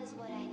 is what I need.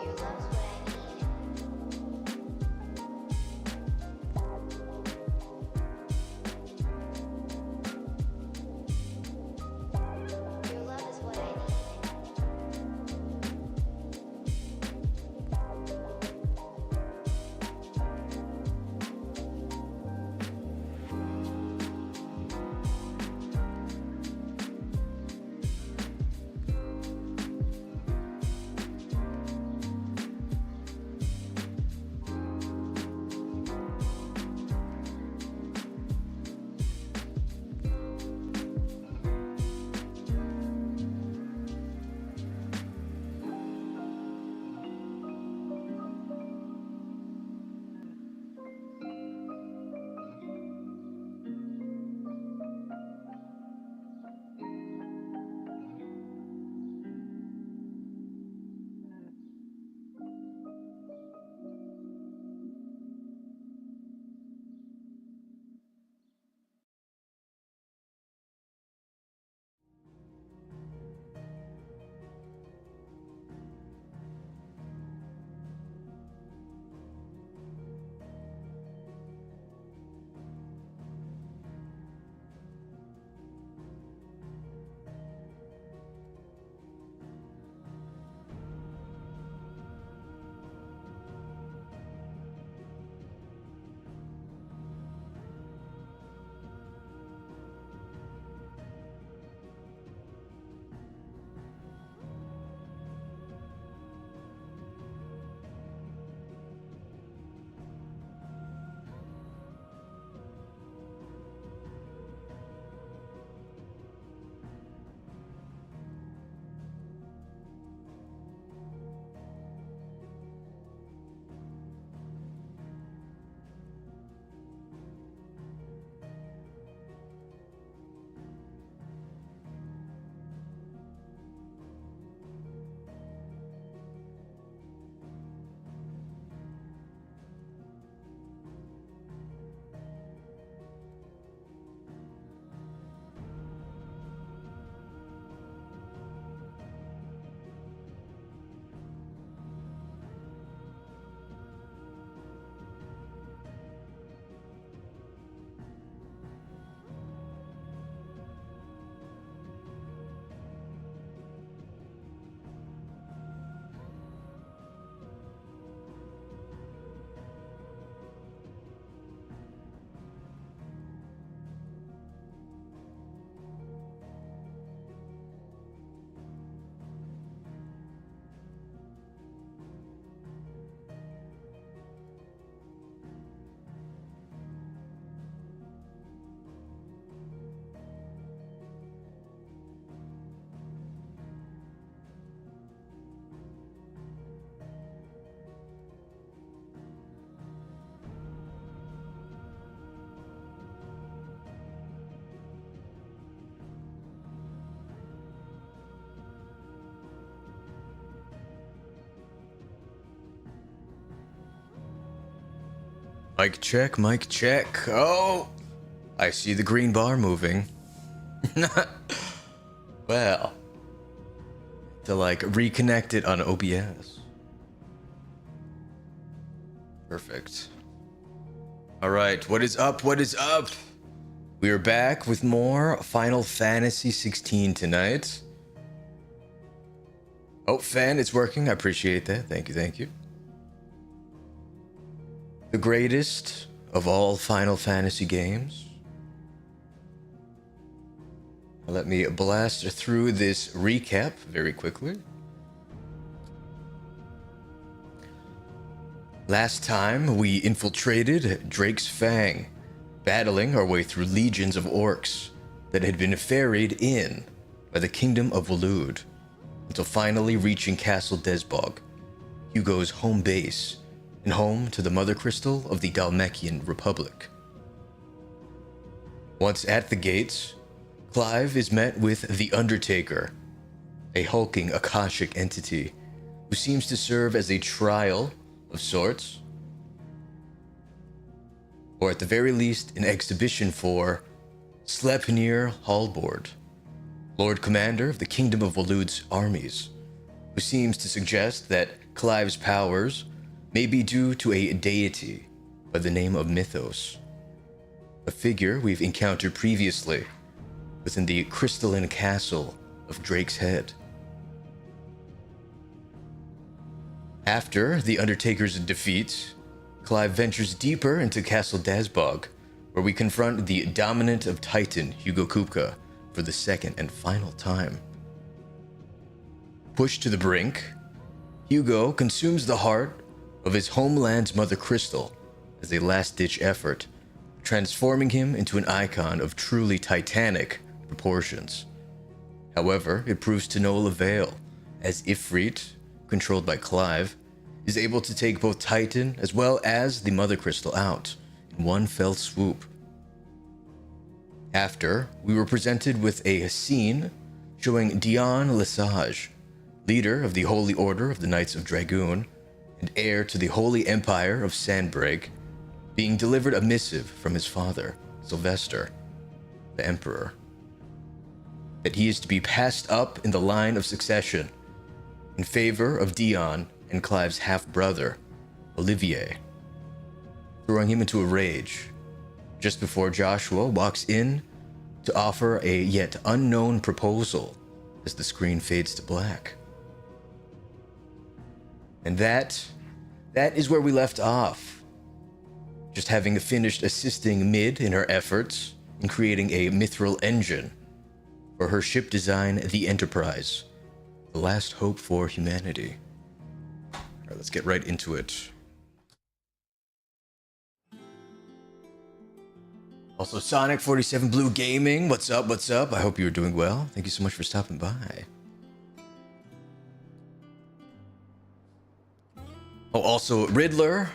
Your love's what I need. Your love is what I need. Mic check, mic check. Oh, I see the green bar moving. Well, to like reconnect it on OBS. Perfect. All right, what is up? What is up? We are back with more Final Fantasy 16 tonight. Oh, fan, it's working. I appreciate that. Thank you, thank you. The greatest of all Final Fantasy games. Let me blast through this recap very quickly. Last time, we infiltrated Drake's Fang, battling our way through legions of orcs that had been ferried in by the Kingdom of Waloed, until finally reaching Castle Desbog, Hugo's home base and home to the Mother Crystal of the Dhalmekian Republic. Once at the gates, Clive is met with the Undertaker, a hulking Akashic entity who seems to serve as a trial of sorts, or at the very least an exhibition for Sleipnir Hallboard, Lord Commander of the Kingdom of Waloed's armies, who seems to suggest that Clive's powers may be due to a deity by the name of Mythos, a figure we've encountered previously within the crystalline castle of Drake's Head. After the Undertaker's defeat, Clive ventures deeper into Castle Desbog, where we confront the dominant of Titan, Hugo Kupka, for the second and final time. Pushed to the brink, Hugo consumes the heart of his homeland's Mother Crystal as a last-ditch effort, transforming him into an icon of truly titanic proportions. However, it proves to no avail, as Ifrit, controlled by Clive, is able to take both Titan as well as the Mother Crystal out in one fell swoop. After, we were presented with a scene showing Dion Lesage, leader of the Holy Order of the Knights of Dragoon and heir to the Holy Empire of Sandbreak, being delivered a missive from his father, Sylvester, the Emperor, that he is to be passed up in the line of succession in favor of Dion and Clive's half-brother, Olivier, throwing him into a rage just before Joshua walks in to offer a yet unknown proposal as the screen fades to black. And that is where we left off, just having finished assisting Mid in her efforts in creating a mithril engine for her ship design, the Enterprise, the last hope for humanity. All right, let's get right into it. Also, Sonic47 Blue Gaming, what's up, what's up? I hope you're doing well. Thank you so much for stopping by. Oh, also, Riddler,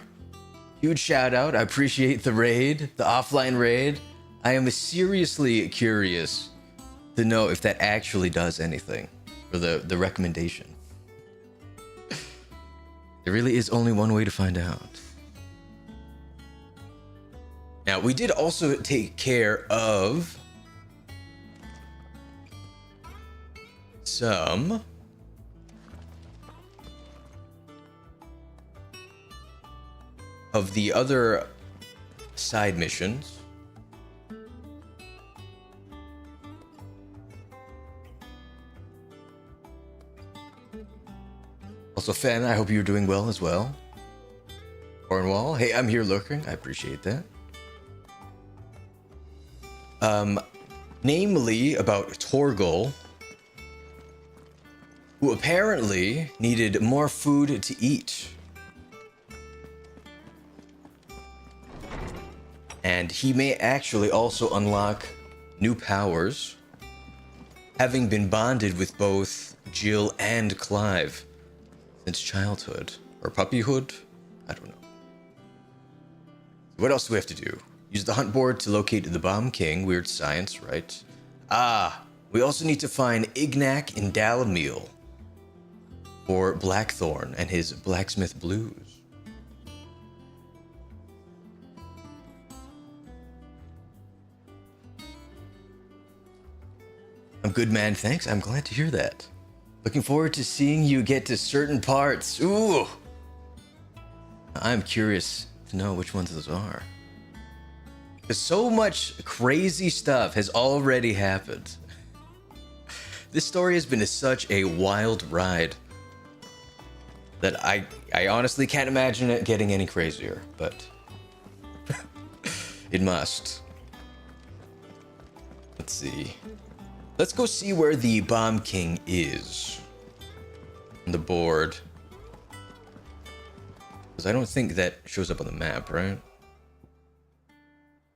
huge shout out. I appreciate the raid, the offline raid. I am seriously curious to know if that actually does anything for the recommendation. There really is only one way to find out. Now, we did also take care of some of the other side missions. Also, Fen, I hope you're doing well as well. Cornwall, hey, I'm here lurking. I appreciate that. Namely about Torgal, who apparently needed more food to eat. And he may actually also unlock new powers, having been bonded with both Jill and Clive since childhood, or puppyhood, I don't know. What else do we have to do? Use the hunt board to locate the Bomb King. Weird science, right? Ah, we also need to find Ignac in Dalamil for Blackthorn and his Blacksmith Blues. I'm good, man. Thanks. I'm glad to hear that. Looking forward to seeing you get to certain parts. Ooh! I'm curious to know which ones those are. Because so much crazy stuff has already happened. This story has been such a wild ride that I honestly can't imagine it getting any crazier, but it must. Let's see. Let's go see where the Bomb King is on the board. Because I don't think that shows up on the map, right?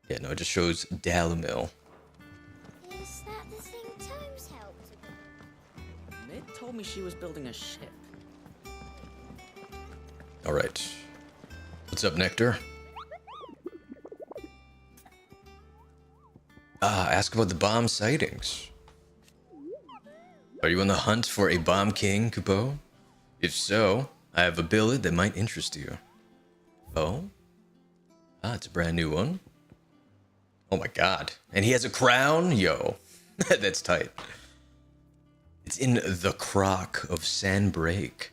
Yeah, no, it just shows Dalamil. Is that the thing Tomes helped with? Mid told me she was building a ship. Alright. What's up, Nectar? Ask about the bomb sightings. Are you on the hunt for a Bomb King, Kupo? If so, I have a billet that might interest you. Oh? It's a brand new one. Oh my god. And he has a crown? Yo. That's tight. It's in the Croc of Sandbreak.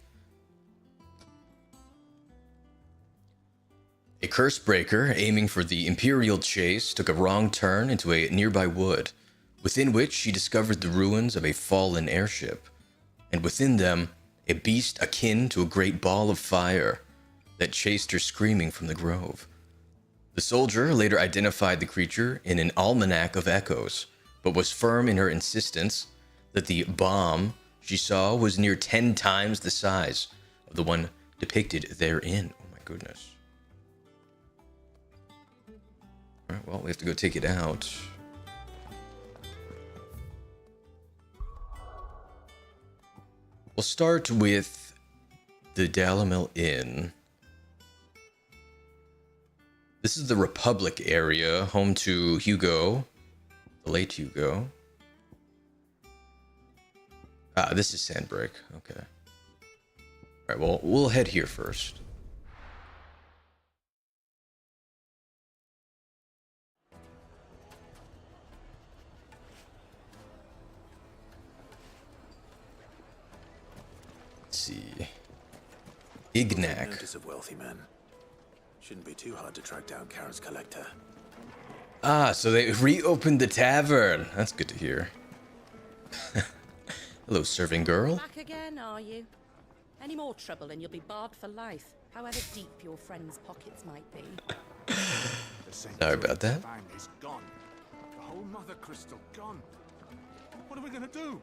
A curse breaker aiming for the Imperial chase took a wrong turn into a nearby wood, within which she discovered the ruins of a fallen airship, and within them, a beast akin to a great ball of fire that chased her screaming from the grove. The soldier later identified the creature in an almanac of echoes, but was firm in her insistence that the bomb she saw was near 10 times the size of the one depicted therein. Oh my goodness. Alright, well, we have to go take it out. We'll start with the Dalamil Inn. This is the Republic area, home to Hugo, the late Hugo. This is Sandbreak. Okay. Alright, well, we'll head here first. Let's see. Ignac. Notice of wealthy men. Shouldn't be too hard to track down Karen's collector. So they reopened the tavern. That's good to hear. Hello, serving girl. Back again, are you? Any more trouble and you'll be barred for life, however deep your friend's pockets might be. Sorry about that. Is gone. The whole mother crystal gone. What are we gonna do?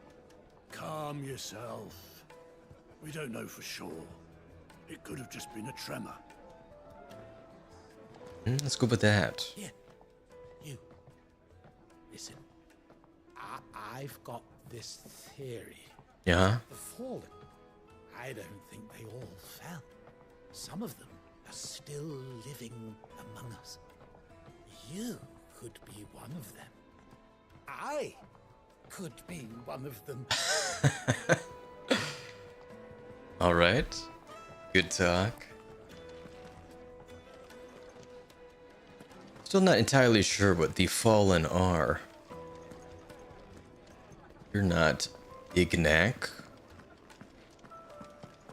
Calm yourself. We don't know for sure. It could have just been a tremor. Let's go with that. Here, you. Listen, I've got this theory. Yeah. The fallen, I don't think they all fell. Some of them are still living among us. You could be one of them. I could be one of them. All right. Good talk. Still not entirely sure what the Fallen are. You're not Ignac.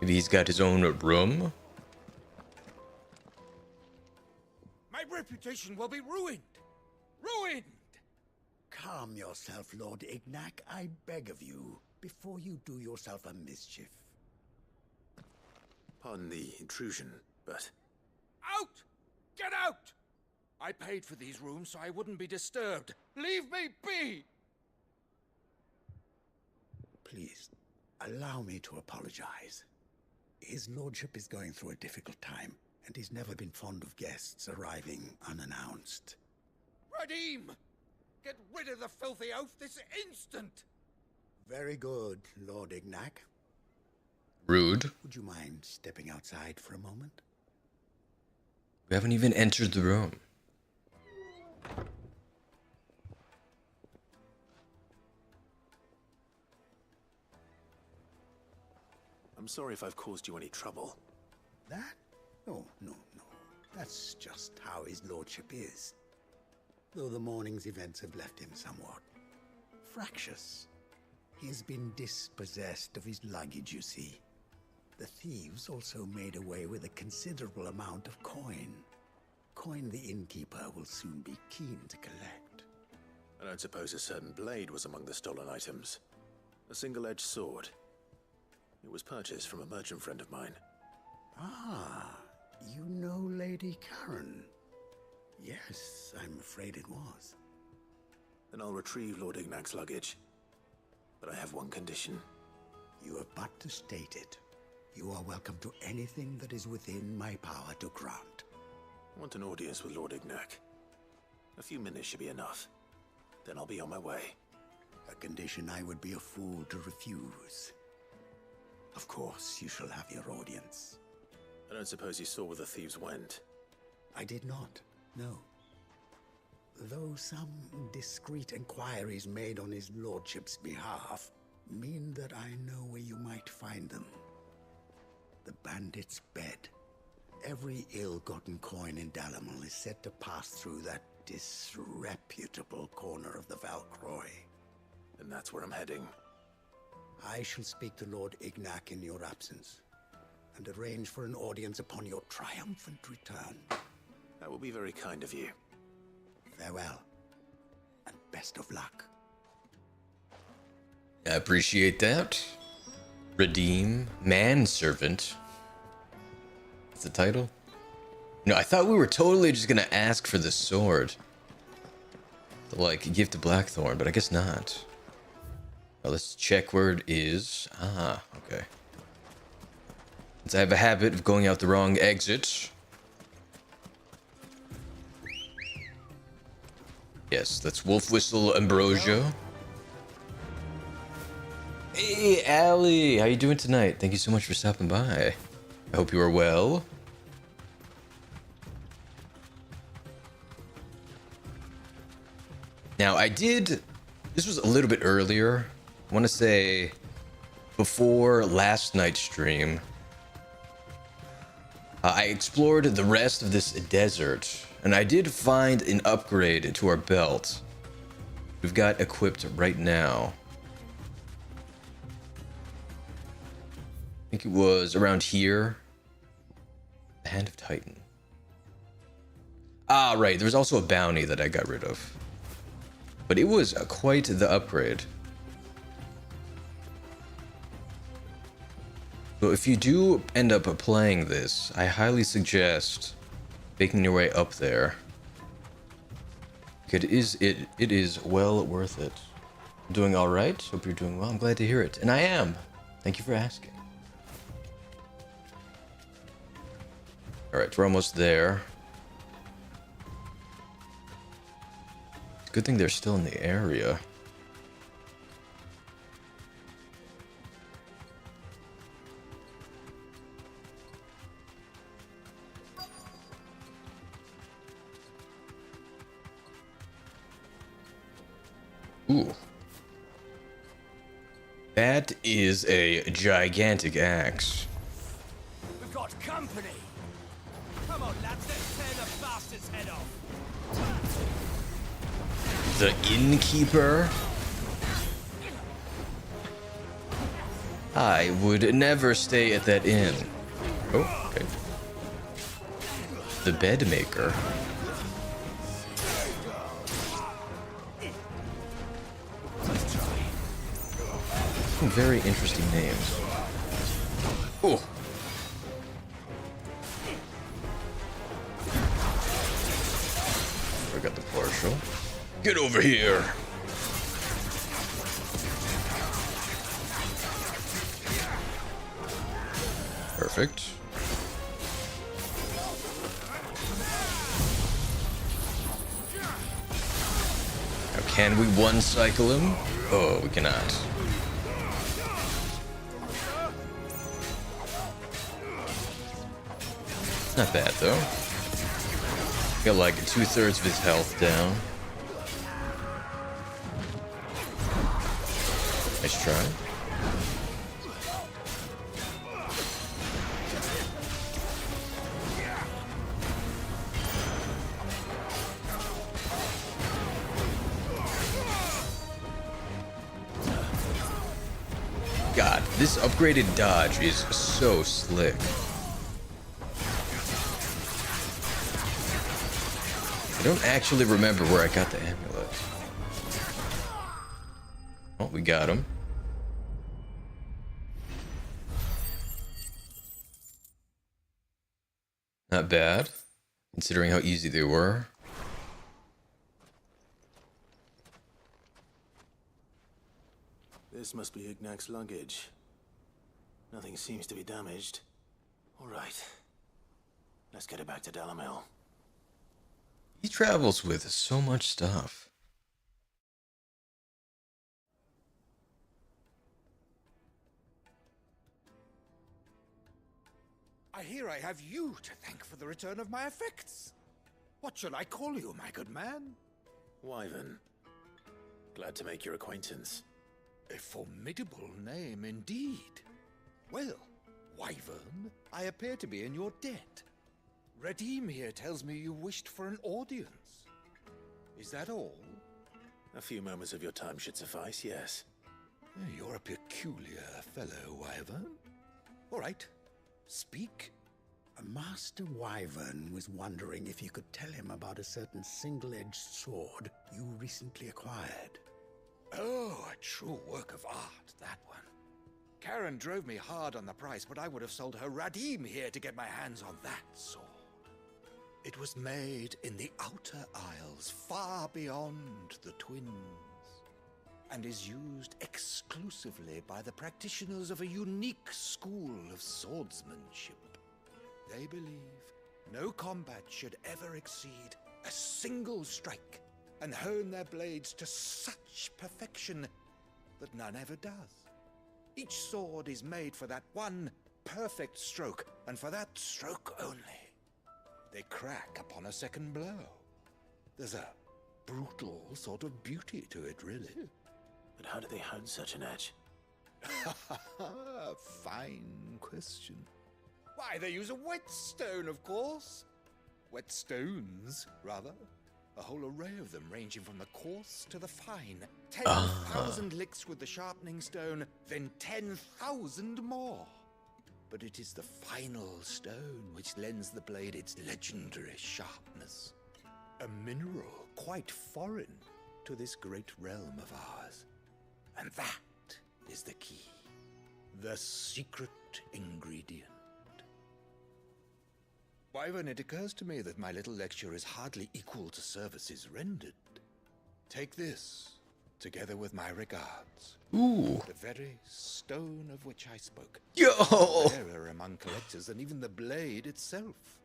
Maybe he's got his own room. My reputation will be ruined. Ruined! Calm yourself, Lord Ignac, I beg of you, before you do yourself a mischief. Pardon the intrusion, but... Out! Get out! I paid for these rooms so I wouldn't be disturbed. Leave me be! Please, allow me to apologize. His lordship is going through a difficult time, and he's never been fond of guests arriving unannounced. Radim! Get rid of the filthy oaf this instant! Very good, Lord Ignac. Rude. Would you mind stepping outside for a moment? We haven't even entered the room. I'm sorry if I've caused you any trouble. That? Oh, no. That's just how his lordship is. Though the morning's events have left him somewhat fractious. He has been dispossessed of his luggage, you see. The thieves also made away with a considerable amount of coin. Coin the innkeeper will soon be keen to collect. I don't suppose a certain blade was among the stolen items. A single-edged sword. It was purchased from a merchant friend of mine. Ah, you know Lady Karen. Yes, I'm afraid it was. Then I'll retrieve Lord Ignac's luggage. But I have one condition. You have but to state it. You are welcome to anything that is within my power to grant. I want an audience with Lord Ignac. A few minutes should be enough. Then I'll be on my way. A condition I would be a fool to refuse. Of course, you shall have your audience. I don't suppose you saw where the thieves went. I did not, no. Though some discreet inquiries made on his lordship's behalf mean that I know where you might find them. The bandit's bed. Every ill-gotten coin in Dalamal is said to pass through that disreputable corner of the Valcroy. And that's where I'm heading. I shall speak to Lord Ignac in your absence, and arrange for an audience upon your triumphant return. That will be very kind of you. Farewell, and best of luck. I appreciate that. Redeem Manservant. That's the title? No, I thought we were totally just gonna ask for the sword. To, like, give to Blackthorn, but I guess not. Well, let's check where it is. Ah, okay. Since I have a habit of going out the wrong exit. Yes, that's Wolf Whistle Ambrosia. Hey, Allie! How you doing tonight? Thank you so much for stopping by. I hope you are well. Now, this was a little bit earlier. I want to say before last night's stream. I explored the rest of this desert, and I did find an upgrade to our belt. We've got equipped right now. I think it was around here. The Hand of Titan. Ah, right. There was also a bounty that I got rid of. But it was quite the upgrade. So if you do end up playing this, I highly suggest making your way up there. It is well worth it. Doing all right? Hope you're doing well. I'm glad to hear it. And I am. Thank you for asking. All right, we're almost there. Good thing they're still in the area. Ooh. That is a gigantic axe. We've got company. Come on, lads, let's tear the bastard's head off. The innkeeper? I would never stay at that inn. Oh, okay. The bed maker. Very interesting names. Oh. I got the partial. Get over here. Perfect. Now, can we one cycle him? Oh, we cannot. Not bad though. Got like 2/3 of his health down. Nice try. God, this upgraded dodge is so slick. I don't actually remember where I got the amulet. Oh, we got him. Not bad, considering how easy they were. This must be Ignac's luggage. Nothing seems to be damaged. All right. Let's get it back to Dalamil. He travels with so much stuff. I hear I have you to thank for the return of my effects. What shall I call you, my good man? Wyvern. Glad to make your acquaintance. A formidable name indeed. Well, Wyvern, I appear to be in your debt. Redeem here tells me you wished for an audience. Is that all? A few moments of your time should suffice, yes. You're a peculiar fellow, Wyvern. All right, speak. Master Wyvern was wondering if you could tell him about a certain single-edged sword you recently acquired. Oh, a true work of art, that one. Karen drove me hard on the price, but I would have sold her Radim here to get my hands on that sword. It was made in the Outer Isles, far beyond the Twins, and is used exclusively by the practitioners of a unique school of swordsmanship. They believe no combat should ever exceed a single strike, and hone their blades to such perfection that none ever does. Each sword is made for that one perfect stroke, and for that stroke only. They crack upon a second blow. There's a brutal sort of beauty to it, really. But how do they hone such an edge? Fine question. Why, they use a whetstone, of course. Whetstones, rather. A whole array of them, ranging from the coarse to the fine. 10,000 licks with the sharpening stone, then 10,000 more. But it is the final stone which lends the blade its legendary sharpness. A mineral quite foreign to this great realm of ours. And that is the key. The secret ingredient. Wyvern, it occurs to me that my little lecture is hardly equal to services rendered. Take this, together with my regards. Ooh. The very stone of which I spoke. Yo! Rarer among collectors than even the blade itself.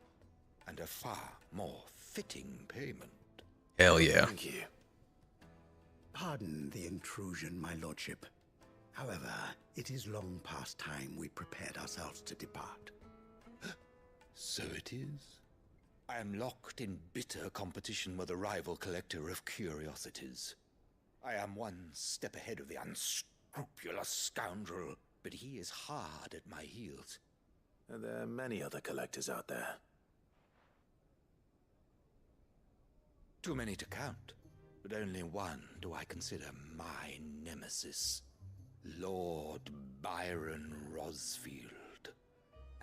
And a far more fitting payment. Hell yeah. Thank you. Pardon the intrusion, my lordship. However, it is long past time we prepared ourselves to depart. So it is. I am locked in bitter competition with a rival collector of curiosities. I am one step ahead of the unscrupulous scoundrel, but he is hard at my heels. Are there many other collectors out there? Too many to count, but only one do I consider my nemesis. Lord Byron Rosfield,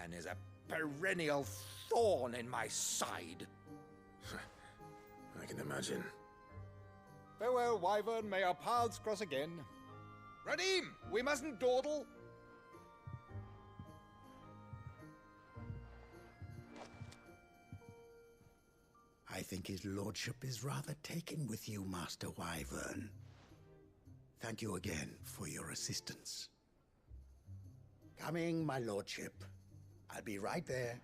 and is a perennial thorn in my side. I can imagine. Farewell, Wyvern. May our paths cross again. Radim, we mustn't dawdle. I think his lordship is rather taken with you, Master Wyvern. Thank you again for your assistance. Coming, my lordship. I'll be right there.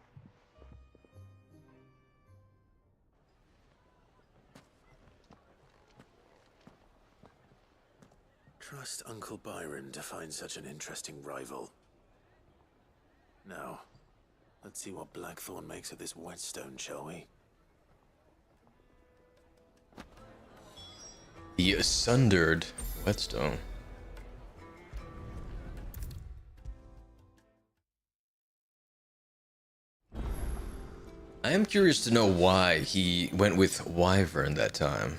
Trust Uncle Byron to find such an interesting rival. Now, let's see what Blackthorn makes of this whetstone, shall we? The sundered whetstone. I am curious to know why he went with Wyvern that time,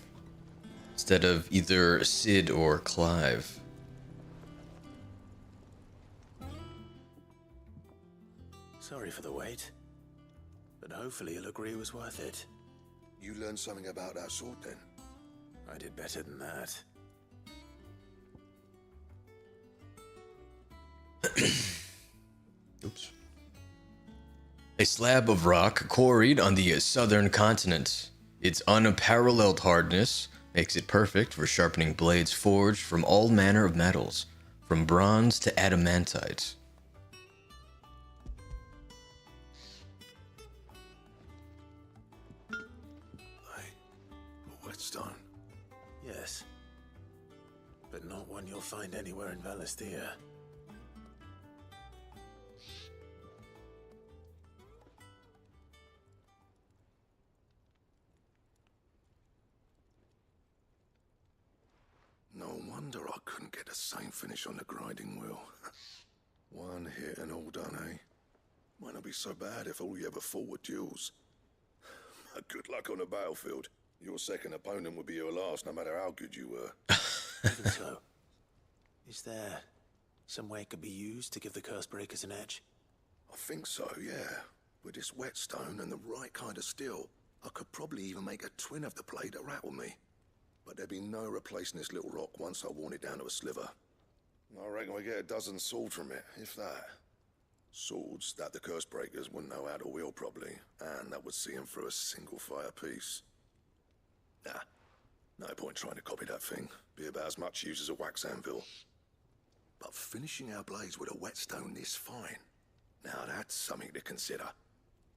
instead of either Sid or Clive. Sorry for the wait, but hopefully he'll agree it was worth it. You learned something about that sword then? I did better than that. Oops. A slab of rock quarried on the southern continent. Its unparalleled hardness makes it perfect for sharpening blades forged from all manner of metals. from bronze to adamantite. A whetstone. Yes. But not one you'll find anywhere in Valisthea. No wonder I couldn't get the same finish on the grinding wheel. One hit and all done, eh? Might not be so bad if all you ever fought were duels. Good luck on the battlefield. Your second opponent would be your last, no matter how good you were. Even so, is there some way it could be used to give the curse breakers an edge? I think so, yeah. With this whetstone and the right kind of steel, I could probably even make a twin of the blade that rattled me. But there'd be no replacing this little rock once I worn it down to a sliver. I reckon we get a dozen swords from it, if that. Swords that the curse breakers wouldn't know how to wield properly, and that would see them through a single fire piece. Nah, no point trying to copy that thing. Be about as much use as a wax anvil. But finishing our blades with a whetstone this fine, now that's something to consider.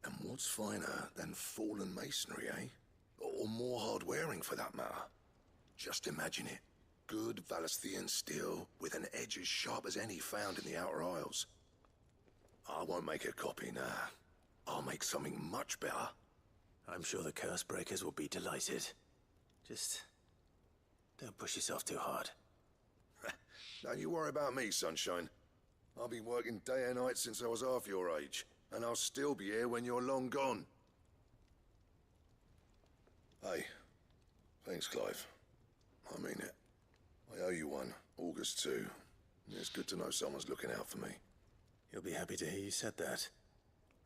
And what's finer than fallen masonry, eh? Or more hard-wearing, for that matter. Just imagine it. Good Valisthean steel with an edge as sharp as any found in the Outer Isles. I won't make a copy, nah. I'll make something much better. I'm sure the curse breakers will be delighted. Just don't push yourself too hard. Don't you worry about me, sunshine. I've been working day and night since I was half your age, and I'll still be here when you're long gone. Hey, thanks, Clive. I mean it. I owe you one, August too. It's good to know someone's looking out for me. You'll be happy to hear you said that.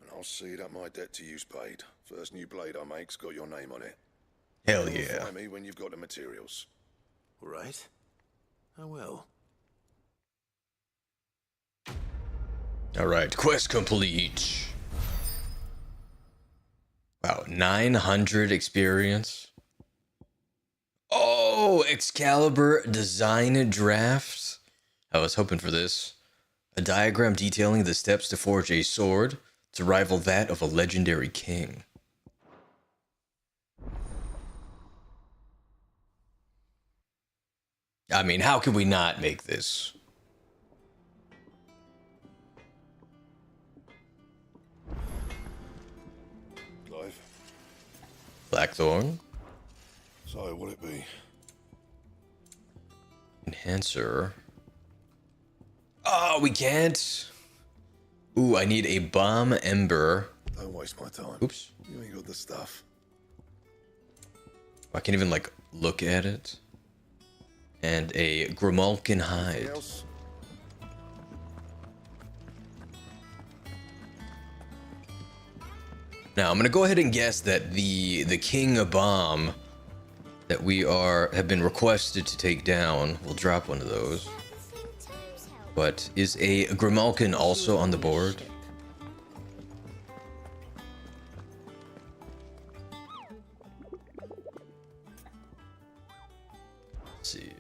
And I'll see that my debt to you's paid. First new blade I make's got your name on it. Hell You'll yeah. find me when you've got the materials. All right. I will. Alright, quest complete. Wow, 900 experience. Oh, Excalibur design draft. I was hoping for this. A diagram detailing the steps to forge a sword to rival that of a legendary king. I mean, how can we not make this? Clive? Blackthorn. So, what'll it be? Enhancer. Oh, we can't. Ooh, I need a bomb ember. Don't waste my time. Oops. You ain't got the stuff. I can't even, like, look at it. And a Grimalkin Anything hide. else? Now, I'm gonna go ahead and guess that the King of Bomb that we have been requested to take down will drop one of those. But is a Grimalkin also on the board? Let's see.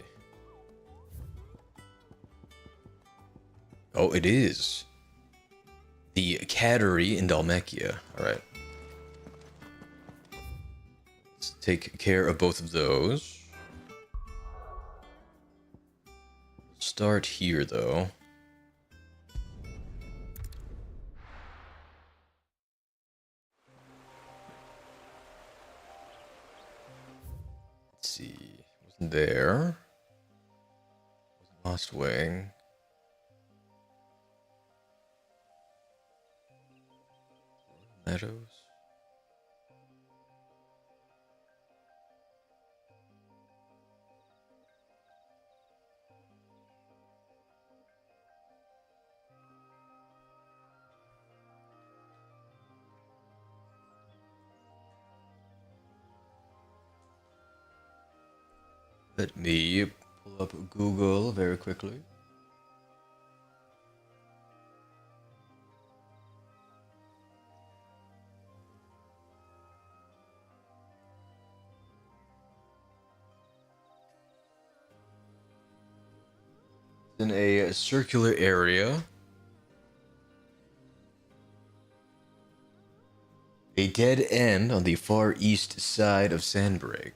Oh, it is. The Cattery in Dalmekia. Alright. Let's take care of both of those. Start here, though. Let's see. Wasn't there. Lost Wing. Meadows. Let me pull up Google very quickly. In a circular area. A dead end on the far east side of Sandbreak.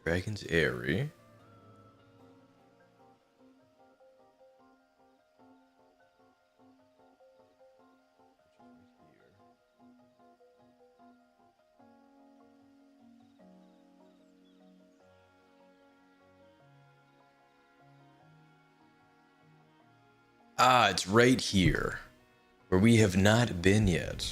Dragon's Eyrie. Ah, it's right here, where we have not been yet.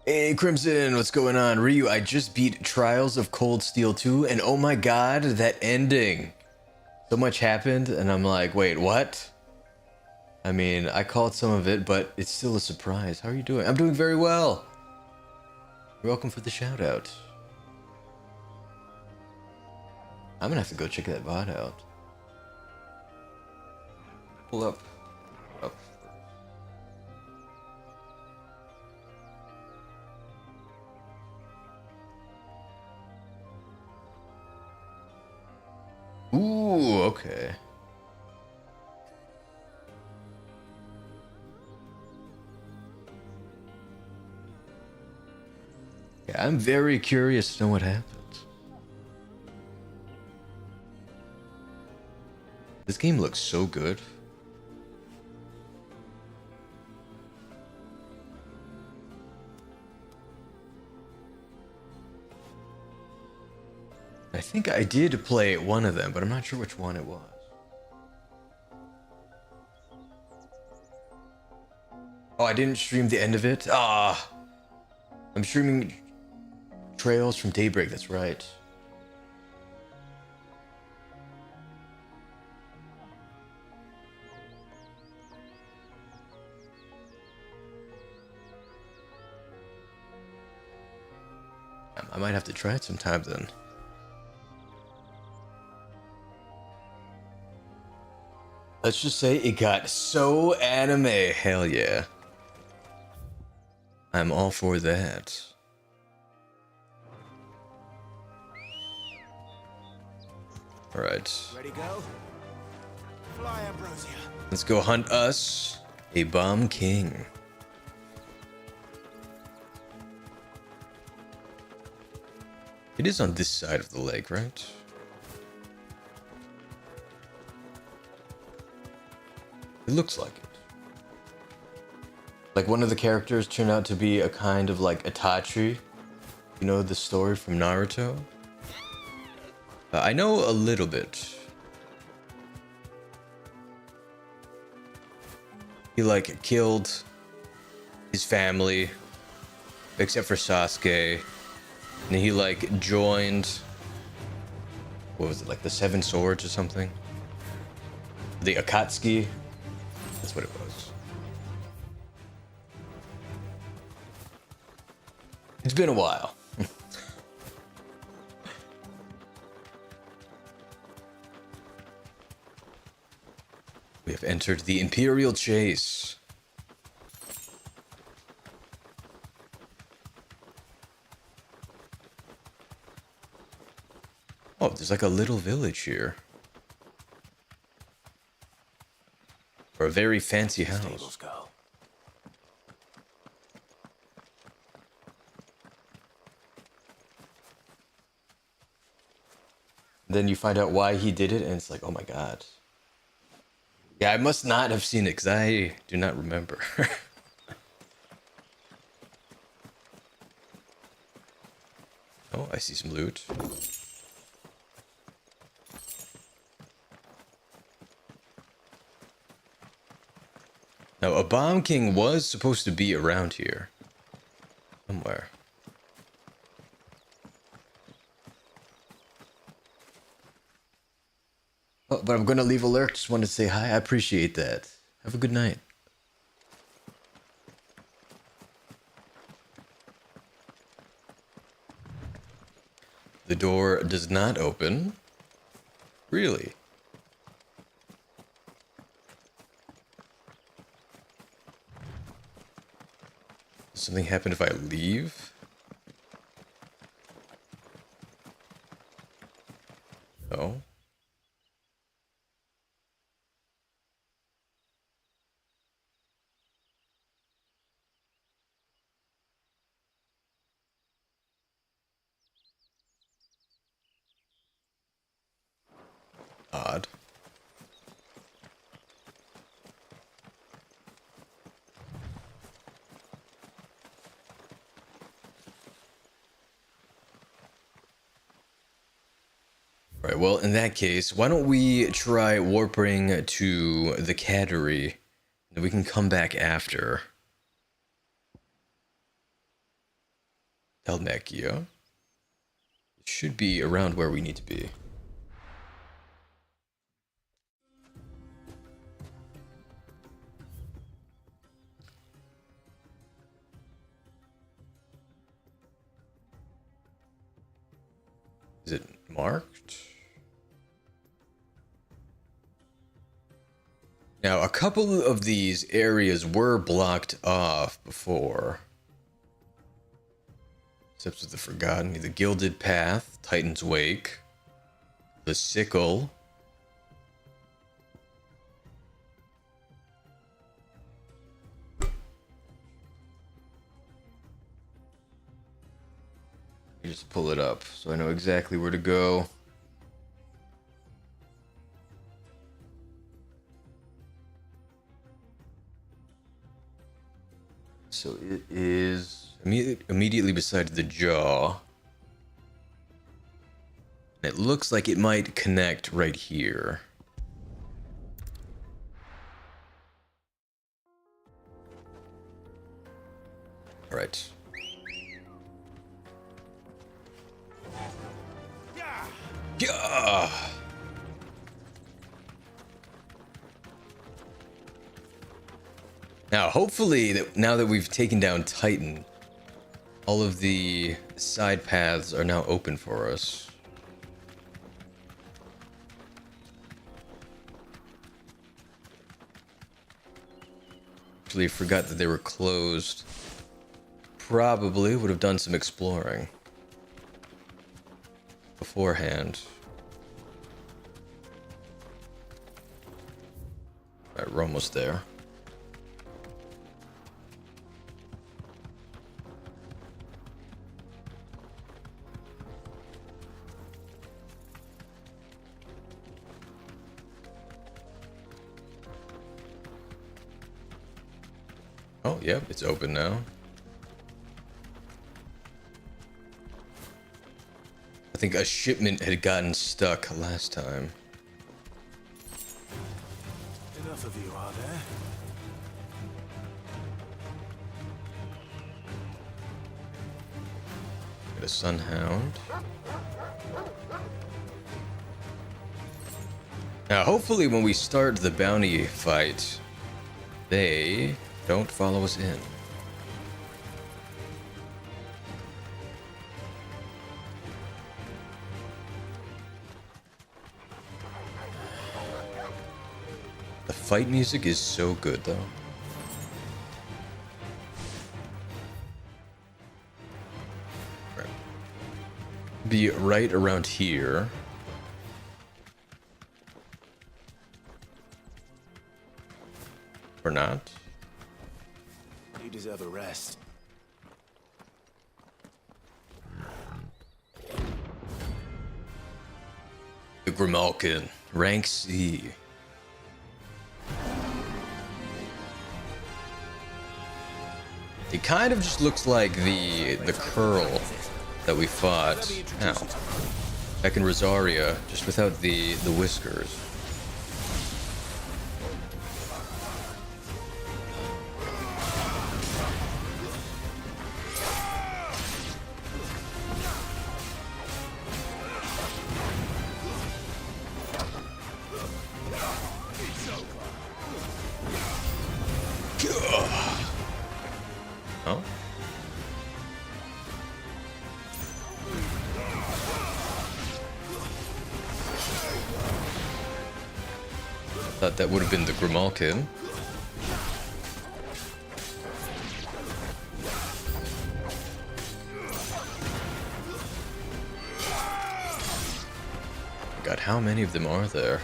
Hey Crimson, what's going on? Ryu, I just beat Trials of Cold Steel 2, and oh my god, that ending. So much happened, and I'm like, wait, what? I mean, I called some of it, but it's still a surprise. How are you doing? I'm doing very well. You're welcome for the shout out. I'm gonna have to go check that VOD out. Pull up. Ooh, okay. Yeah, I'm very curious to know what happens. This game looks so good. I think I did play one of them, but I'm not sure which one it was. Oh, I didn't stream the end of it? Ah! I'm streaming Trails from Daybreak, that's right. I might have to try it sometime then. Let's just say it got so anime. Hell yeah. I'm all for that. Alright. Ready go? Fly, Ambrosia. Let's go hunt us a bomb king. It is on this side of the lake, right? It looks like it. Like one of the characters turned out to be a kind of like Itachi. You know the story from Naruto? I know a little bit. He like killed his family, except for Sasuke. And he like joined, what was it, like the Seven Swords or something? The Akatsuki. That's what it was. It's been a while. We have entered the Imperial Chase. Oh, there's like a little village here. Or a very fancy house. Go. Then you find out why he did it, and it's like, oh my god. Yeah, I must not have seen it, because I do not remember. Oh, I see some loot. Now, a Bomb King was supposed to be around here. Somewhere. Oh, but I'm gonna leave alert. Just wanted to say hi. I appreciate that. Have a good night. The door does not open. Really? Does something happen if I leave? No. Odd. Right, well, in that case, why don't we try warping to the cattery, and we can come back after. Telmechia. It should be around where we need to be. Is it marked? Now, a couple of these areas were blocked off before. Steps of the Forgotten, the Gilded Path, Titan's Wake, the Sickle. Just pull it up so I know exactly where to go. So it is immediately beside the jaw. It looks like it might connect right here. All right. Yeah. Now, hopefully, now that we've taken down Titan, all of the side paths are now open for us. Actually, forgot that they were closed. Probably would have done some exploring beforehand. All right, we're almost there. Oh, yep, it's open now. I think a shipment had gotten stuck last time. Enough of you, are there? Got a Sunhound. Now, hopefully when we start the bounty fight, they don't follow us in. The fight music is so good, though. Right. Be right around here. Or not. You deserve a rest. The Grimalkin, rank C. It kind of just looks like the curl that we fought now back in Rosaria, just without the whiskers. Thought that would have been the Grimalkin. God, how many of them are there?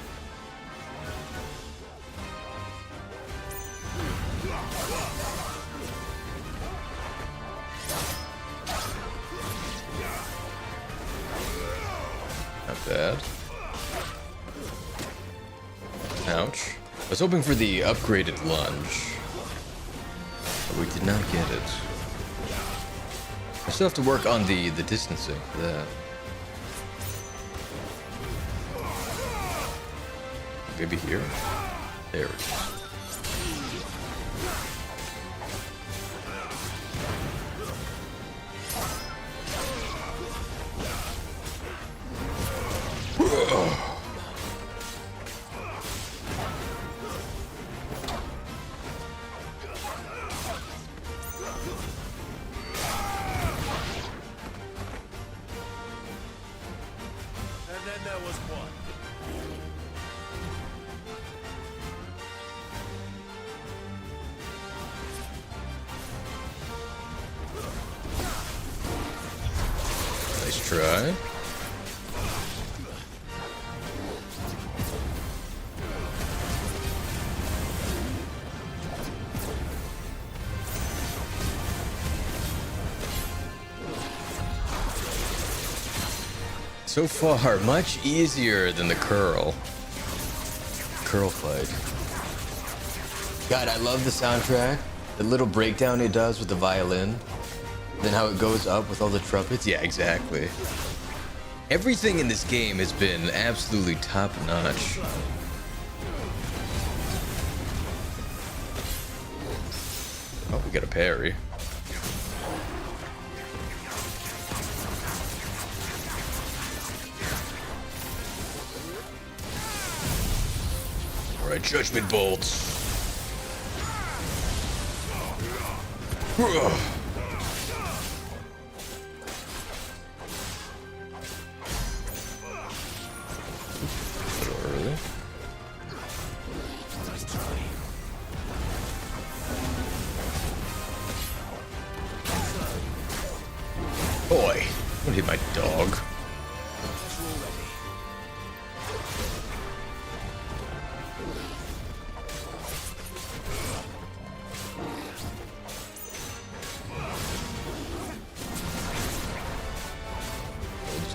Not bad. Ouch. I was hoping for the upgraded lunge, but we did not get it. I still have to work on the distancing for that. Maybe here? There it is. And then there was one. Nice try. So far, much easier than the curl. Curl fight. God, I love the soundtrack. The little breakdown it does with the violin. Then how it goes up with all the trumpets. Yeah, exactly. Everything in this game has been absolutely top notch. Oh, we got a parry. Alright, judgment bolts. Early. Boy, don't hit my dog.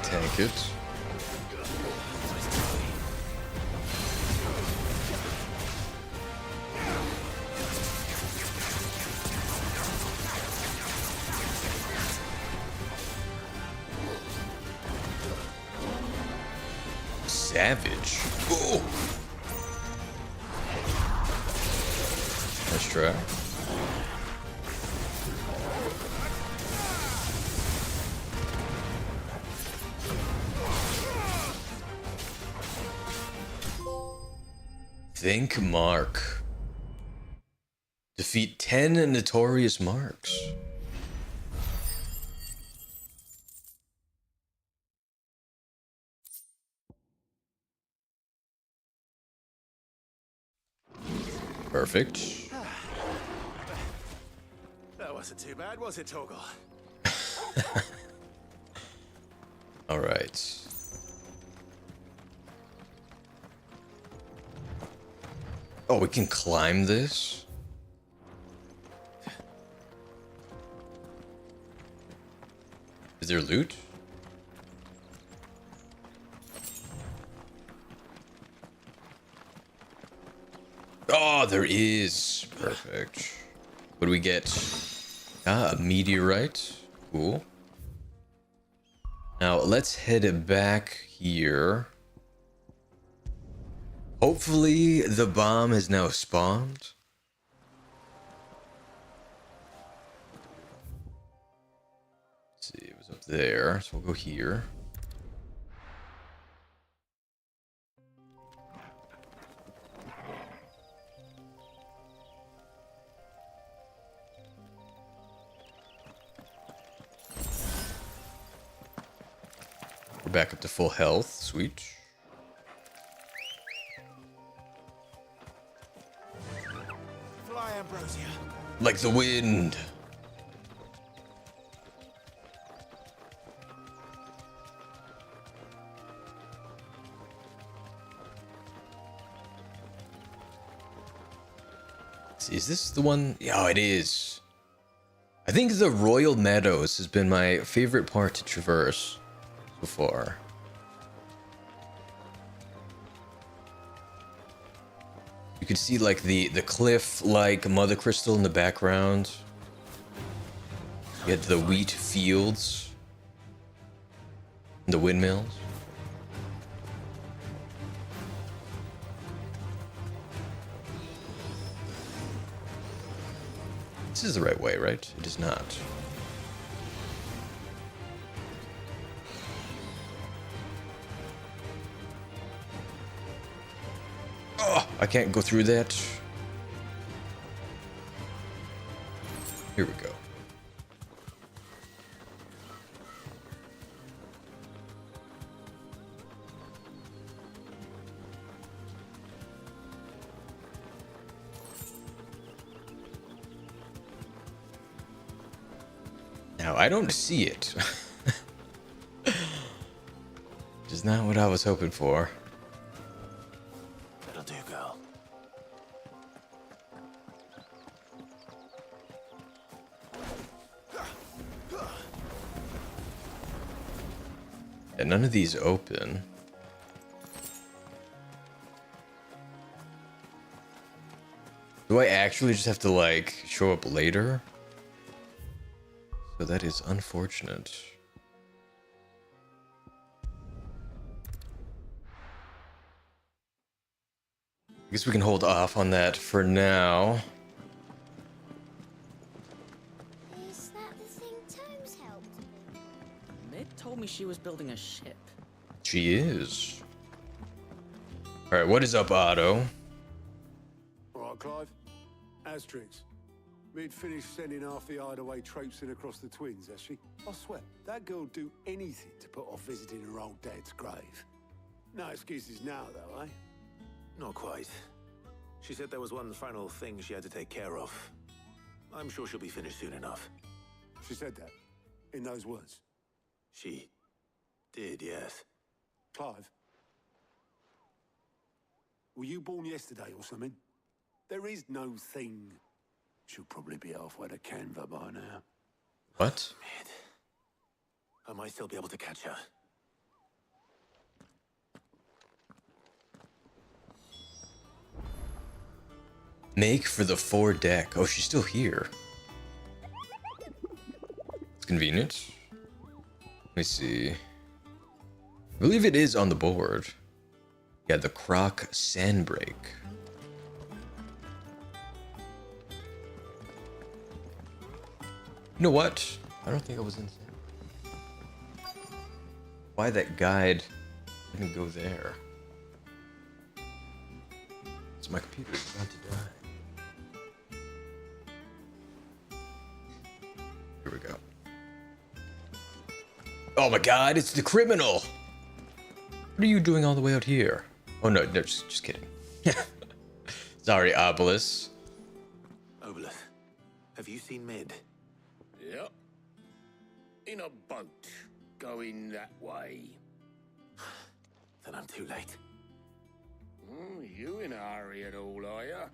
Tank it. Savage. Ooh. Nice try. Think Mark. Defeat 10 notorious marks. Perfect. That wasn't too bad, was it, Torgal? All right. Oh, we can climb this? Is there loot? Oh, there is. Perfect. What do we get? Ah, a meteorite. Cool. Now, let's head back here. Hopefully, the bomb has now spawned. Let's see, it was up there, so we'll go here. We're back up to full health. Sweet. Like the wind. Is this the one? Yeah, it is. I think the Royal Meadows has been my favorite part to traverse so far. You can see like the cliff-like mother crystal in the background. You get the wheat fields. And the windmills. This is the right way, right? It is not. Oh, I can't go through that. Here we go. Now, I don't see it. Which is not what I was hoping for. That'll do, girl. And none of these open. Do I actually just have to, like, show up later? So that is unfortunate. I guess we can hold off on that for now. Is that the thing Tomes helped with? Mid told me she was building a ship. She is. Alright, what is up, Otto? Alright, Clive. Asterix. We'd finished sending half the hideaway traipsing across the twins, has she? I swear, that girl'd do anything to put off visiting her old dad's grave. No excuses now, though, eh? Not quite. She said there was one final thing she had to take care of. I'm sure she'll be finished soon enough. She said that, in those words. She did, yes. Clive, were you born yesterday or something? There is no thing. She'll probably be halfway to Canva by now. What? Mid. I might still be able to catch her. Make for the foredeck. Oh, she's still here. It's convenient. Let me see. I believe it is on the board. Yeah, the Croc Sandbreak. You know what? I don't think I was in Sandbreak. Why that guide didn't go there? So my computer's about to die. Here we go. Oh my god, it's the criminal! What are you doing all the way out here? Oh no, just kidding. Sorry, Obelisk. Obelith, have you seen Mid? Yep. In a boat, going that way. Then I'm too late. You in a hurry at all, are ya?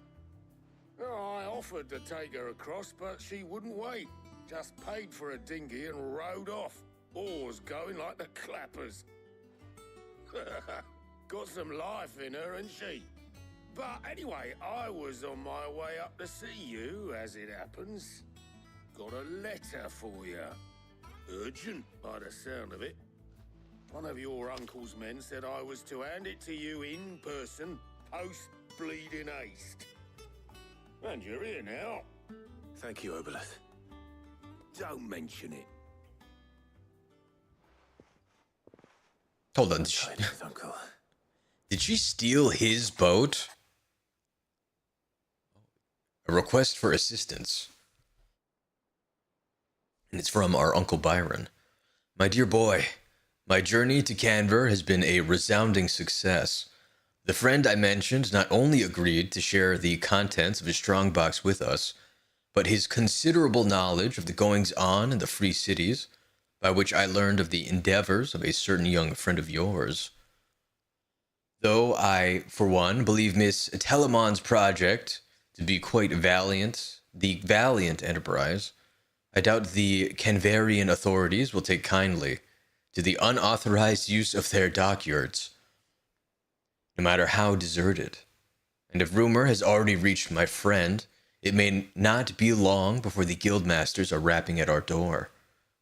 Oh, I offered to take her across, but she wouldn't wait. Just paid for a dinghy and rowed off. Oars going like the clappers. Got some life in her, ain't she? But anyway, I was on my way up to see you, as it happens. Got a letter for you. Urgent, by the sound of it. One of your uncle's men said I was to hand it to you in person, post-bleeding haste. And you're here now. Thank you, Obelith. Don't mention it. Hold on. Uncle. Did she steal his boat? A request for assistance. And it's from our Uncle Byron. My dear boy, my journey to Canver has been a resounding success. The friend I mentioned not only agreed to share the contents of his strongbox with us, but his considerable knowledge of the goings-on in the free cities, by which I learned of the endeavors of a certain young friend of yours. Though I, for one, believe Miss Telemon's project to be quite the valiant enterprise, I doubt the Canvarian authorities will take kindly to the unauthorized use of their dockyards, no matter how deserted. And if rumor has already reached my friend, it may not be long before the guildmasters are rapping at our door,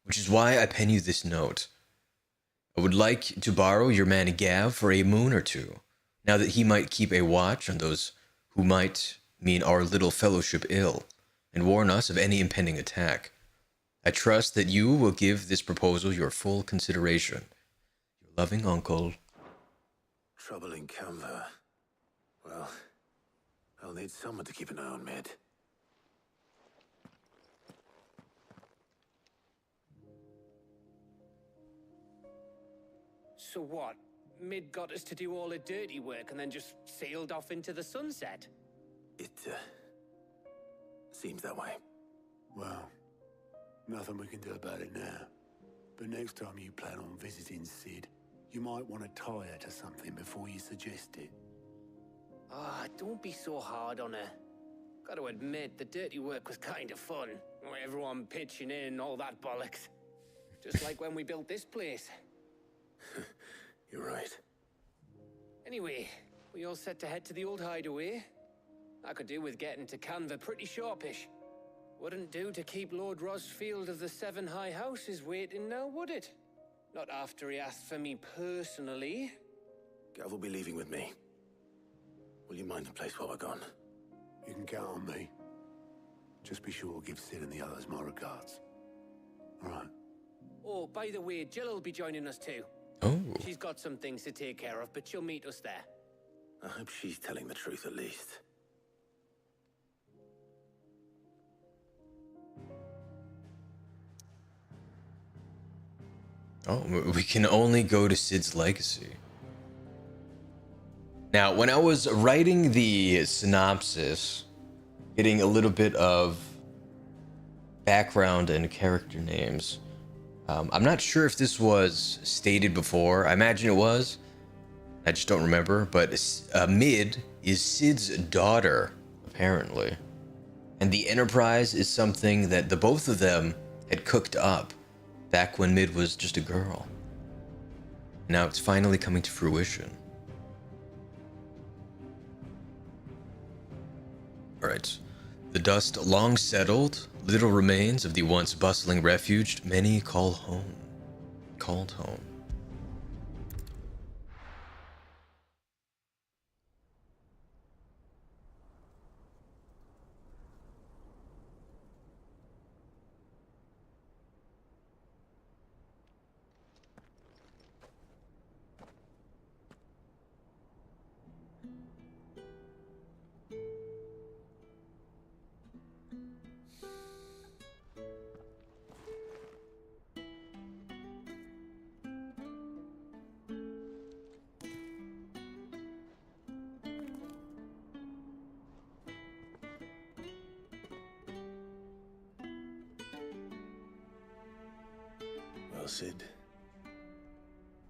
which is why I pen you this note. I would like to borrow your man Gav for a moon or two, now that he might keep a watch on those who might mean our little fellowship ill, and warn us of any impending attack. I trust that you will give this proposal your full consideration. Your loving uncle. Trouble in Canva. Well, I'll need someone to keep an eye on Mid. So what? Mid got us to do all the dirty work and then just sailed off into the sunset? It, seems that way. Well, nothing we can do about it now. But next time you plan on visiting Sid, you might want to tie her to something before you suggest it. Ah, don't be so hard on her. Gotta admit, the dirty work was kind of fun. Everyone pitching in and all that bollocks. Just like when we built this place. You're right. Anyway, we all set to head to the old hideaway. I could do with getting to Canva pretty sharpish. Wouldn't do to keep Lord Rosfield of the Seven High Houses waiting now, would it? Not after he asked for me personally. Gav will be leaving with me. Will you mind the place while we're gone? You can count on me. Just be sure to give Sid and the others my regards. All right. Oh, by the way, Jill will be joining us too. Oh. She's got some things to take care of, but she'll meet us there. I hope she's telling the truth at least. Oh, we can only go to Sid's legacy. Now, when I was writing the synopsis, getting a little bit of background and character names, I'm not sure if this was stated before. I imagine it was. I just don't remember. But Mid is Sid's daughter, apparently. And the Enterprise is something that the both of them had cooked up back when Mid was just a girl. Now it's finally coming to fruition. Alright. The dust long settled, little remains of the once bustling refuge many call home. Called home. Well, Sid,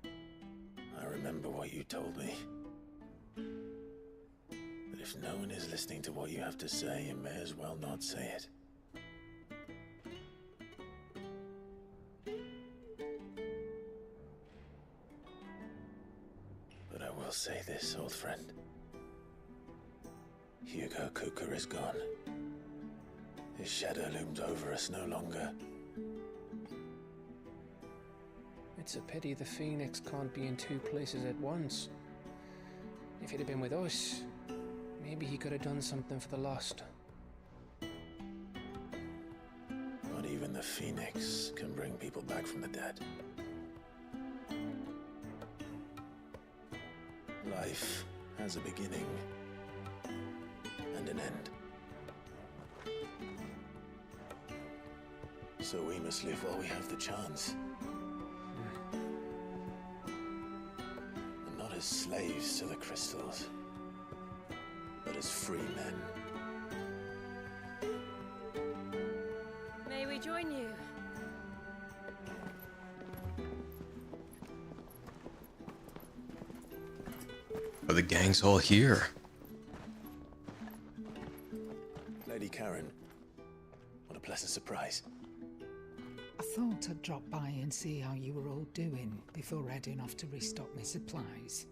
I remember what you told me. But if no one is listening to what you have to say, you may as well not say it. But I will say this, old friend. Hugo Kuka is gone. His shadow looms over us no longer. It's a pity the Phoenix can't be in two places at once. If he'd have been with us, maybe he could have done something for the lost. Not even the Phoenix can bring people back from the dead. Life has a beginning and an end. So we must live while we have the chance. And not as slaves to the crystals, but as free men. we join you? Oh, the gang's all here. Lady Karen, what a pleasant surprise. I thought I'd drop by and see how you were all doing before heading off to restock my supplies.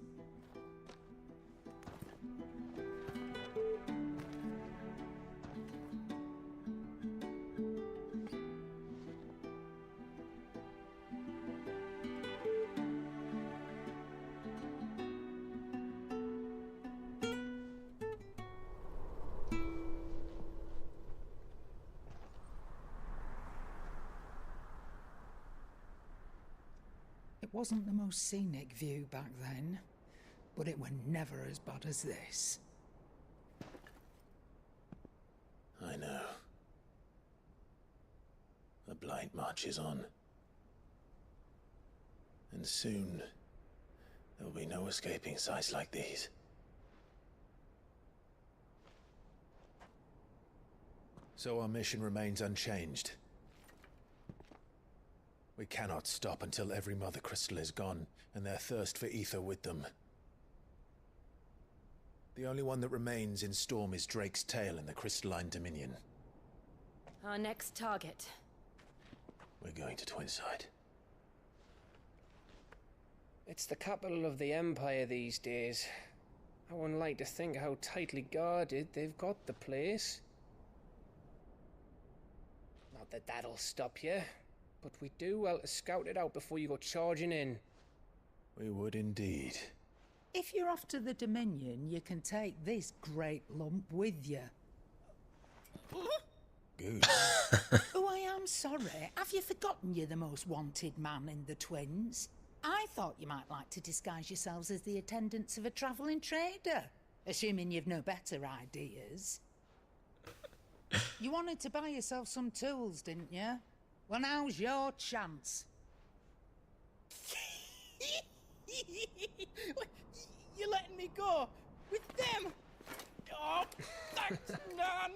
It wasn't the most scenic view back then, but it were never as bad as this. I know. The blight marches on. And soon, there will be no escaping sights like these. So our mission remains unchanged. We cannot stop until every Mother Crystal is gone, and their thirst for ether with them. The only one that remains in Storm is Drake's Tail in the Crystalline Dominion. Our next target. We're going to Twinside. It's the capital of the Empire these days. I wouldn't like to think how tightly guarded they've got the place. Not that that'll stop you, but we do well to scout it out before you go charging in. We would indeed. If you're off to the Dominion, you can take this great lump with you. Good. Oh, I am sorry. Have you forgotten you're the most wanted man in the Twins? I thought you might like to disguise yourselves as the attendants of a travelling trader, assuming you've no better ideas. You wanted to buy yourself some tools, didn't you? Well, now's your chance. You're letting me go with them? Oh, thanks, Nan.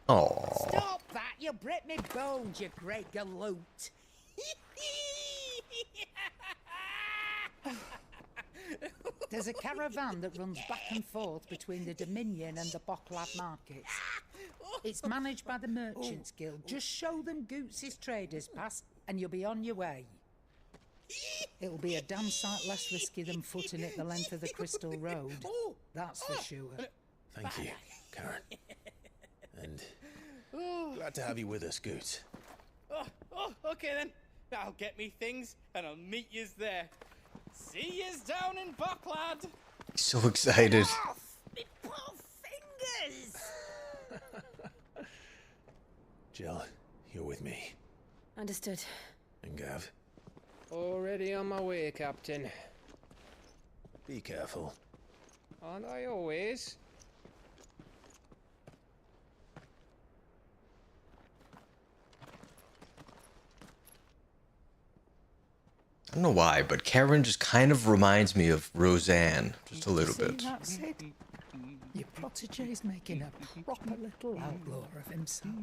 Aww. Stop that! You'll break me bones, you great galoot. There's a caravan that runs back and forth between the Dominion and the Bocklad markets. It's managed by the Merchants Guild. Just show them Goots' traders pass and you'll be on your way. It'll be a damn sight less risky than footing it the length of the Crystal Road. That's for sure. Thank you, Karen. And glad to have you with us, Goots. Okay then. I'll get me things and I'll meet yous there. See yous down in Bocklad. So excited. Me poor fingers! Jill, you're with me. Understood. And Gav, Already on my way, Captain. be careful. Aren't I always? I don't know why, but Karen just kind of reminds me of Roseanne, just a little See, bit. that's it. Your protege's making a proper little outlaw of himself.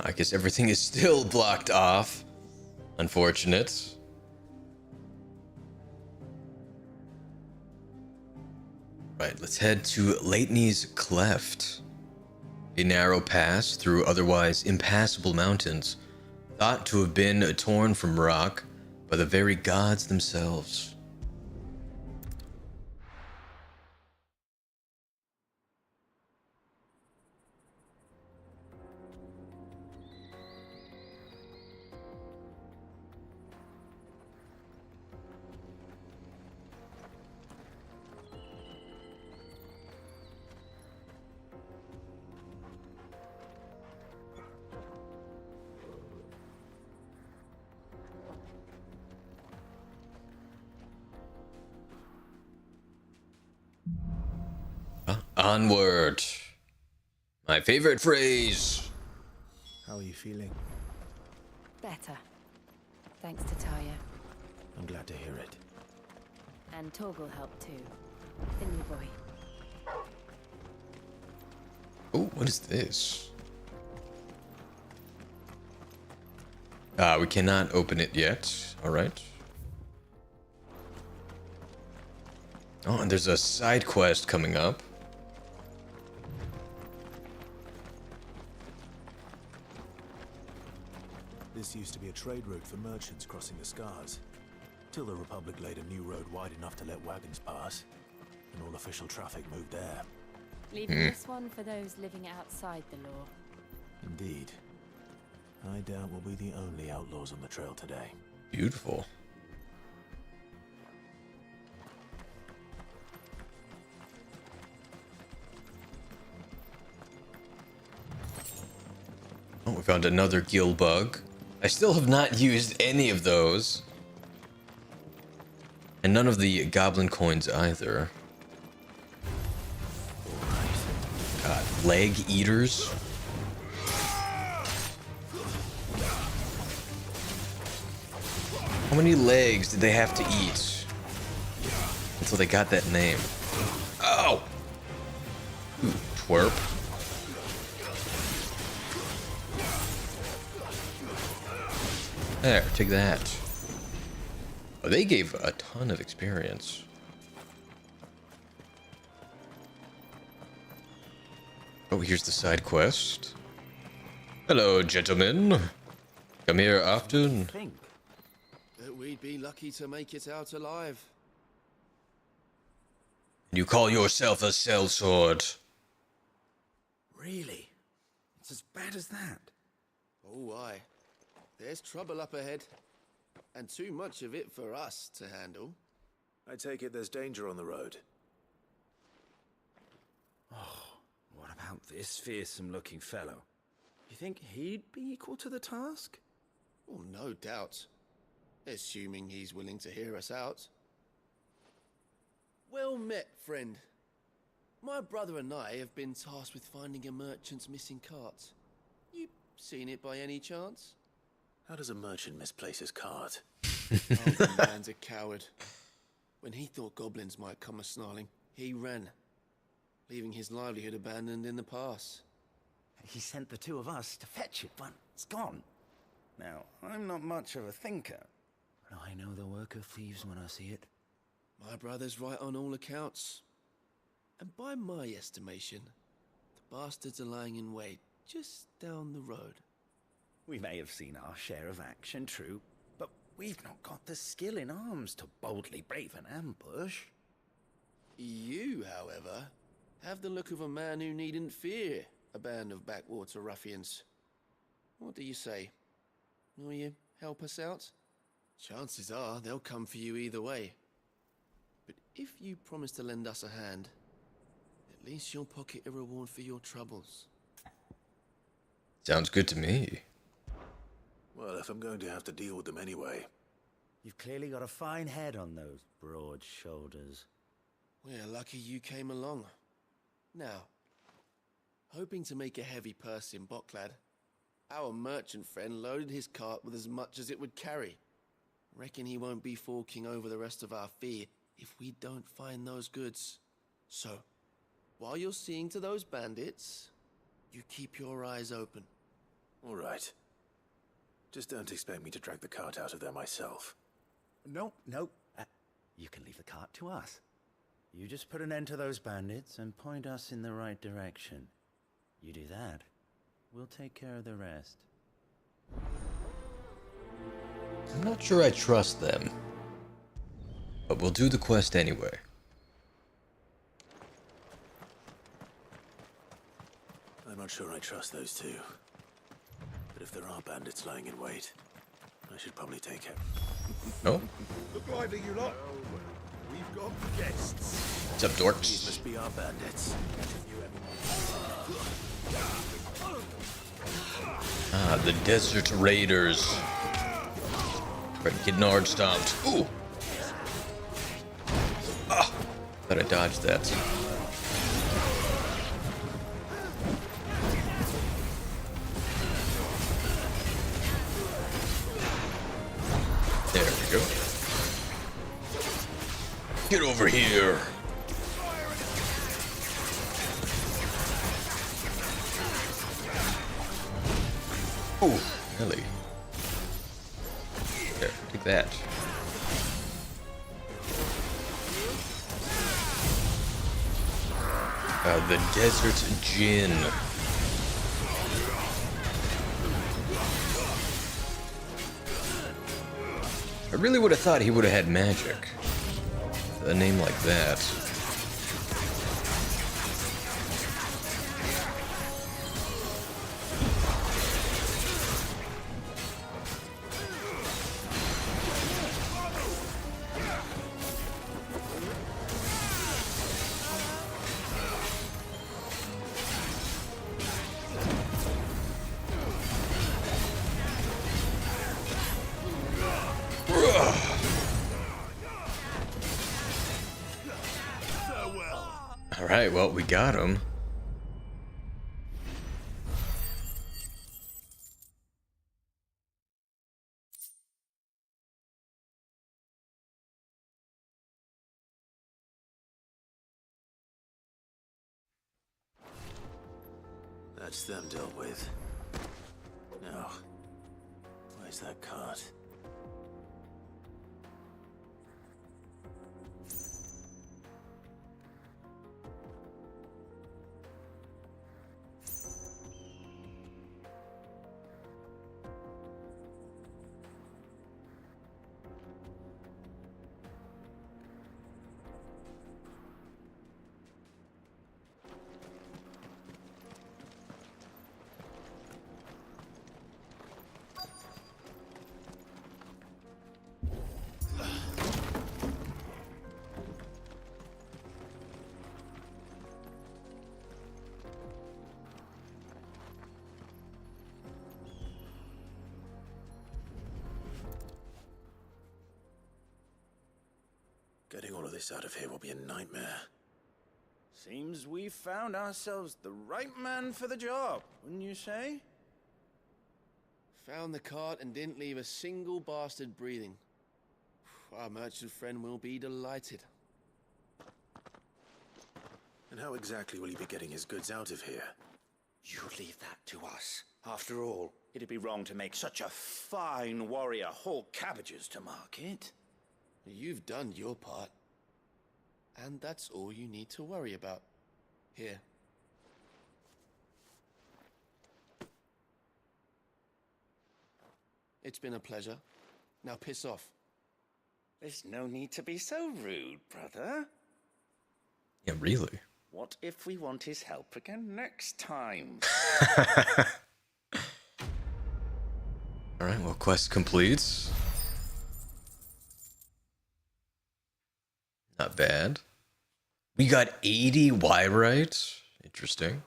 I guess everything is still blocked off. Unfortunate. Right, let's head to Leitney's Cleft. A narrow pass through otherwise impassable mountains, thought to have been torn from rock by the very gods themselves. Onward. My favorite phrase. How are you feeling? Better. Thanks to Taya. I'm glad to hear it. And Torgal helped too. The new boy. Oh, what is this? We cannot open it yet. All right. Oh, and there's a side quest coming up. This used to be a trade route for merchants crossing the Scars, till the Republic laid a new road wide enough to let wagons pass, and all official traffic moved there. Leaving this one for those living outside the law. Indeed. I doubt we'll be the only outlaws on the trail today. Beautiful. Oh, we found another gill bug. I still have not used any of those. And none of the goblin coins either. God, leg eaters. How many legs did they have to eat until they got that name? Oh! Ooh, twerp. There, take that. Oh, they gave a ton of experience. Oh, here's the side quest. Hello, gentlemen. Come here often. Think that we'd be lucky to make it out alive. You call yourself a sellsword? Really? It's as bad as that? Oh, aye. There's trouble up ahead. And too much of it for us to handle. I take it there's danger on the road. Oh, what about this fearsome-looking fellow? You think he'd be equal to the task? Oh, no doubt. Assuming he's willing to hear us out. Well met, friend. My brother and I have been tasked with finding a merchant's missing cart. You seen it by any chance? How does a merchant misplace his cart? Oh, the man's a coward. When he thought goblins might come a-snarling, he ran, leaving his livelihood abandoned in the pass. He sent the two of us to fetch it, but it's gone. Now, I'm not much of a thinker, but I know the work of thieves when I see it. My brother's right on all accounts. And by my estimation, the bastards are lying in wait just down the road. We may have seen our share of action, true, but we've not got the skill in arms to boldly brave an ambush. You, however, have the look of a man who needn't fear a band of backwater ruffians. What do you say? Will you help us out? Chances are they'll come for you either way. But if you promise to lend us a hand, at least you'll pocket a reward for your troubles. Sounds good to me. Well, if I'm going to have to deal with them anyway. You've clearly got a fine head on those broad shoulders. We're lucky you came along. Now, hoping to make a heavy purse in Boklad, our merchant friend loaded his cart with as much as it would carry. Reckon he won't be forking over the rest of our fee if we don't find those goods. So, while you're seeing to those bandits, you keep your eyes open. All right. Just don't expect me to drag the cart out of there myself. No. You can leave the cart to us. You just put an end to those bandits and point us in the right direction. You do that, we'll take care of the rest. I'm not sure I trust them. But we'll do the quest anyway. I'm not sure I trust those two. But if there are bandits lying in wait, I should probably take it. No? Look lively, you lot. We've got guests. What's up, dorks? These must be our bandits. Ah, the Desert Raiders. Right, get Nard stomped. Ooh! Ah! Thought I dodged that. Get over here. Oh, Ellie. There, take that. The Desert Djinn. I really would have thought he would have had magic. A name like that. Alright, well, we got him. That's them dealt with. Now, where's that cart? Getting all of this out of here will be a nightmare. Seems we've found ourselves the right man for the job, wouldn't you say? Found the cart and didn't leave a single bastard breathing. Our merchant friend will be delighted. And how exactly will he be getting his goods out of here? You leave that to us. After all, it'd be wrong to make such a fine warrior haul cabbages to market. You've done your part. And that's all you need to worry about. Here. It's been a pleasure. Now piss off. There's no need to be so rude, brother. Yeah, really? What if we want his help again next time? Alright, well, quest completes. Not bad. We got 80 Wyrite. Interesting.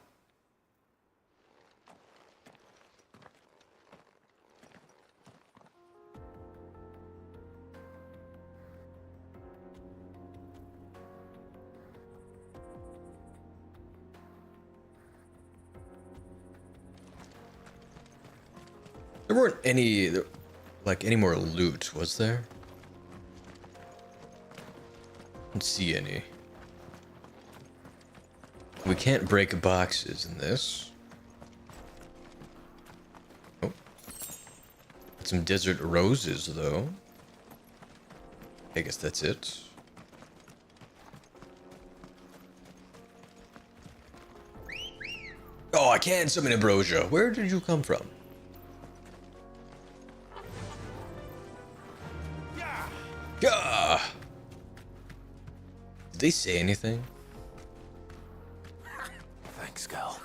There weren't any, like, any more loot, was there? Don't see any. We can't break boxes in this. Oh. Got some desert roses, though. I guess that's it. Oh, I can summon ambrosia. Where did you come from? Yeah. Did they say anything? Thanks, Gal.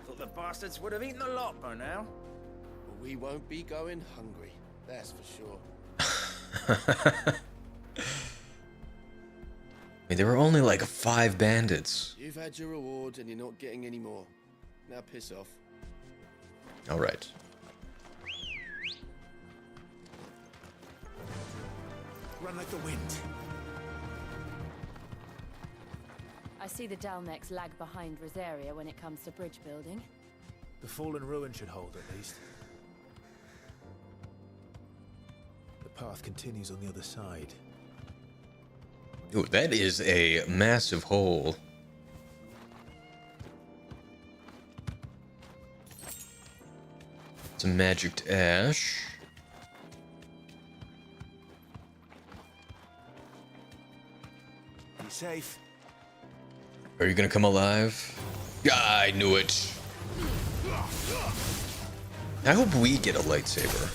Thought the bastards would have eaten a lot by now. We won't be going hungry, that's for sure. I mean, there were only like 5 bandits. You've had your reward and you're not getting any more. Now piss off. Alright. Run like the wind. I see the Dalnecs lag behind Rosaria when it comes to bridge building. The fallen ruin should hold, at least. The path continues on the other side. Ooh, that is a massive hole. Some magicked ash. Be safe. Are you gonna come alive? Yeah, I knew it. I hope we get a lightsaber.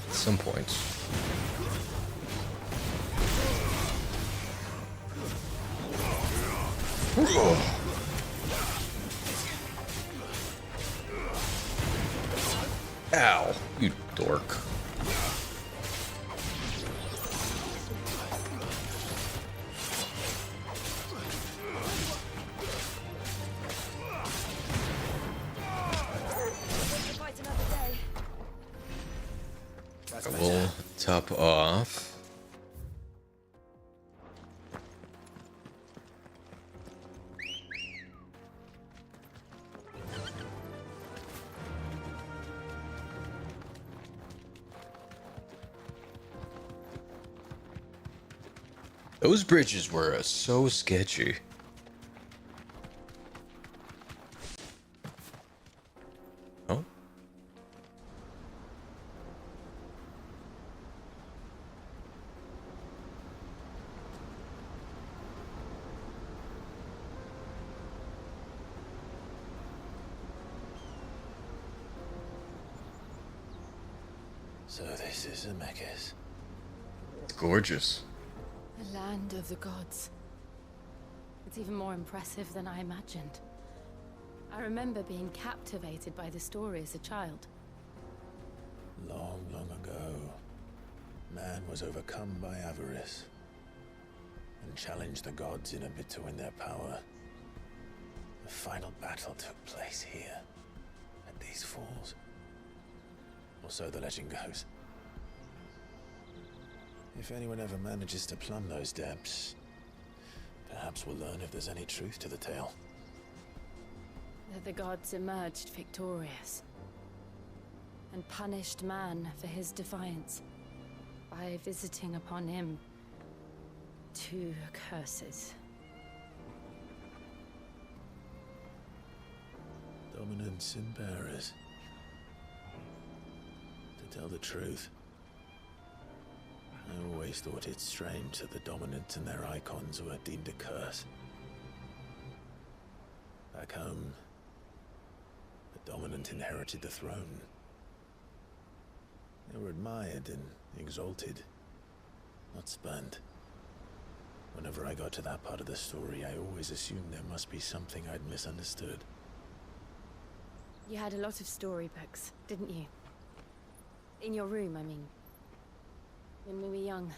At some point. Ow, you dork. We'll top off. Those bridges were so sketchy. Oh. So this is Zemeckis. Gorgeous. The land of the gods. It's even more impressive than I imagined. I remember being captivated by the story as a child. Long, long ago, man was overcome by avarice and challenged the gods in a bid to win their power. The final battle took place here, at these falls. Or so the legend goes. If anyone ever manages to plumb those depths, perhaps we'll learn if there's any truth to the tale. That the gods emerged victorious and punished man for his defiance by visiting upon him 2 curses. Dominant sin bearers. To tell the truth, I always thought it strange that the dominant and their Eikons were deemed a curse. Back home, the dominant inherited the throne. They were admired and exalted, not spurned. Whenever I got to that part of the story, I always assumed there must be something I'd misunderstood. You had a lot of storybooks, didn't you? In your room, I mean. When we were young.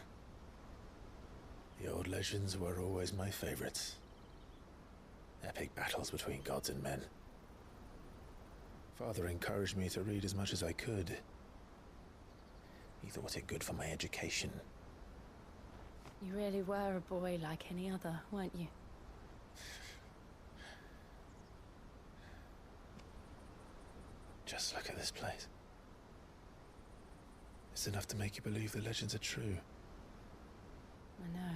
The old legends were always my favorites. Epic battles between gods and men. Father encouraged me to read as much as I could. He thought it good for my education. You really were a boy like any other, weren't you? Just look at this place. It's enough to make you believe the legends are true. I know.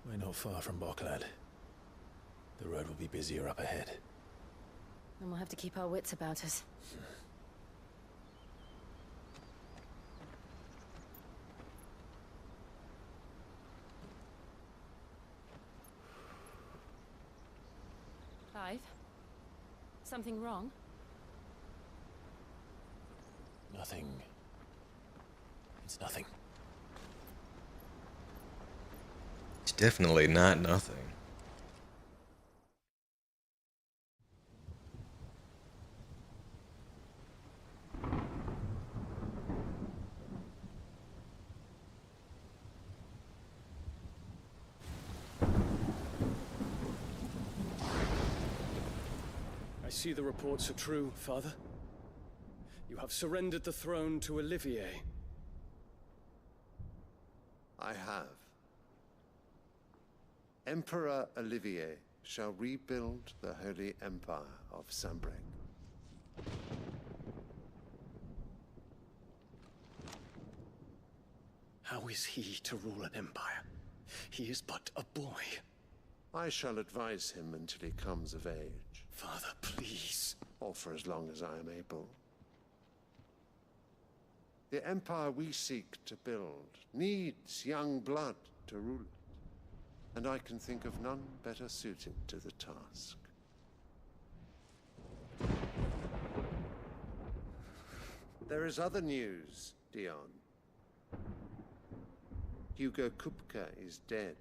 We're not far from Boklad. The road will be busier up ahead. And we'll have to keep our wits about us. Clive? Something wrong? Nothing. It's nothing. It's definitely not nothing. I see the reports are true, Father. You have surrendered the throne to Olivier. I have. Emperor Olivier shall rebuild the Holy Empire of Sanbreque. How is he to rule an empire? He is but a boy. I shall advise him until he comes of age. Father, please. Or for as long as I am able. The empire we seek to build needs young blood to rule it, and I can think of none better suited to the task. There is other news, Dion. Hugo Kupka is dead,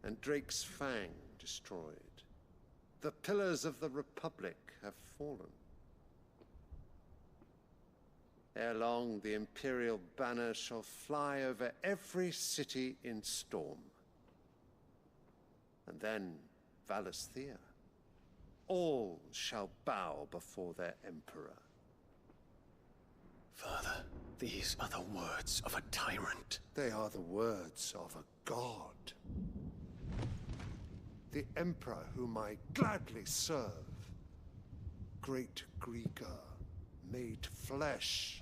and Drake's Fang destroyed. The pillars of the Republic have fallen. Ere long, the Imperial banner shall fly over every city in Storm. And then Valisthea. All shall bow before their Emperor. Father, these are the words of a tyrant. They are the words of a god. The Emperor whom I gladly serve. Great Grieger, made flesh.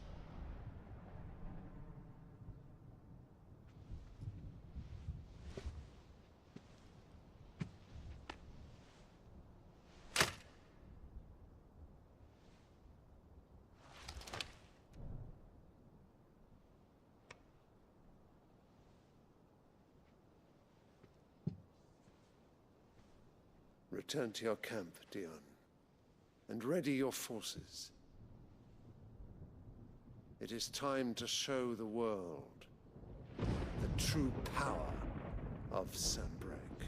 Return to your camp, Dion, and ready your forces. It is time to show the world the true power of Sanbreque.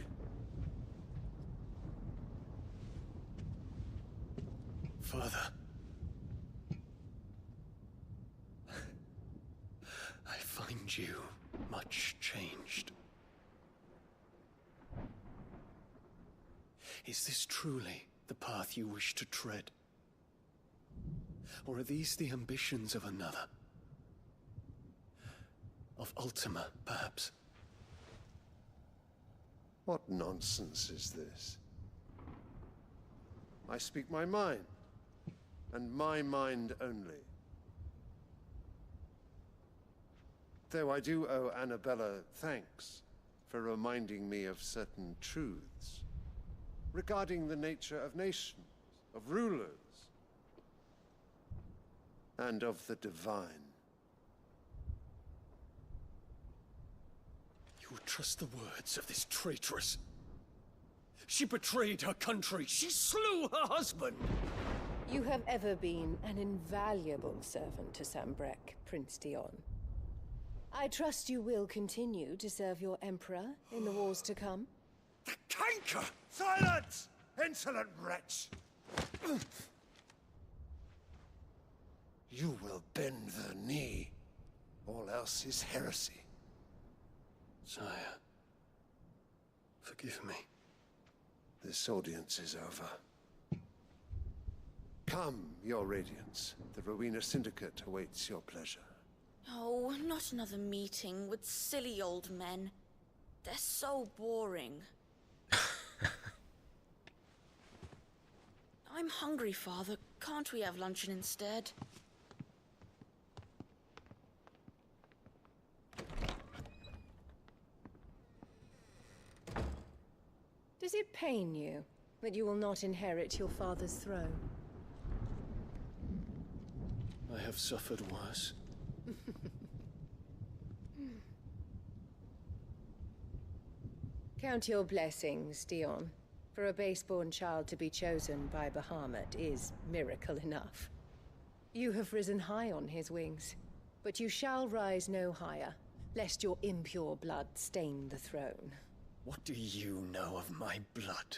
Father. I find you much changed. Is this truly the path you wish to tread? Or are these the ambitions of another? Of Ultima, perhaps? What nonsense is this? I speak my mind, and my mind only. Though I do owe Annabella thanks for reminding me of certain truths regarding the nature of nations, of rulers, and of the divine. You would trust the words of this traitress? She betrayed her country. She slew her husband. You have ever been an invaluable servant to Sanbreque, Prince Dion. I trust you will continue to serve your Emperor in the wars to come. The canker! Silence! Insolent wretch! You will bend the knee. All else is heresy. Sire, forgive me. This audience is over. Come, your Radiance. The Rowena Syndicate awaits your pleasure. Oh, not another meeting with silly old men. They're so boring. I'm hungry, Father. Can't we have luncheon instead? Does it pain you that you will not inherit your father's throne? I have suffered worse. Count your blessings, Dion. For a base-born child to be chosen by Bahamut is miracle enough. You have risen high on his wings, but you shall rise no higher, lest your impure blood stain the throne. What do you know of my blood?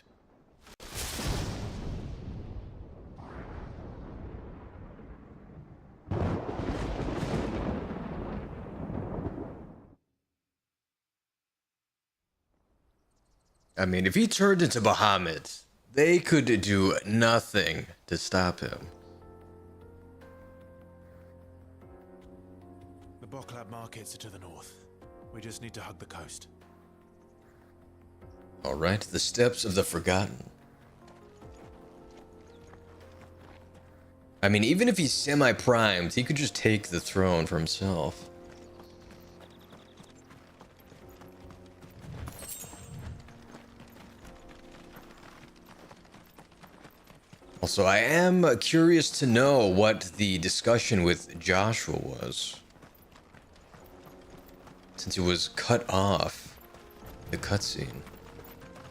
I mean, if he turned into Bahamut, they could do nothing to stop him. The Boklab markets are to the north. We just need to hug the coast. Alright, the steps of the Forgotten. I mean, even if he's semi-primed, he could just take the throne for himself. Also, I am curious to know what the discussion with Joshua was, since he was cut off the cutscene.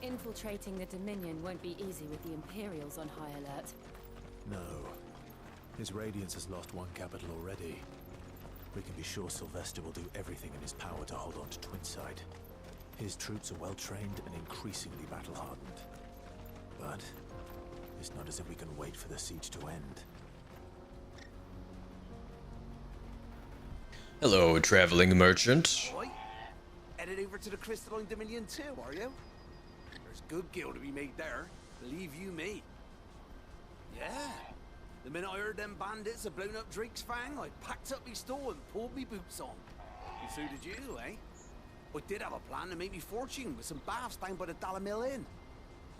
Infiltrating the Dominion won't be easy with the Imperials on high alert. No. His Radiance has lost one capital already. We can be sure Sylvester will do everything in his power to hold on to Twinside. His troops are well trained and increasingly battle-hardened. But it's not as if we can wait for the siege to end. Hello, traveling merchant. Right. Headed over to the Crystalline Dominion too, are you? There's good gil to be made there, believe you me. Yeah. The minute I heard them bandits had blown up Drake's Fang, I packed up me store and pulled me boots on. And so did you, eh? I did have a plan to make me fortune with some baths down by the Dalamil Inn.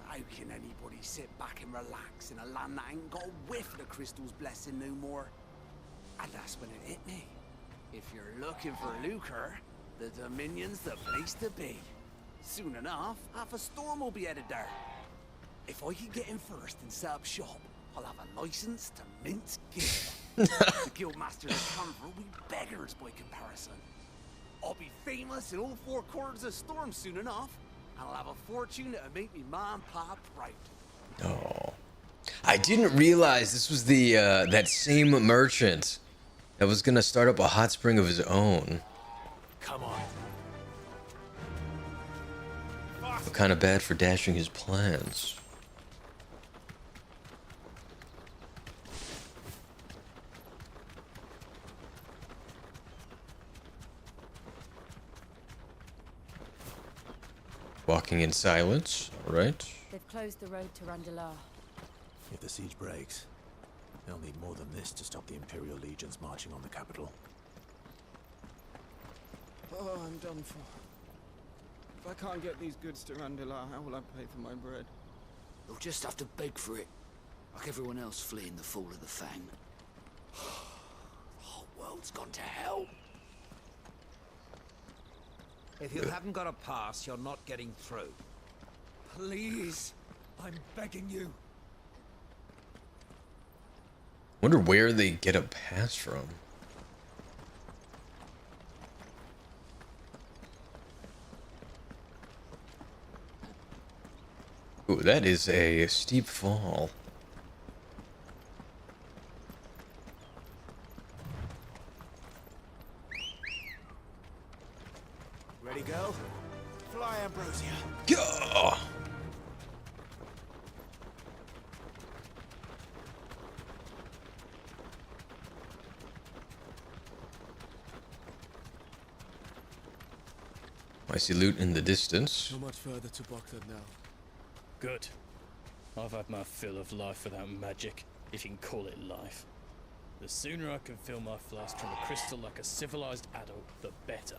How can anybody sit back and relax in a land that ain't got a whiff of the crystal's blessing no more? And that's when it hit me. If you're looking for lucre, the Dominion's the place to be. Soon enough, half a storm will be headed there. If I can get in first and set up shop, I'll have a license to mint gear. The guildmasters of Canver will be beggars by comparison. I'll be famous in all four quarters of Storm soon enough. I'll have a fortune that'll make me ma and pa proud. Oh, I didn't realize this was the that same merchant that was gonna start up a hot spring of his own. Come on. But kind of bad for dashing his plans. Walking in silence, alright. They've closed the road to Randalar. If the siege breaks, they'll need more than this to stop the Imperial legions marching on the capital. Oh, I'm done for. If I can't get these goods to Randalar, how will I pay for my bread? You'll just have to beg for it, like everyone else fleeing the fall of the Fang. The whole world's gone to hell. If you haven't got a pass, you're not getting through. Please, I'm begging you. Wonder where they get a pass from. Ooh, that is a steep fall. Ready, go? Fly, Ambrosia. Go! I see loot in the distance. Not much further to Baghdad now. Good. I've had my fill of life without magic, if you can call it life. The sooner I can fill my flask from a crystal like a civilized adult, the better.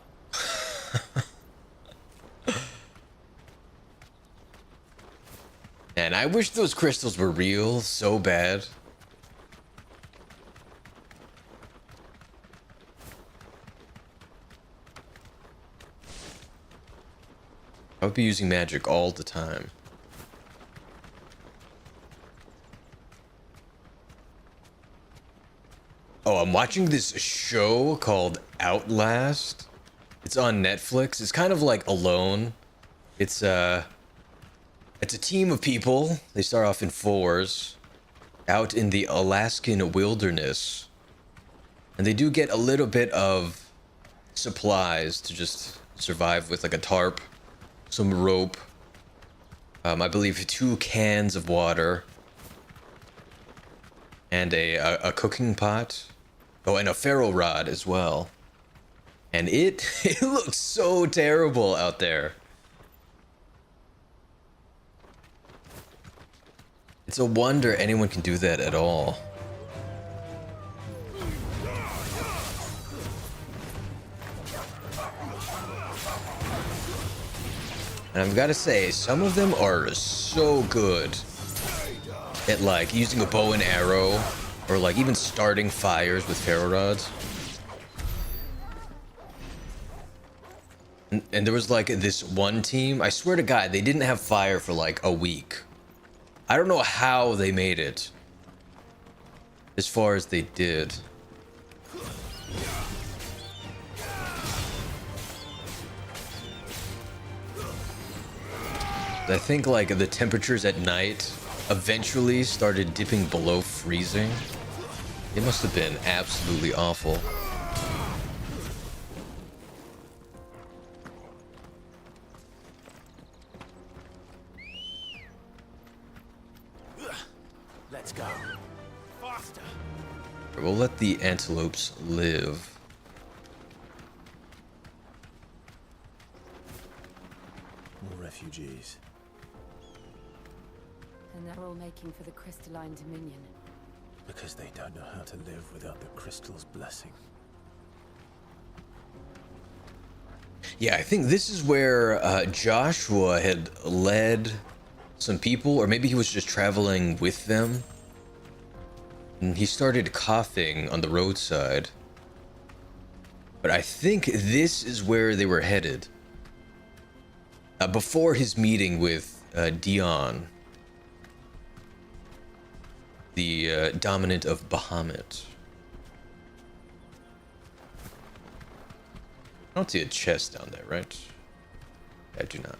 Man, I wish those crystals were real so bad. I would be using magic all the time. Oh, I'm watching this show called Outlast. It's on Netflix. It's kind of like Alone. It's a team of people. They start off in fours out in the Alaskan wilderness. And they do get a little bit of supplies to just survive with, like a tarp, some rope, I believe 2 cans of water, and a cooking pot. Oh, and a ferro rod as well. And it looks so terrible out there. It's a wonder anyone can do that at all. And I've got to say, some of them are so good at like using a bow and arrow, or like even starting fires with ferro rods. And there was like this one team, I swear to God, they didn't have fire for like a week. I don't know how they made it. as far as they did. I think like the temperatures at night eventually started dipping below freezing. It must have been absolutely awful. Let's go. Faster. We'll let the antelopes live. More refugees. And they're all making for the crystalline dominion. Because they don't know how to live without the crystal's blessing. Yeah, I think this is where Joshua had led some people, or maybe he was just traveling with them. And he started coughing on the roadside. But I think this is where they were headed. Before his meeting with Dion, the dominant of Bahamut. I don't see a chest down there, right? I do not.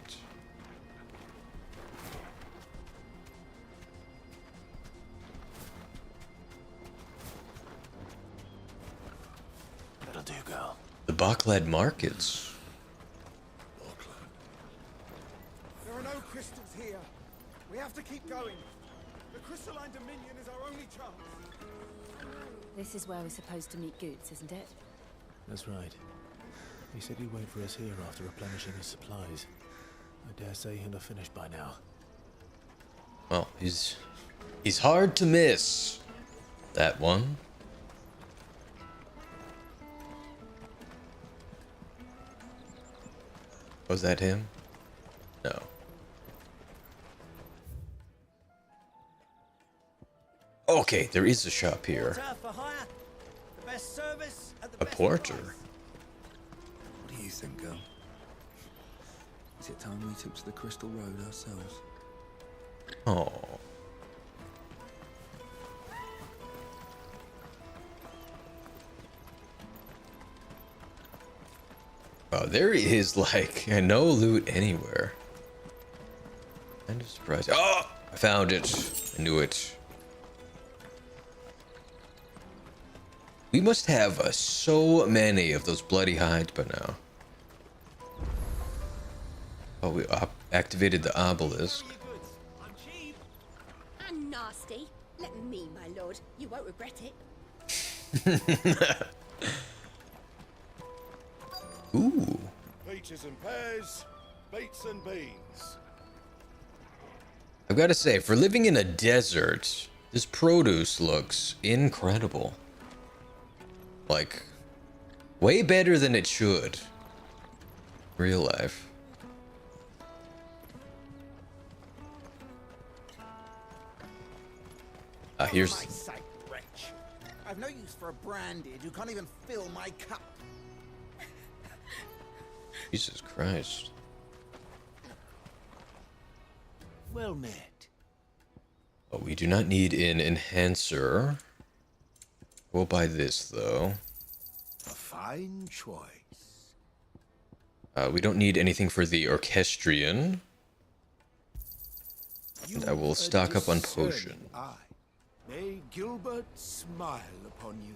That'll do, girl. The Boklad markets. There are no crystals here. We have to keep going. The crystalline dominion is our only chance. This is where we're supposed to meet Goots, isn't it? That's right. He said he'd wait for us here after replenishing his supplies. I dare say he'll have finished by now. Well, he's hard to miss. That one. Was that him? No. Okay, there is a shop here. A porter. What do you think, girl? Is it time we took to the Crystal Road ourselves? Oh. Wow, there is like no loot anywhere. Kind of surprised. Oh, I found it. I knew it. We must have so many of those bloody hides by now. Oh, we activated the obelisk. And nasty. Let me, my lord. You won't regret it. Ooh. Peaches and pears, beets and beans. I've got to say, for living in a desert, this produce looks incredible. Like, way better than it should. Real life. Here's... For my sake, wretch. I've no use for a branded who can't even fill my cup. Jesus Christ. Well met. Oh, we do not need an enhancer. We'll buy this, though. A fine choice. We don't need anything for the orchestrion. And I will stock up on potion. May Gilbert smile upon you.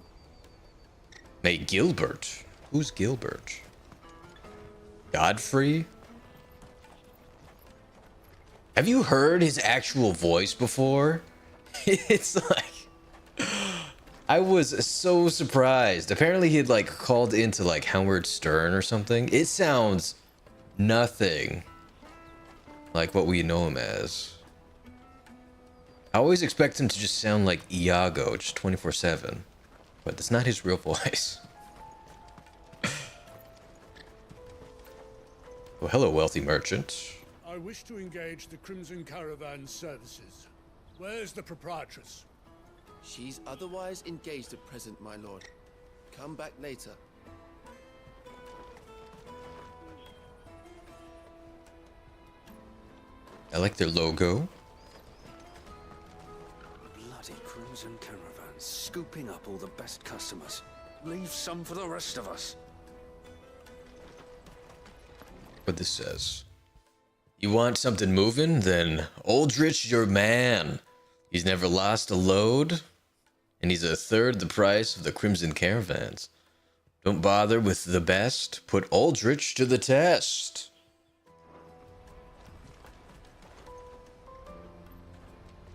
May Gilbert? Who's Gilbert? Godfrey? Have you heard his actual voice before? It's like... I was so surprised. Apparently he had like called into like Howard Stern or something. It sounds nothing like what we know him as. I always expect him to just sound like Iago, just 24/7. But that's not his real voice. Well, hello, wealthy merchant. I wish to engage the Crimson Caravan services. Where's the proprietress? She's otherwise engaged at present, my lord. Come back later. I like their logo. Bloody Crimson Caravan. scooping up all the best customers. Leave some for the rest of us. What this says. You want something moving? Then Aldrich, your man. He's never lost a load, and he's a third the price of the Crimson Caravans. Don't bother with the best. Put Aldrich to the test.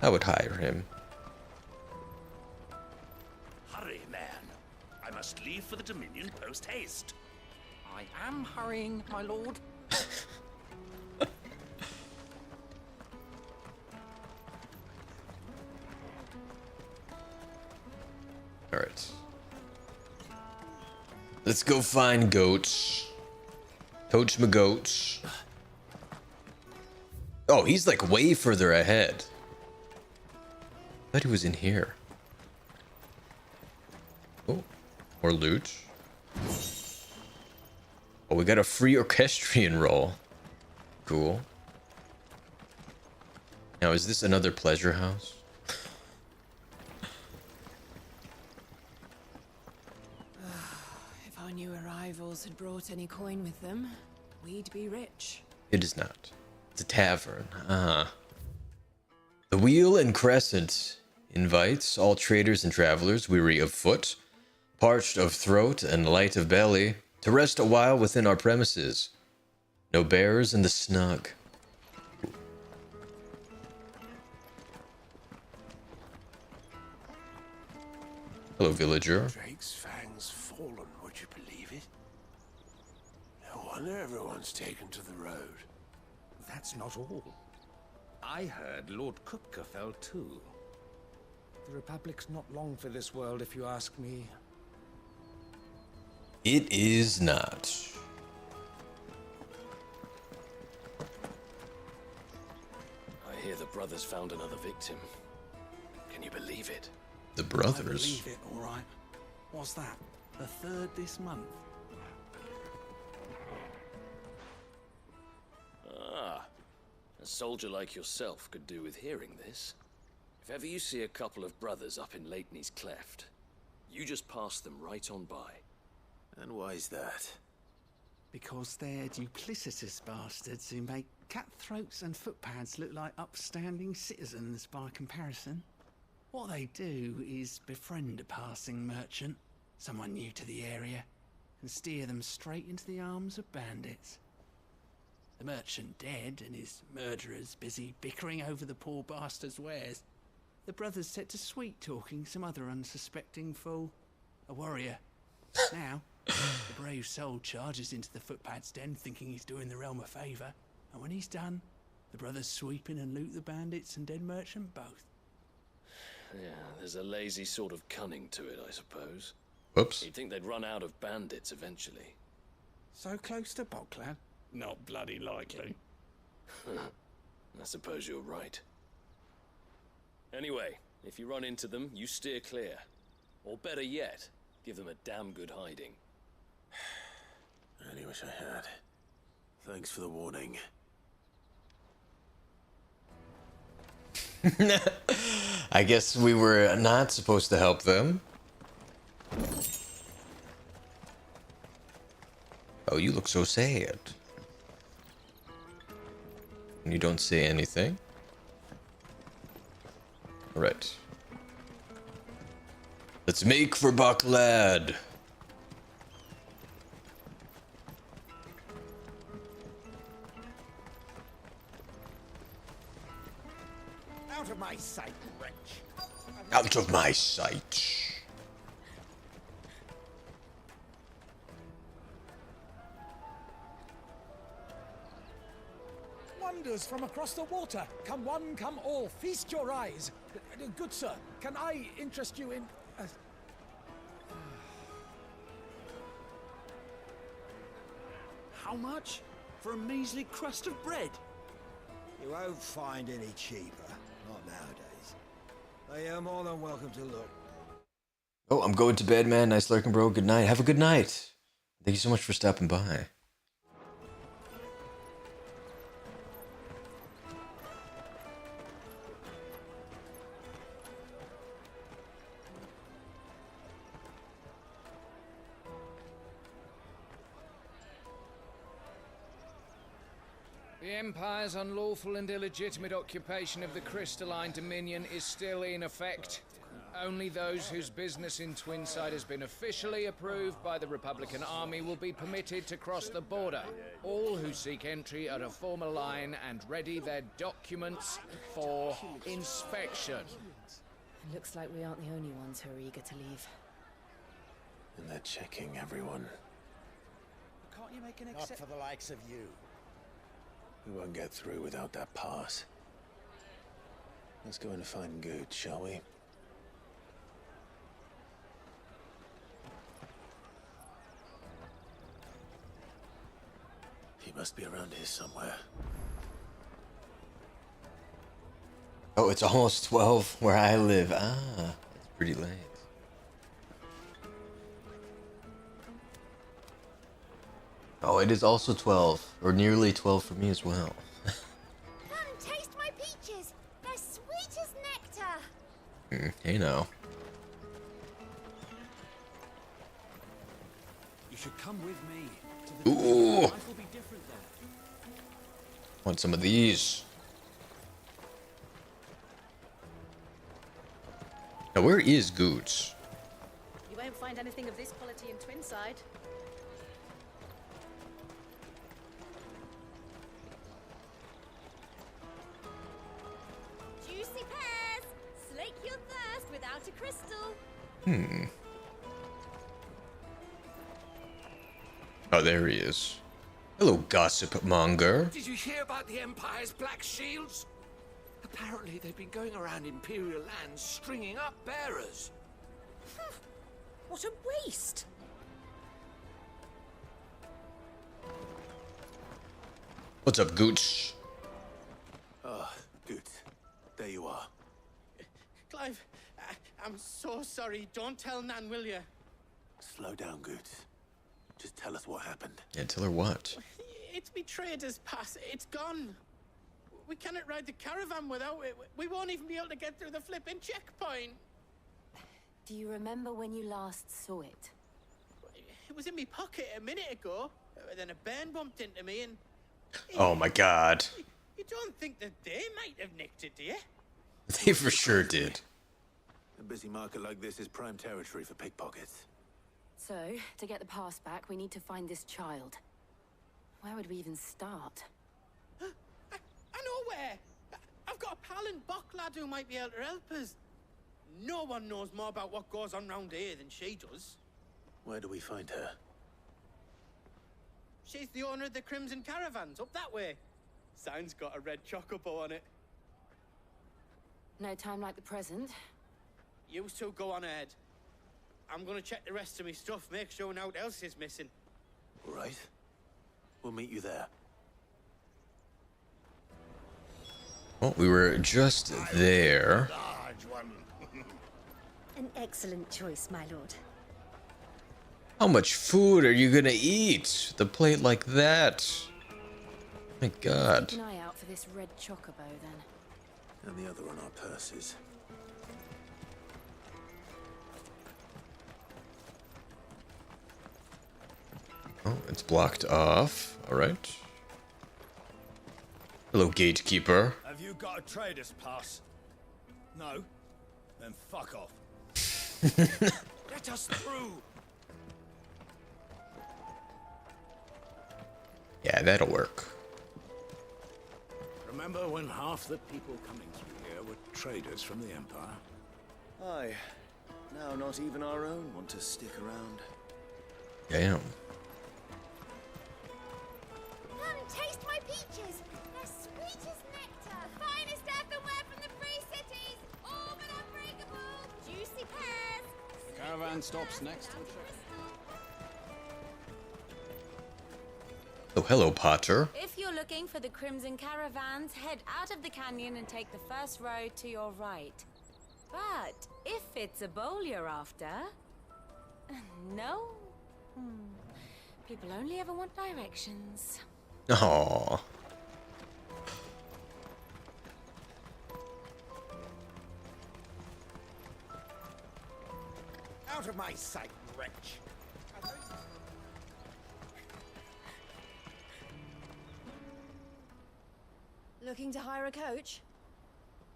I would hire him. Hurry, man. I must leave for the Dominion post haste. I am hurrying, my lord. Alright. Let's go find goats. Coach my goats. Oh, he's like way further ahead. I thought he was in here. Oh, more loot. Oh, we got a free orchestrion roll. Cool. Now, is this another pleasure house? If our new arrivals had brought any coin with them, we'd be rich. It is not. It's a tavern. Ah. The Wheel and Crescent invites all traders and travelers weary of foot, parched of throat and light of belly, to rest a while within our premises. No bears in the snug. Hello, villager. Drake's fangs fallen, would you believe it? No wonder everyone's taken to the road. That's not all. I heard Lord Kupka fell too. The Republic's not long for this world, if you ask me. It is not. I hear the brothers found another victim. Can you believe it? The brothers? I believe it, all right. What's that? The third this month? Ah, a soldier like yourself could do with hearing this. If ever you see a couple of brothers up in Leitney's Cleft, you just pass them right on by. And why's that? Because they're duplicitous bastards who make cutthroats and footpads look like upstanding citizens by comparison. What they do is befriend a passing merchant, someone new to the area, and steer them straight into the arms of bandits. The merchant dead and his murderers busy bickering over the poor bastard's wares. The brothers set to sweet-talking some other unsuspecting fool, a warrior. Now, the brave soul charges into the footpad's den thinking he's doing the realm a favour, and when he's done, the brothers sweep in and loot the bandits and dead merchant both. Yeah, there's a lazy sort of cunning to it, I suppose. Whoops. You'd think they'd run out of bandits eventually. So close to Boklad? Not bloody likely. I suppose you're right. Anyway, if you run into them, you steer clear. Or better yet, give them a damn good hiding. I only wish I had. Thanks for the warning. I guess we were not supposed to help them. Oh, you look so sad. You don't say anything. Alright. Let's make for Boklad. Out of my sight, wretch. Out of my sight. Wonders from across the water. Come one, come all. Feast your eyes. Good sir, can I interest you in... How much? For a measly crust of bread? You won't find any cheaper. Not nowadays. They are more than welcome to look. Oh, I'm going to bed, man. Nice lurking, bro. Good night. Have a good night. Thank you so much for stopping by. The Empire's unlawful and illegitimate occupation of the Crystalline Dominion is still in effect. Only those whose business in Twinside has been officially approved by the Republican Army will be permitted to cross the border. All who seek entry are to form a line and ready their documents for inspection. It looks like we aren't the only ones who are eager to leave. And they're checking everyone. Can't you make an Not for the likes of you. We won't get through without that pass. Let's go and find Good, shall we? He must be around here somewhere. Oh, it's almost 12 where I live. Ah, it's pretty late. Oh, it is also 12, or nearly 12 for me as well. Come taste my peaches. They're sweet as nectar. Hey now. You should come with me. To the Ooh! Life will be different then. Want some of these. Now, where is Goods? You won't find anything of this quality in Twinside. Juicy pears. Slake your thirst without a crystal. Oh, there he is. Hello, gossip monger. Did you hear about the Empire's black shields? Apparently they've been going around Imperial lands stringing up bearers. What a waste! What's up, Gooch? Ah, Good. There you are. Clive, I'm so sorry. Don't tell Nan, will you? Slow down, Good. Just tell us what happened. Yeah, tell her what? It's betrayed us, Pass. It's gone. We cannot ride the caravan without it. We won't even be able to get through the flipping checkpoint. Do you remember when you last saw it? It was in my pocket a minute ago. Then a burn bumped into me and... Oh my god. You don't think that they might have nicked it, do you? They for sure did. A busy market like this is prime territory for pickpockets. So, to get the pass back, we need to find this child. Where would we even start? I know where! I've got a pal in Bock lad who might be able to help us. No one knows more about what goes on round here than she does. Where do we find her? She's the owner of the Crimson Caravans, up that way. Sign's got a red chocobo on it. No time like the present. You two go on ahead. I'm gonna check the rest of my stuff, make sure no one else is missing. All right. We'll meet you there. Well, we were just there. An excellent choice, my lord. How much food are you gonna eat? The plate like that. My god. Keep an eye out for this red chocobo, then. And the other on our purses. Oh, it's blocked off. Alright. Hello, gatekeeper. Have you got a trader's pass? No? Then fuck off. Let us through. Yeah, that'll work. Remember when half the people coming through here were traders from the Empire? Aye. Now not even our own want to stick around. Damn. Come taste my peaches. They're sweet as nectar. Finest earthenware from the free cities. All but unbreakable. Juicy pears. Caravan stops next. Oh, hello, Potter. If you're looking for the Crimson Caravans, head out of the canyon and take the first road to your right. But if it's a bowl you're after... No? People only ever want directions. Aww. Out of my sight, wretch. Looking to hire a coach?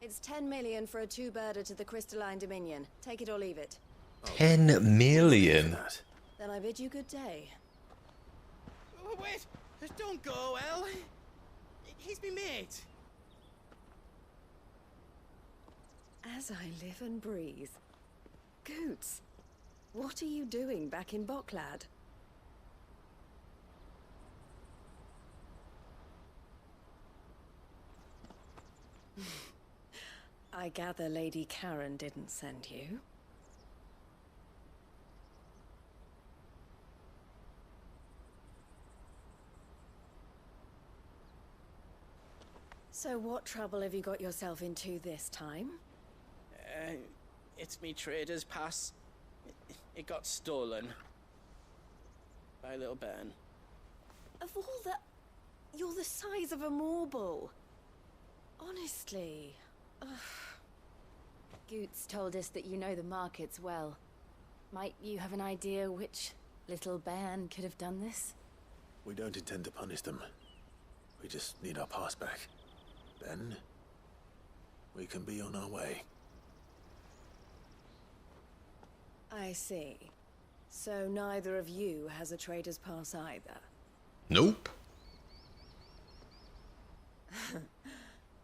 It's 10 million for a two-birder to the Crystalline Dominion. Take it or leave it. 10 million. Then I bid you good day. Wait! Don't go, El. He's me mate. As I live and breathe. Goots, what are you doing back in Boklad? I gather Lady Karen didn't send you. So what trouble have you got yourself into this time? It's me trader's pass. It got stolen. By little Ben. Of all the... You're the size of a marble. Honestly. Ugh. Goots told us that you know the markets well. Might you have an idea which little bairn could have done this? We don't intend to punish them. We just need our pass back. Then, we can be on our way. I see. So neither of you has a trader's pass either? Nope.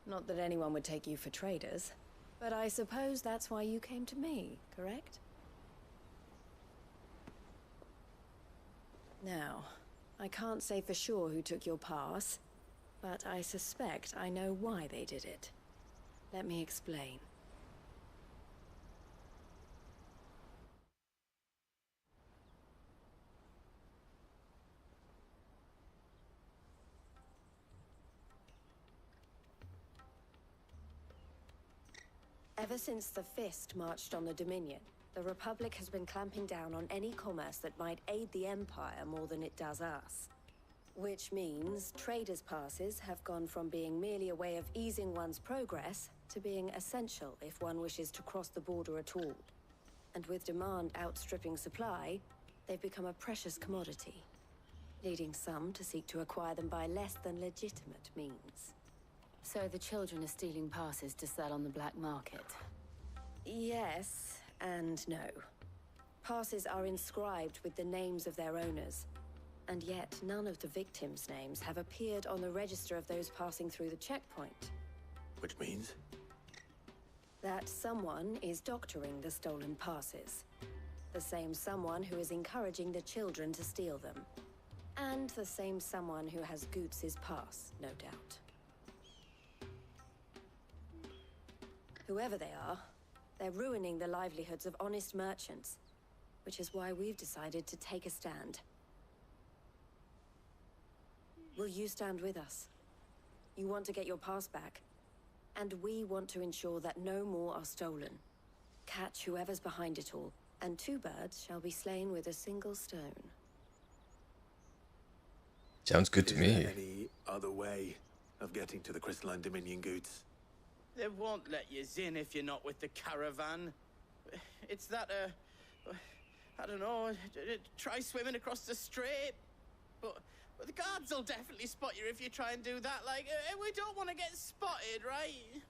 Not that anyone would take you for traders, but I suppose that's why you came to me, correct? Now, I can't say for sure who took your pass, but I suspect I know why they did it. Let me explain. Ever since the Fist marched on the Dominion, the Republic has been clamping down on any commerce that might aid the Empire more than it does us. Which means traders' passes have gone from being merely a way of easing one's progress to being essential if one wishes to cross the border at all. And with demand outstripping supply, they've become a precious commodity, leading some to seek to acquire them by less than legitimate means. So the children are stealing passes to sell on the black market? Yes and no. Passes are inscribed with the names of their owners, and yet none of the victims' names have appeared on the register of those passing through the checkpoint. Which means? That someone is doctoring the stolen passes. The same someone who is encouraging the children to steal them. And the same someone who has Goots' pass, no doubt. Whoever they are, they're ruining the livelihoods of honest merchants, which is why we've decided to take a stand. Will you stand with us? You want to get your pass back, and we want to ensure that no more are stolen. Catch whoever's behind it all, and two birds shall be slain with a single stone. Sounds good to me. Is there any other way of getting to the Crystalline Dominion, Goots? They won't let you in if you're not with the caravan. It's that, I don't know, try swimming across the strait. But the guards will definitely spot you if you try and do that. Like, we don't want to get spotted, right?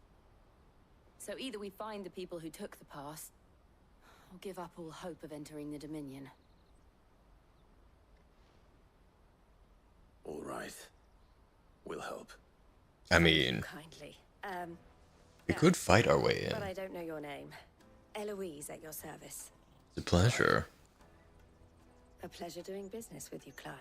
So either we find the people who took the pass, or give up all hope of entering the Dominion. All right. We'll help. I mean, Kindly. we could fight our way in. But I don't know your name. Eloise at your service. It's a pleasure. A pleasure doing business with you, Clive.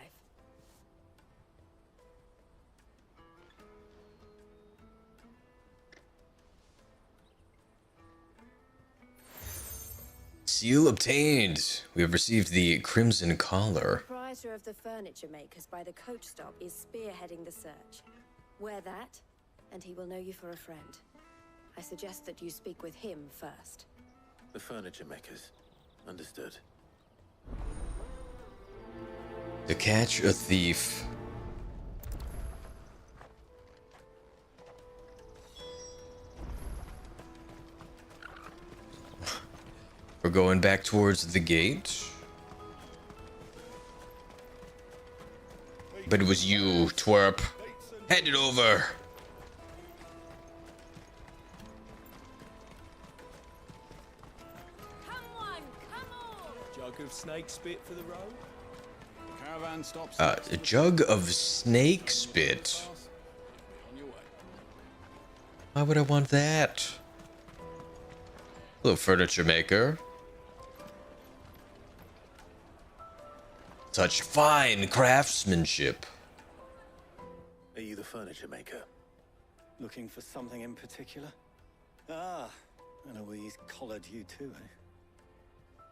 Seal obtained. We have received the Crimson Collar. The proprietor of the furniture makers by the coach stop is spearheading the search. Wear that, and he will know you for a friend. I suggest that you speak with him first. The furniture makers. Understood. To catch a thief. We're going back towards the gate. But it was you, twerp. Hand it over. of snake spit for the road? The caravan stops. A jug of snake spit. On your way. Why would I want that? Little furniture maker. Such fine craftsmanship. Are you the furniture maker? Looking for something in particular? Ah, and Eloise collared you too, eh?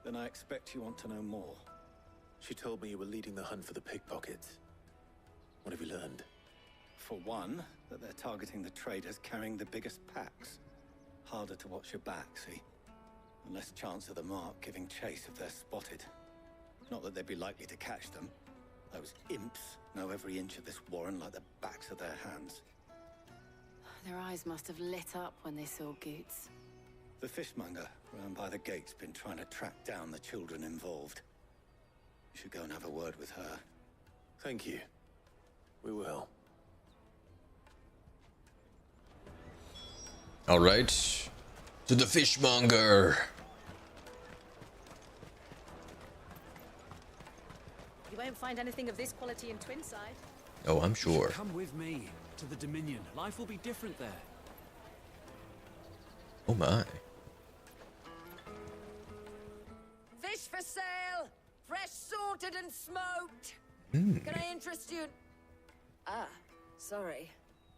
Then I expect you want to know more. She told me you were leading the hunt for the pickpockets. What have you learned? For one, that they're targeting the traders carrying the biggest packs. Harder to watch your back, see? And less chance of the mark giving chase if they're spotted. Not that they'd be likely to catch them. Those imps know every inch of this warren like the backs of their hands. Their eyes must have lit up when they saw Goots. The fishmonger round by the gate's been trying to track down the children involved. You should go and have a word with her. Thank you. We will. All right. To the fishmonger. You won't find anything of this quality in Twinside. Oh, I'm sure. Come with me to the Dominion. Life will be different there. Oh my. Fish for sale! Fresh sorted and smoked! Mm. Can I interest you in... Ah, sorry.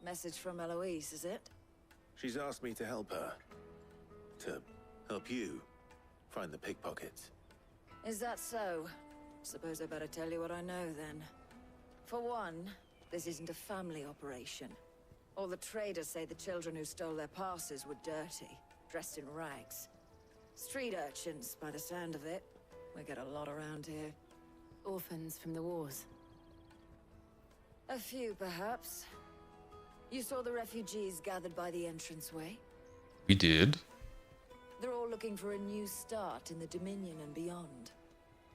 Message from Eloise, is it? She's asked me to help her. To help you find the pickpockets. Is that so? Suppose I better tell you what I know, then. For one, this isn't a family operation. All the traders say the children who stole their passes were dirty, dressed in rags. Street urchins, by the sound of it. We get a lot around here. Orphans from the wars. A few, perhaps. You saw the refugees gathered by the entranceway? We did. They're all looking for a new start in the Dominion and beyond.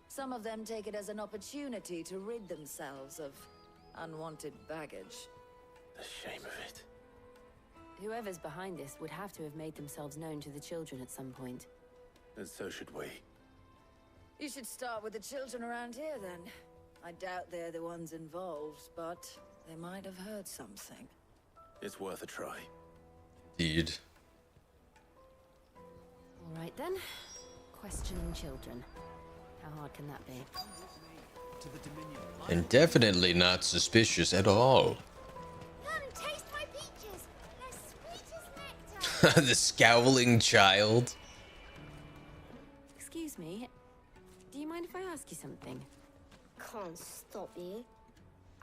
Some of them take it as an opportunity to rid themselves of unwanted baggage. The shame of it. Whoever's behind this would have to have made themselves known to the children at some point. And so should we. You should start with the children around here, then. I doubt they're the ones involved, but they might have heard something. It's worth a try. Indeed. All right, then. Questioning children. How hard can that be? To the Dominion. And definitely not suspicious at all. Come and taste my peaches. They're sweet as nectar. The scowling child. Excuse me. Do you mind if I ask you something? Can't stop you.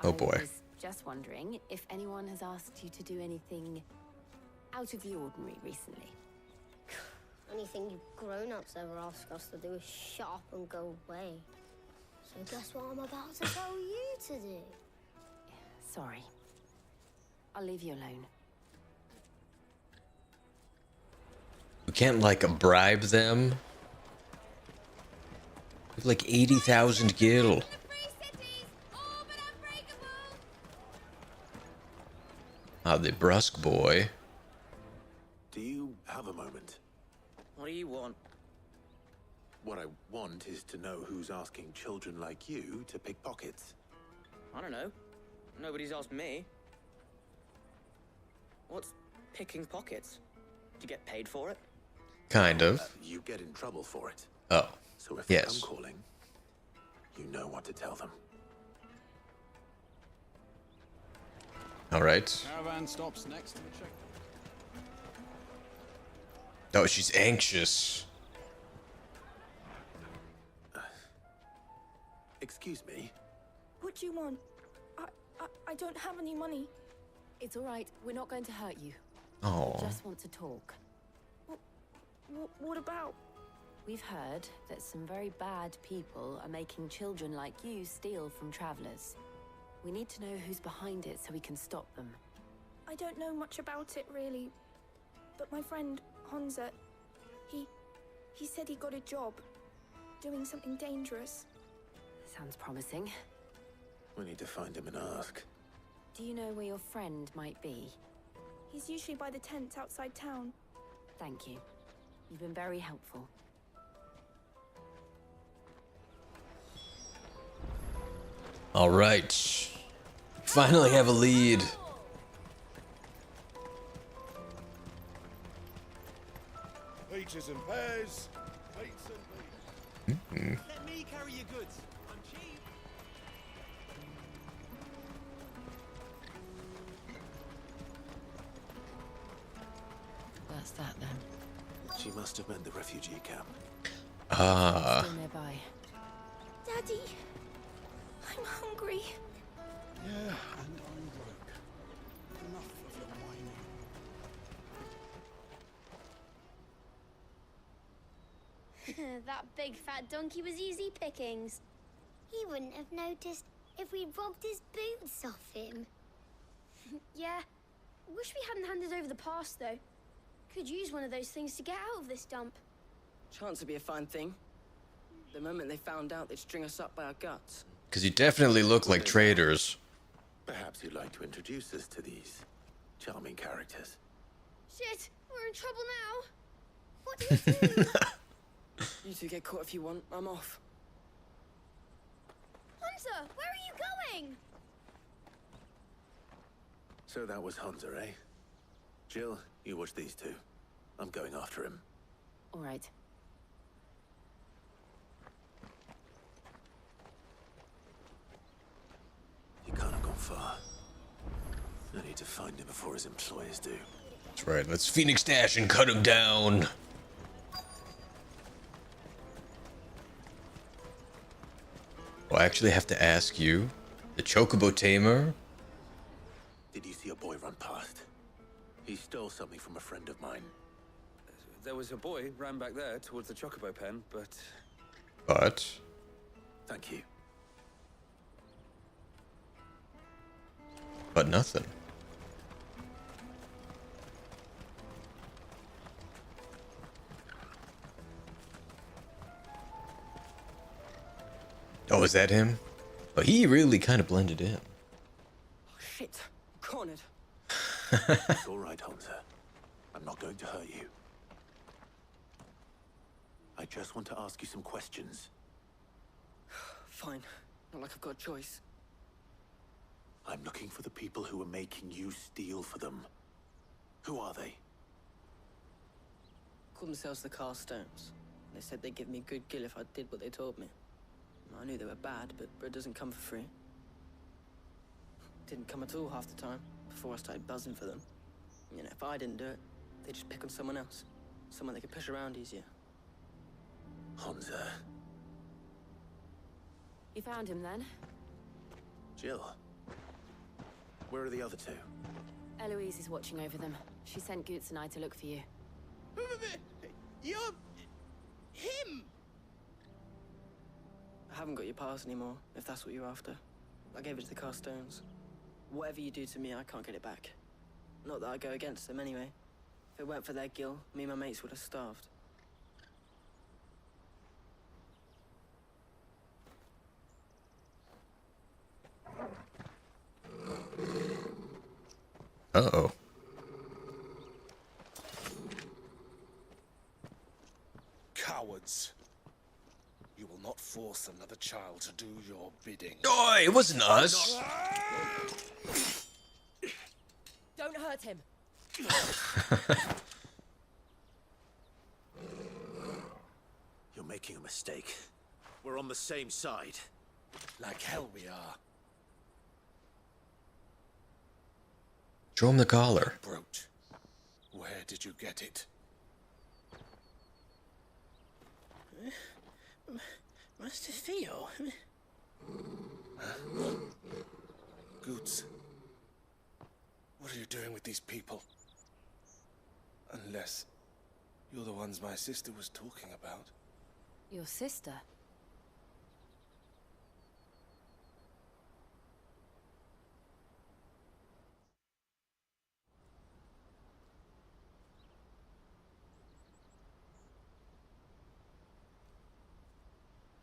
Oh boy. I was just wondering if anyone has asked you to do anything out of the ordinary recently. Anything you grown-ups ever ask us to do is shut up and go away. So guess what I'm about to tell you to do? Sorry. I'll leave you alone. We can't, like, bribe them. We have, like, 80,000 gil. Ah, the brusque boy. Do you have a moment? What do you want? What I want is to know who's asking children like you to pick pockets. I don't know. Nobody's asked me. What's picking pockets? Do you get paid for it? Kind of. You get in trouble for it. Oh, So if they yes. come calling, you know what to tell them. All right. Caravan stops next to the check. Oh, she's anxious. Excuse me. What do you want? I don't have any money. It's all right. We're not going to hurt you. Oh. We just want to talk. What about? We've heard that some very bad people are making children like you steal from travelers. We need to know who's behind it so we can stop them. I don't know much about it, really. But my friend, Honza, he said he got a job doing something dangerous. Sounds promising. We need to find him and ask. Do you know where your friend might be? He's usually by the tents outside town. Thank you. You've been very helpful. All right. Finally have a lead. Peaches and pears, plates and beans. Let me carry your goods. I'm cheap. That's that then. She must have meant the refugee camp. Ah. Still nearby. Daddy, I'm hungry. Yeah, and I'm broke. Enough of your whining. That big fat donkey was easy pickings. He wouldn't have noticed if we'd robbed his boots off him. Yeah. Wish we hadn't handed over the pass, though. Could use one of those things to get out of this dump. Chance would be a fine thing. The moment they found out, they'd string us up by our guts. Because you definitely look like traitors. Perhaps you'd like to introduce us to these charming characters. Shit, we're in trouble now. What do we do? You two get caught if you want. I'm off. Hunter, where are you going? So that was Hunter, eh? Jill, you watch these two. I'm going after him. All right. He can't have gone far. I need to find him before his employers do. That's right. Let's Phoenix Dash and cut him down. Well, I actually have to ask you, the Chocobo Tamer. Did you see a boy run past? He stole something from a friend of mine. There was a boy ran back there towards the Chocobo pen, but... But? Thank you. But nothing. Oh, is that him? But he really kind of blended in. Oh, shit. Cornered. It's all right, Hunter. I'm not going to hurt you. I just want to ask you some questions. Fine. Not like I've got a choice. I'm looking for the people who are making you steal for them. Who are they? Called themselves the Carstones. They said they'd give me good gill if I did what they told me. I knew they were bad, but bread doesn't come for free. Didn't come at all half the time, before I started buzzing for them. You know, if I didn't do it, they'd just pick on someone else. Someone they could push around easier. Hunter. You found him then? Jill. Where are the other two? Eloise is watching over them. She sent Goots and I to look for you. You're... him! I haven't got your pass anymore, if that's what you're after. I gave it to the Carstones. Whatever you do to me, I can't get it back. Not that I go against them anyway. If it weren't for their gill, me and my mates would have starved. Uh-oh. Cowards. You will not force another child to do your bidding. Oh, it wasn't us. Don't hurt him. You're making a mistake. We're on the same side. Like hell we are. Show him the collar. Brooch. Where did you get it? Master Theo? Goots. What are you doing with these people? Unless you're the ones my sister was talking about. Your sister?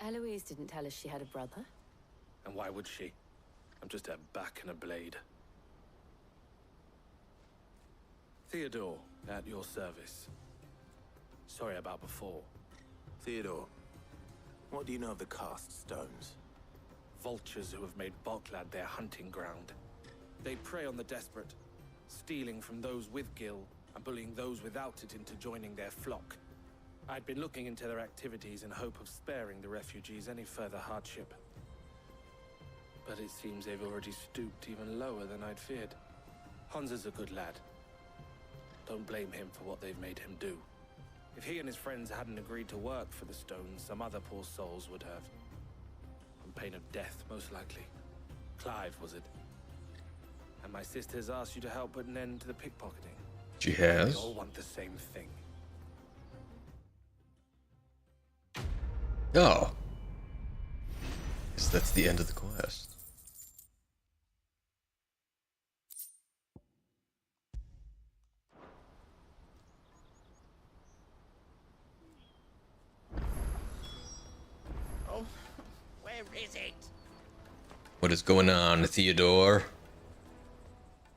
Eloise didn't tell us she had a brother. And why would she? I'm just a back and a blade. Theodore, at your service. Sorry about before. Theodore, what do you know of the cast stones? Vultures who have made Boklad their hunting ground. They prey on the desperate, stealing from those with gil and bullying those without it into joining their flock. I'd been looking into their activities in hope of sparing the refugees any further hardship. But it seems they've already stooped even lower than I'd feared. Hansa's a good lad. Don't blame him for what they've made him do. If he and his friends hadn't agreed to work for the stones, some other poor souls would have. On pain of death, most likely. Clive, was it? And my sister's asked you to help put an end to the pickpocketing. She has. We all want the same thing. Oh. Guess that's the end of the quest. Oh, where is it? What is going on, Theodore?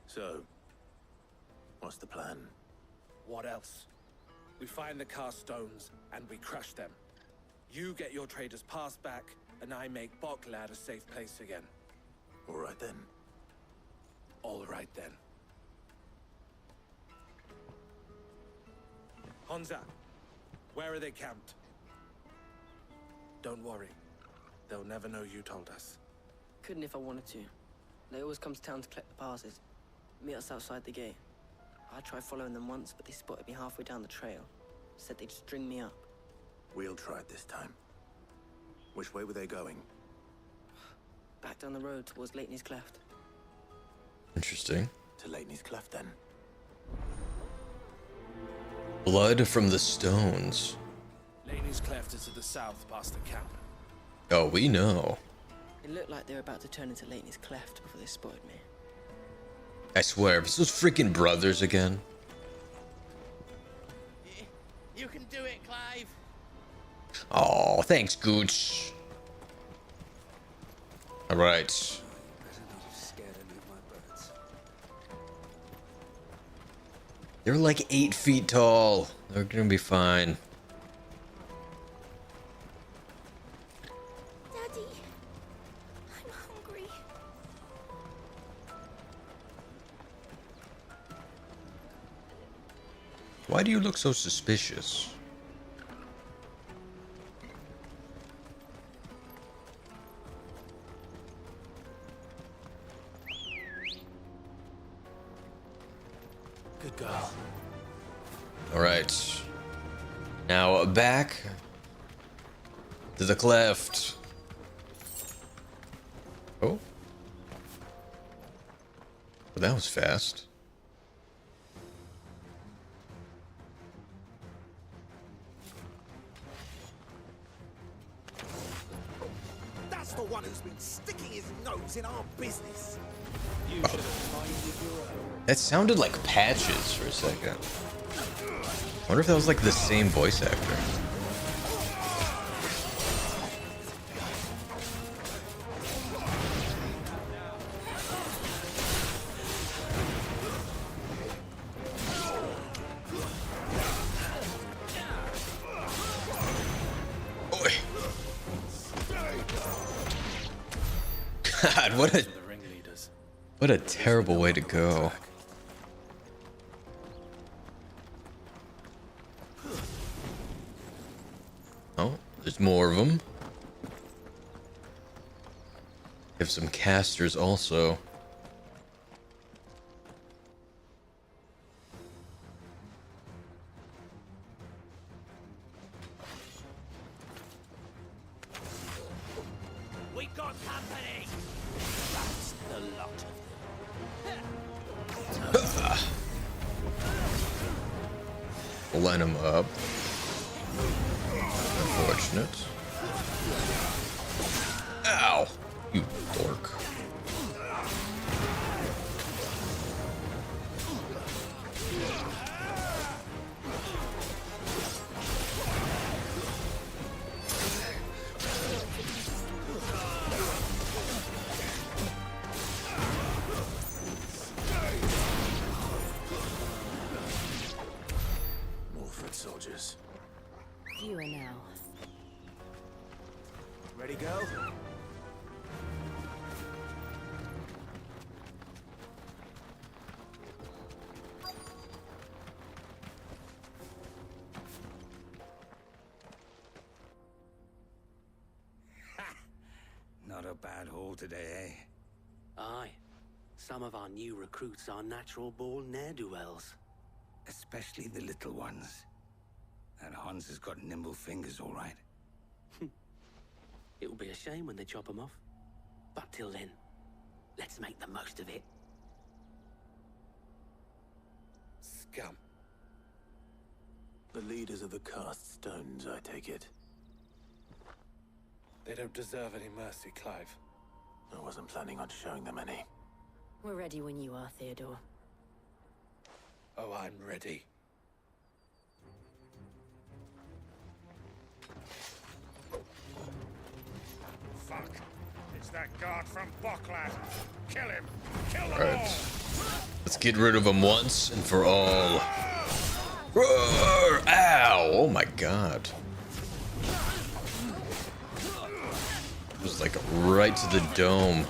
So, what's the plan? What else? We find the cast stones and we crush them. You get your traders pass back, and I make Boklad a safe place again. All right then. All right then. Hansa, where are they camped? Don't worry. They'll never know you told us. Couldn't if I wanted to. They always come to town to collect the passes. Meet us outside the gate. I tried following them once, but they spotted me halfway down the trail. Said they'd string me up. We'll try it this time. Which way were they going? Back down the road towards Leitney's Cleft. Interesting. To Leitney's Cleft, then. Blood from the stones. Leitney's Cleft is to the south past the camp. Oh, we know. It looked like they were about to turn into Leitney's Cleft before they spotted me. I swear, if it's those freaking brothers again. You can do it, Clive. Oh, thanks, Gooch. All right. They're like 8 feet tall. They're gonna be fine. Daddy, I'm hungry. Why do you look so suspicious? Good girl. All right. Now back to the cleft. Oh. Well, that was fast. That's the one who's been sticking his nose in our business. You should have minded your own. That sounded like Patches for a second. I wonder if that was like the same voice actor. Oi. God, what a terrible way to go. Oh, there's more of them. Have some casters also. We got company. That's the lot of them. We'll line them up. Unfortunate. Ow! You dork. More foot soldiers. Fewer now. Ready, girl? bad haul today, eh? Aye. Some of our new recruits are natural-born ne'er-do-wells. Especially the little ones. That Hans has got nimble fingers, all right. It will be a shame when they chop them off. But till then, let's make the most of it. Scum. The leaders of the cast stones, I take it. They don't deserve any mercy, Clive. I wasn't planning on showing them any. We're ready when you are, Theodore. Oh, I'm ready. Fuck. It's that guard from Boklad. Kill him. Kill them Right. all. Let's get rid of him once and for all. Roar! Ow! Oh my god. It was like right to the dome.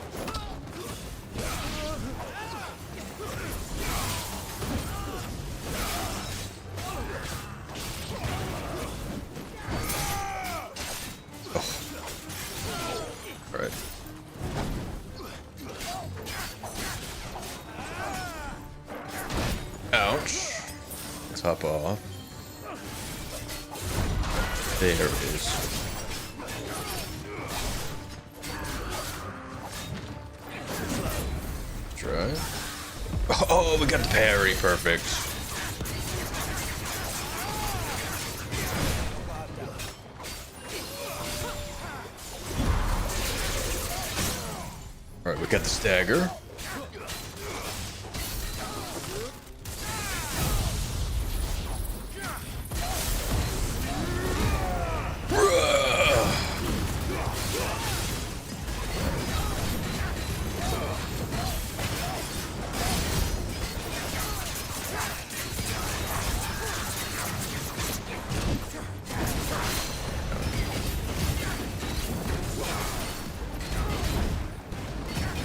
Ouch. Top off. There it is. Try. Oh, we got the parry. Perfect. Alright, we got the stagger.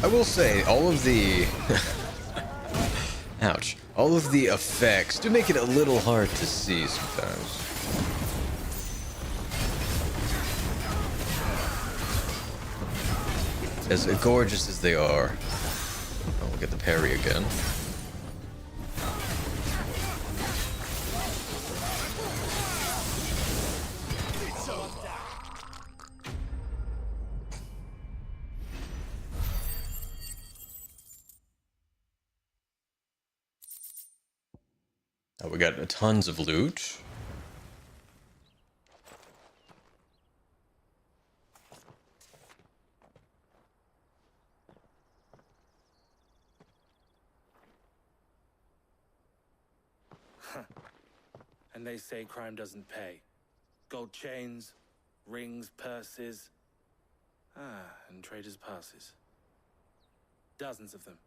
I will say, all of the... Ouch. All of the effects do make it a little hard to see sometimes. As gorgeous as they are. Oh, we'll get the parry again. We got tons of loot. And they say crime doesn't pay. Gold chains, rings, purses. And traders' passes. Dozens of them.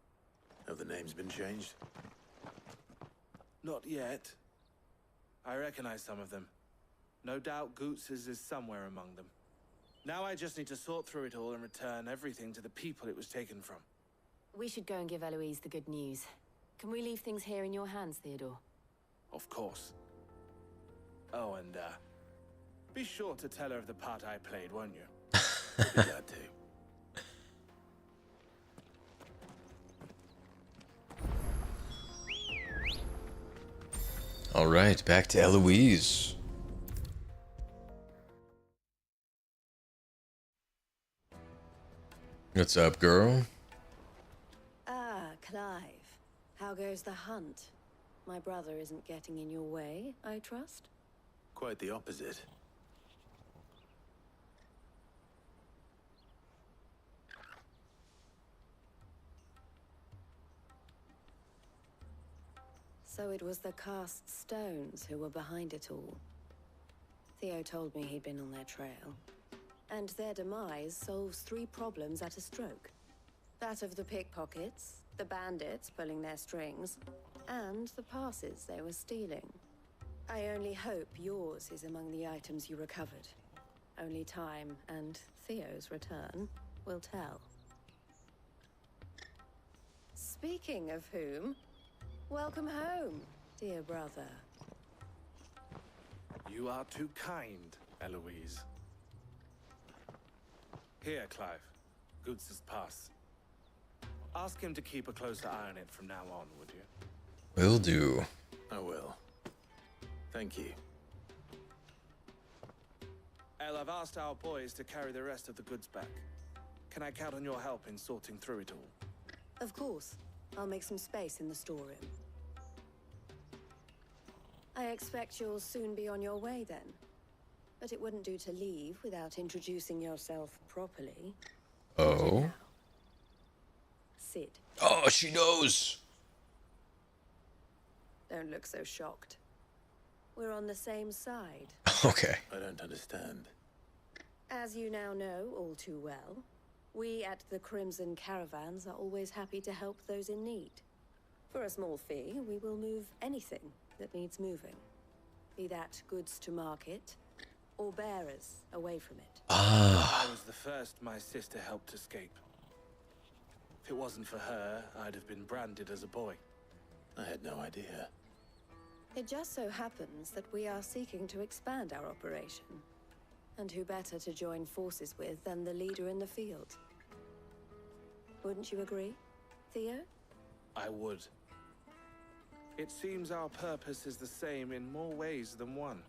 Have the names been changed? Not yet. I recognize some of them. No doubt Goots's is somewhere among them. Now I just need to sort through it all and return everything to the people it was taken from. We should go and give Eloise the good news. Can we leave things here in your hands, Theodore? Of course. Oh, and, be sure to tell her of the part I played, won't you? I'll be glad to. All right, back to Eloise. What's up, girl? Ah, Clive. How goes the hunt? My brother isn't getting in your way, I trust? Quite the opposite. So it was the cast stones who were behind it all. Theo told me he'd been on their trail. And their demise solves 3 problems at a stroke. That of the pickpockets, the bandits pulling their strings, and the passes they were stealing. I only hope yours is among the items you recovered. Only time and Theo's return will tell. Speaking of whom, welcome home, dear brother. You are too kind, Eloise. Here, Clive. Goots' pass. Ask him to keep a closer eye on it from now on, would you? Will do. I will. Thank you. El, I've asked our boys to carry the rest of the goods back. Can I count on your help in sorting through it all? Of course. I'll make some space in the storeroom. I expect you'll soon be on your way then. But it wouldn't do to leave without introducing yourself properly. Oh. Sid. Oh, she knows. Don't look so shocked. We're on the same side. Okay. I don't understand. As you now know all too well, we at the Crimson Caravans are always happy to help those in need. For a small fee, we will move anything that needs moving. Be that goods to market, or bearers away from it. Ah. I was the first my sister helped escape. If it wasn't for her, I'd have been branded as a boy. I had no idea. It just so happens that we are seeking to expand our operation. And who better to join forces with than the leader in the field? Wouldn't you agree, Theo? I would. It seems our purpose is the same in more ways than one.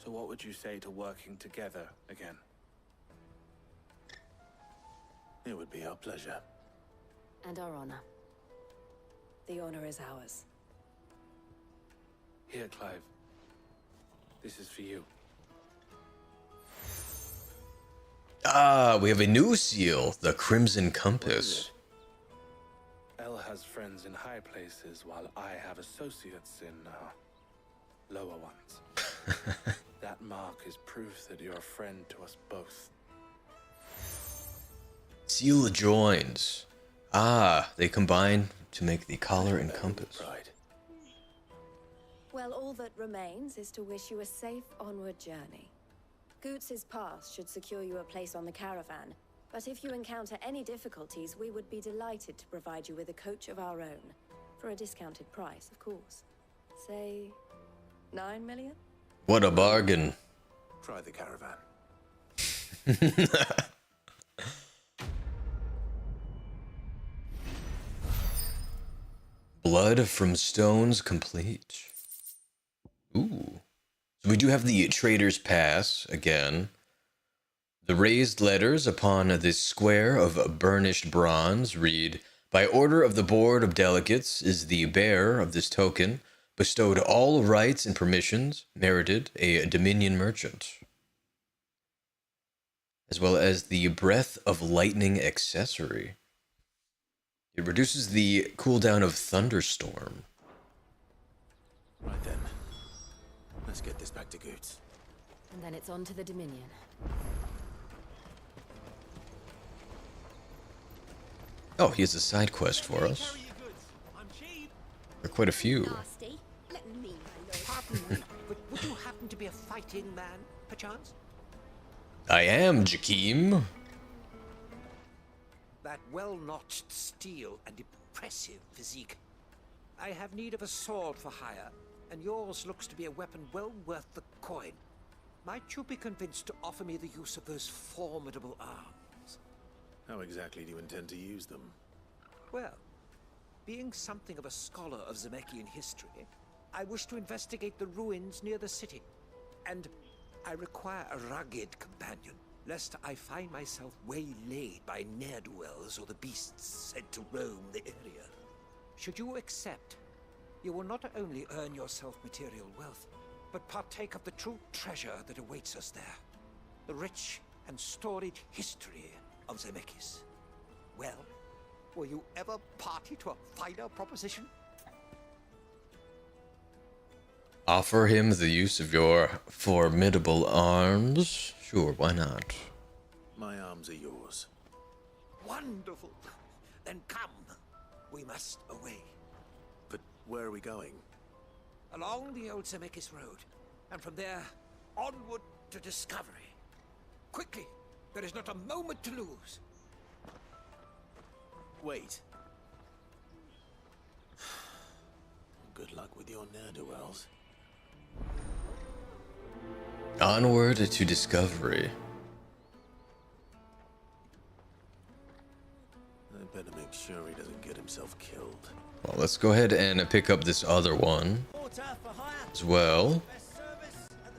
So what would you say to working together again? It would be our pleasure. And our honor. The honor is ours. Here, Clive. This is for you. Ah, we have a new seal, the Crimson Compass. El has friends in high places, while I have associates in, lower ones. That mark is proof that you're a friend to us both. Seal joins. Ah, they combine to make the collar and compass. Well, all that remains is to wish you a safe onward journey. Goots' pass should secure you a place on the caravan, but if you encounter any difficulties, we would be delighted to provide you with a coach of our own. For a discounted price, of course. Say, 9 million? What a bargain. Try the caravan. Blood from stones complete. Ooh. So we do have the Trader's Pass again. The raised letters upon this square of burnished bronze read, "By order of the Board of Delegates is the bearer of this token bestowed all rights and permissions merited a Dominion merchant," as well as the Breath of Lightning accessory. It reduces the cooldown of Thunderstorm. Right then. Let's get this back to Goots. And then it's on to the Dominion. Oh, he has a side quest for us. There are quite a few. Pardon me, but would you happen to be a fighting man, perchance? I am Jakeem. That well-notched steel and impressive physique. I have need of a sword for hire, and yours looks to be a weapon well worth the coin. Might you be convinced to offer me the use of those formidable arms? How exactly do you intend to use them? Well, being something of a scholar of Zemeckis history, I wish to investigate the ruins near the city. And I require a rugged companion, lest I find myself waylaid by ne'er-do-wells or the beasts sent to roam the area. Should you accept, you will not only earn yourself material wealth, but partake of the true treasure that awaits us there. The rich and storied history of Zemeckis. Well, were you ever party to a finer proposition? Offer him the use of your formidable arms? Sure, why not? My arms are yours. Wonderful. Then come. We must away. But where are we going? Along the old Zemeckis Road, and from there, onward to discovery. Quickly! There is not a moment to lose. Wait. Good luck with your ne'er-do-wells. Onward to discovery. sure he doesn't get himself killed. Well, let's go ahead and pick up this other one as well.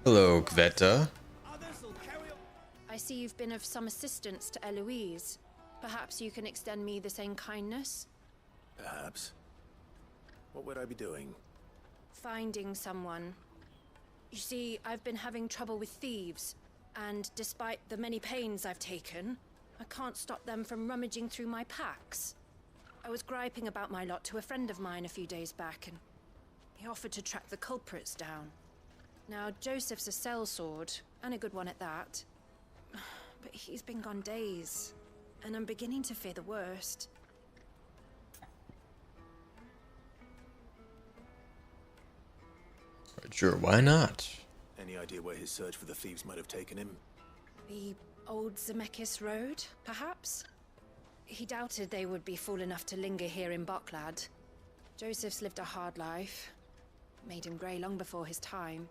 Hello, Kveta. I see you've been of some assistance to Eloise. Perhaps you can extend me the same kindness? Perhaps. What would I be doing? Finding someone. You see, I've been having trouble with thieves, and despite the many pains I've taken, I can't stop them from rummaging through my packs. I was griping about my lot to a friend of mine a few days back, and he offered to track the culprits down. Now, Joseph's a sellsword, and a good one at that. But he's been gone days, and I'm beginning to fear the worst. Sure, why not? Any idea where his search for the thieves might have taken him? The old Zemeckis Road, perhaps? He doubted they would be fool enough to linger here in Boklad. Joseph's lived a hard life. Made him grey long before his time.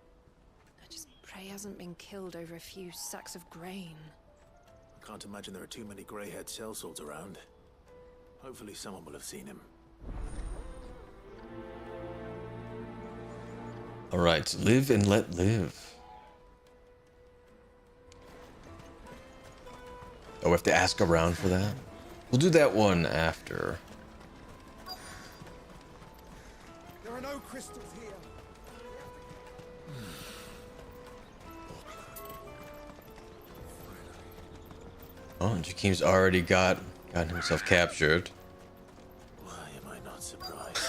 I just pray he hasn't been killed over a few sacks of grain. I can't imagine there are too many grey-haired sellswords around. Hopefully someone will have seen him. Alright, live and let live. Oh, we have to ask around for that? We'll do that one after. There are no crystals here. Oh, Jakim's already gotten himself captured. Why am I not surprised?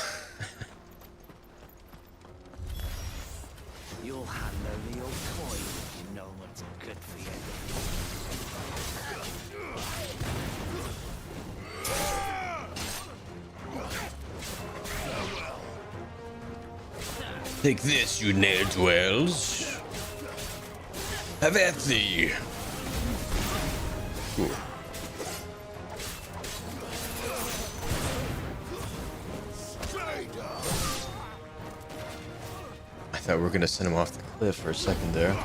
You'll handle the old toy if you know what's good for you. Take this, you ne'er-dwells. Have at thee. Cool. I thought we were gonna send him off the cliff for a second there.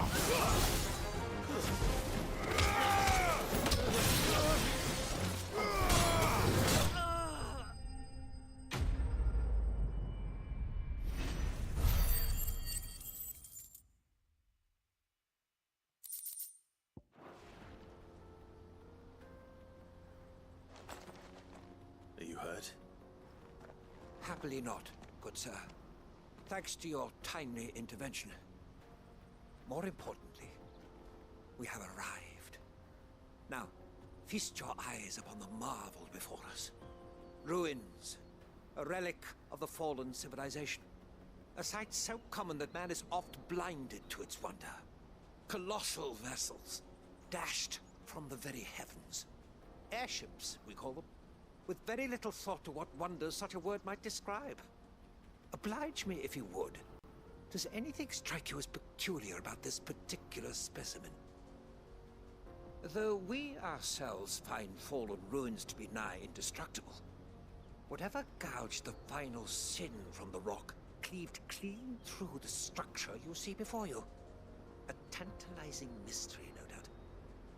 Are you hurt? Happily not, good sir. Thanks to your timely intervention. More importantly, we have arrived. Now, feast your eyes upon the marvel before us. Ruins, a relic of the fallen civilization. A sight so common that man is oft blinded to its wonder. Colossal vessels, dashed from the very heavens. Airships, we call them, with very little thought to what wonders such a word might describe. Oblige me if you would. Does anything strike you as peculiar about this particular specimen? Though we ourselves find fallen ruins to be nigh indestructible, whatever gouged the final sin from the rock cleaved clean through the structure you see before you. A tantalizing mystery, no doubt,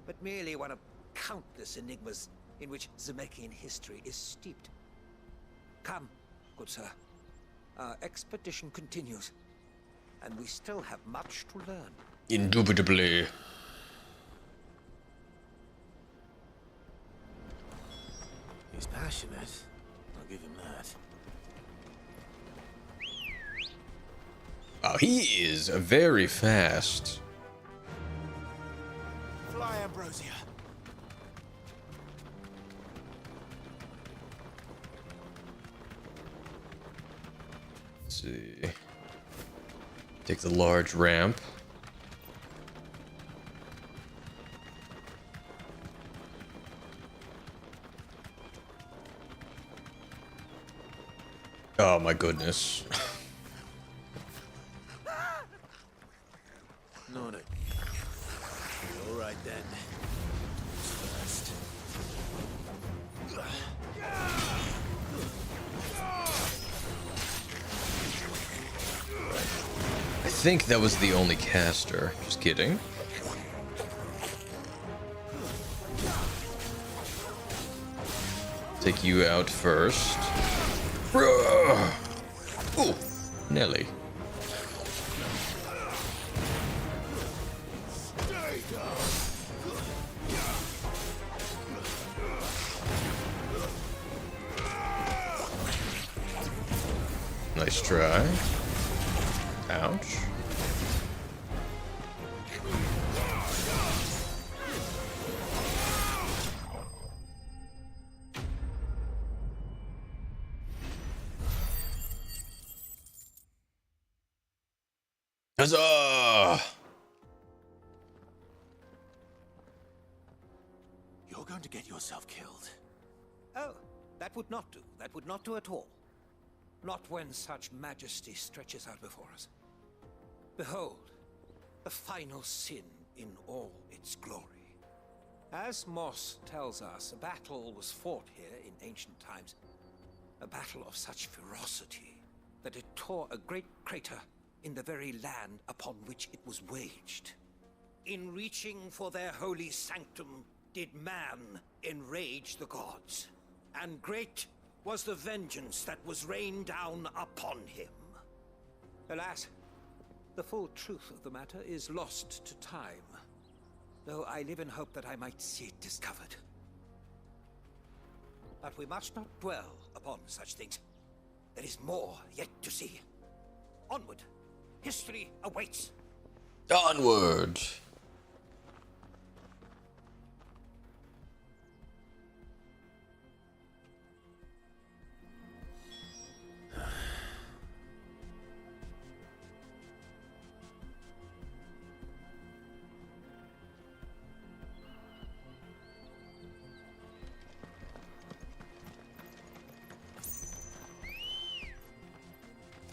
but merely one of countless enigmas in which Zemeckis history is steeped. Come, good sir. Our expedition continues, and we still have much to learn. Indubitably. He's passionate. I'll give him that. Oh, he is very fast. Fly, Ambrosia. Let's see. Take the large ramp. Oh my goodness. Not it. All right then. First. I think that was the only caster. Just kidding. take you out first. Oh, Nelly. Nice try. Ouch. Huzzah! You're going to get yourself killed. Oh, that would not do. That would not do at all. Not when such majesty stretches out before us. Behold, the final sin in all its glory. As Moss tells us, a battle was fought here in ancient times. A battle of such ferocity that it tore a great crater in the very land upon which it was waged. In reaching for their holy sanctum, did man enrage the gods, and great was the vengeance that was rained down upon him. Alas, the full truth of the matter is lost to time, though I live in hope that I might see it discovered. But we must not dwell upon such things. There is more yet to see. Onward! History awaits. Onward.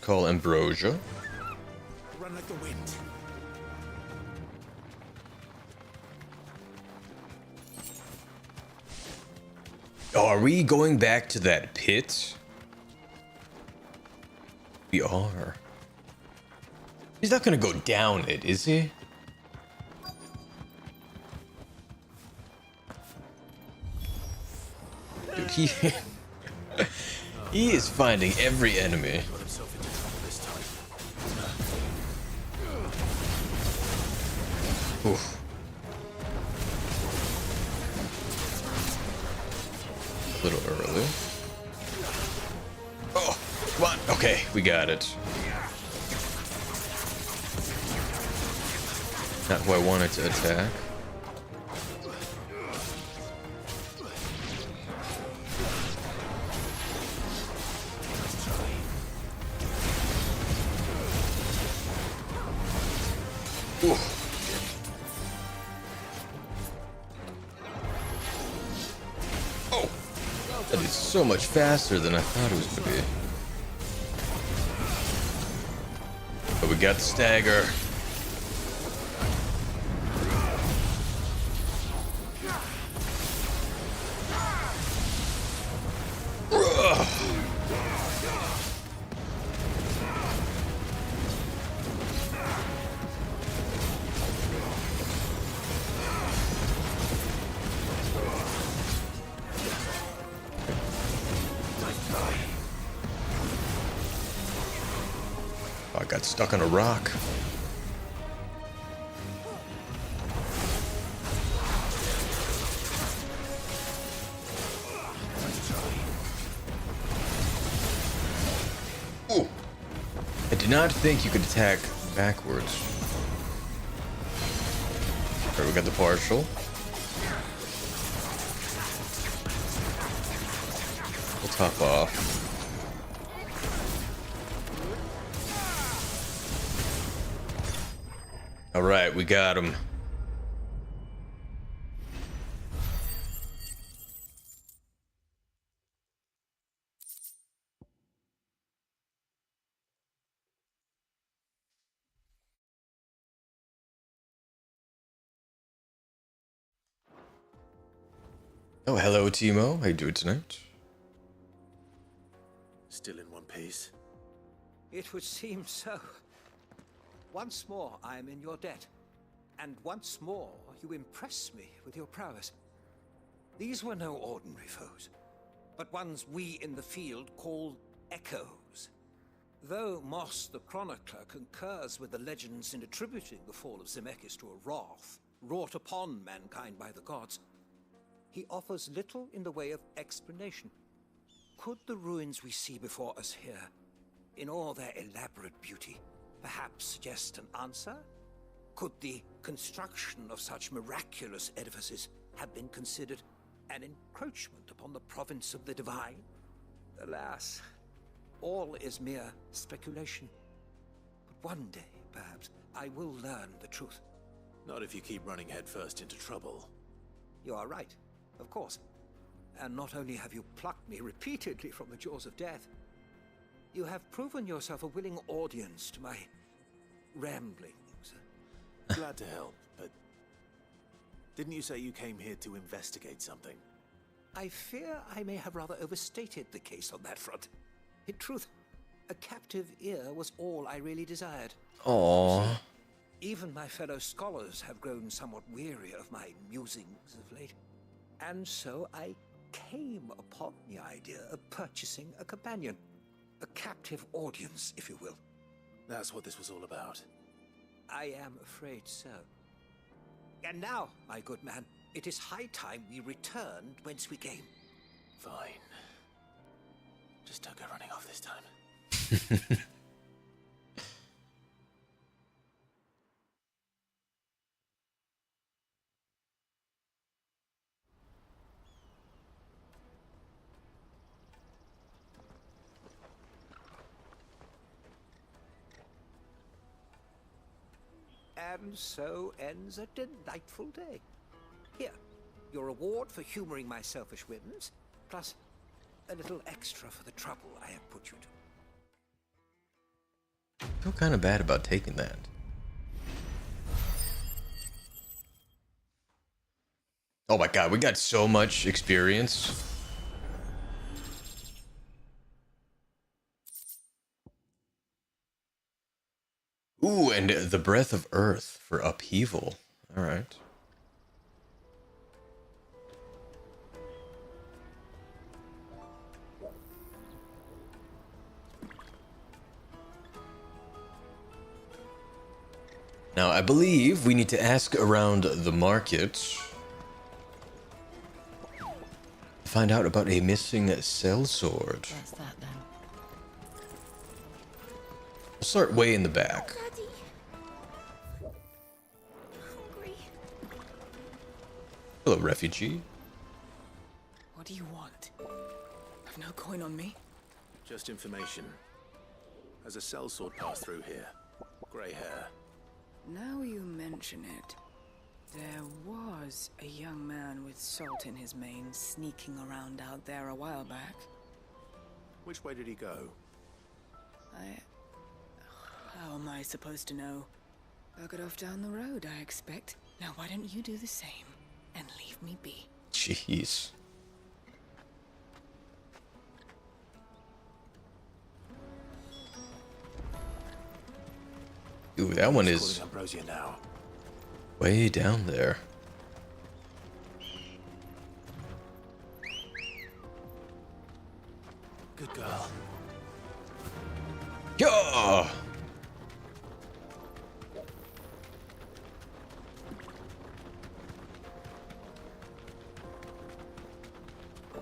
Call Ambrosia. Run like the wind. Oh, are we going back to that pit? We are. He's not gonna go down it, is he? Dude, he is finding every enemy. Oof. A little early. Oh, come on. Okay, we got it. Not who I wanted to attack. Oof. That is so much faster than I thought it was going to be. But we got the stagger. I got stuck on a rock. Ooh. I did not think you could attack backwards. Alright, we got the partial. We'll top off. All right, we got him. Oh, hello, Timo. How you doing tonight? Still in one piece? It would seem so. Once more, I am in your debt. And once more, you impress me with your prowess. These were no ordinary foes. but ones we in the field call echoes. Though Moss the Chronicler concurs with the legends in attributing the fall of Zemeckis to a wrath wrought upon mankind by the gods, he offers little in the way of explanation. Could the ruins we see before us here, in all their elaborate beauty, perhaps suggest an answer? Could the construction of such miraculous edifices have been considered an encroachment upon the province of the divine? Alas, all is mere speculation. But one day, perhaps, I will learn the truth. Not if you keep running headfirst into trouble. You are right, of course. And not only have you plucked me repeatedly from the jaws of death, you have proven yourself a willing audience to my ramblings. Glad to help, but didn't you say you came here to investigate something? I fear I may have rather overstated the case on that front. In truth, a captive ear was all I really desired. Aww. Even my fellow scholars have grown somewhat weary of my musings of late. And so I came upon the idea of purchasing a companion. A captive audience, if you will. That's what this was all about. I am afraid so. And now, my good man, it is high time we returned whence we came. Fine. Just don't go running off this time. And so ends a delightful day. Here, your reward for humoring my selfish whims, plus a little extra for the trouble I have put you to. I feel kind of bad about taking that. Oh my god, we got so much experience. Ooh, and the breath of earth for upheaval. All right. Now, I believe we need to ask around the market to find out about a missing sellsword. That's that then. We'll start way in the back. Hello, refugee. What do you want? I've no coin on me. Just information. Has a sellsword passed through here? Grey hair. Now you mention it, there was a young man with salt in his mane sneaking around out there a while back. Which way did he go? How am I supposed to know? Buggered off down the road, I expect. Now why don't you do the same and leave me be? Jeez. Ooh, that one is Ambrosia now. Way down there. Good girl. Yeah.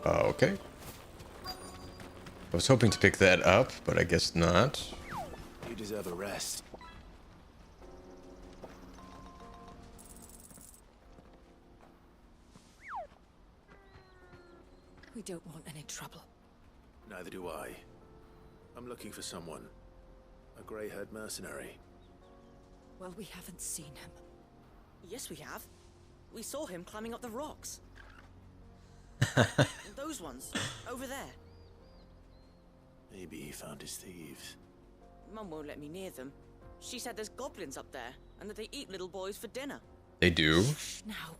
Okay. I was hoping to pick that up, but I guess not. You deserve a rest. We don't want any trouble. Neither do I. I'm looking for someone. A grey-haired mercenary. Well, we haven't seen him. Yes, we have. We saw him climbing up the rocks. Those ones, over there. Maybe he found his thieves. Mum won't let me near them. She said there's goblins up there, and that they eat little boys for dinner. They do? Now,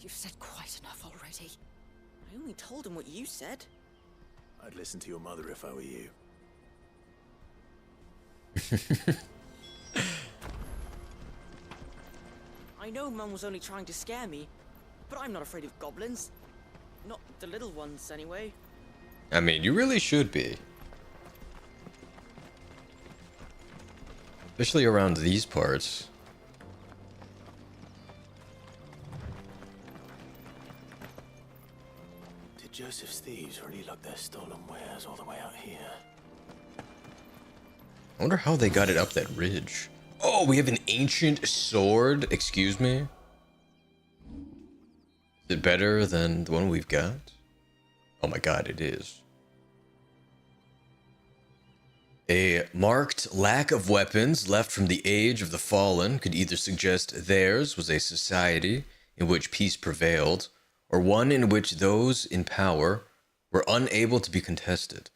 you've said quite enough already. I only told him what you said. I'd listen to your mother if I were you. I know Mum was only trying to scare me, but I'm not afraid of goblins. Not the little ones, anyway. I mean, you really should be. Especially around these parts. Did Joseph's thieves really lug their stolen wares all the way out here? I wonder how they got it up that ridge. Oh, we have an ancient sword. Excuse me. Is it better than the one we've got? Oh my god, it is. A marked lack of weapons left from the Age of the Fallen could either suggest theirs was a society in which peace prevailed, or one in which those in power were unable to be contested.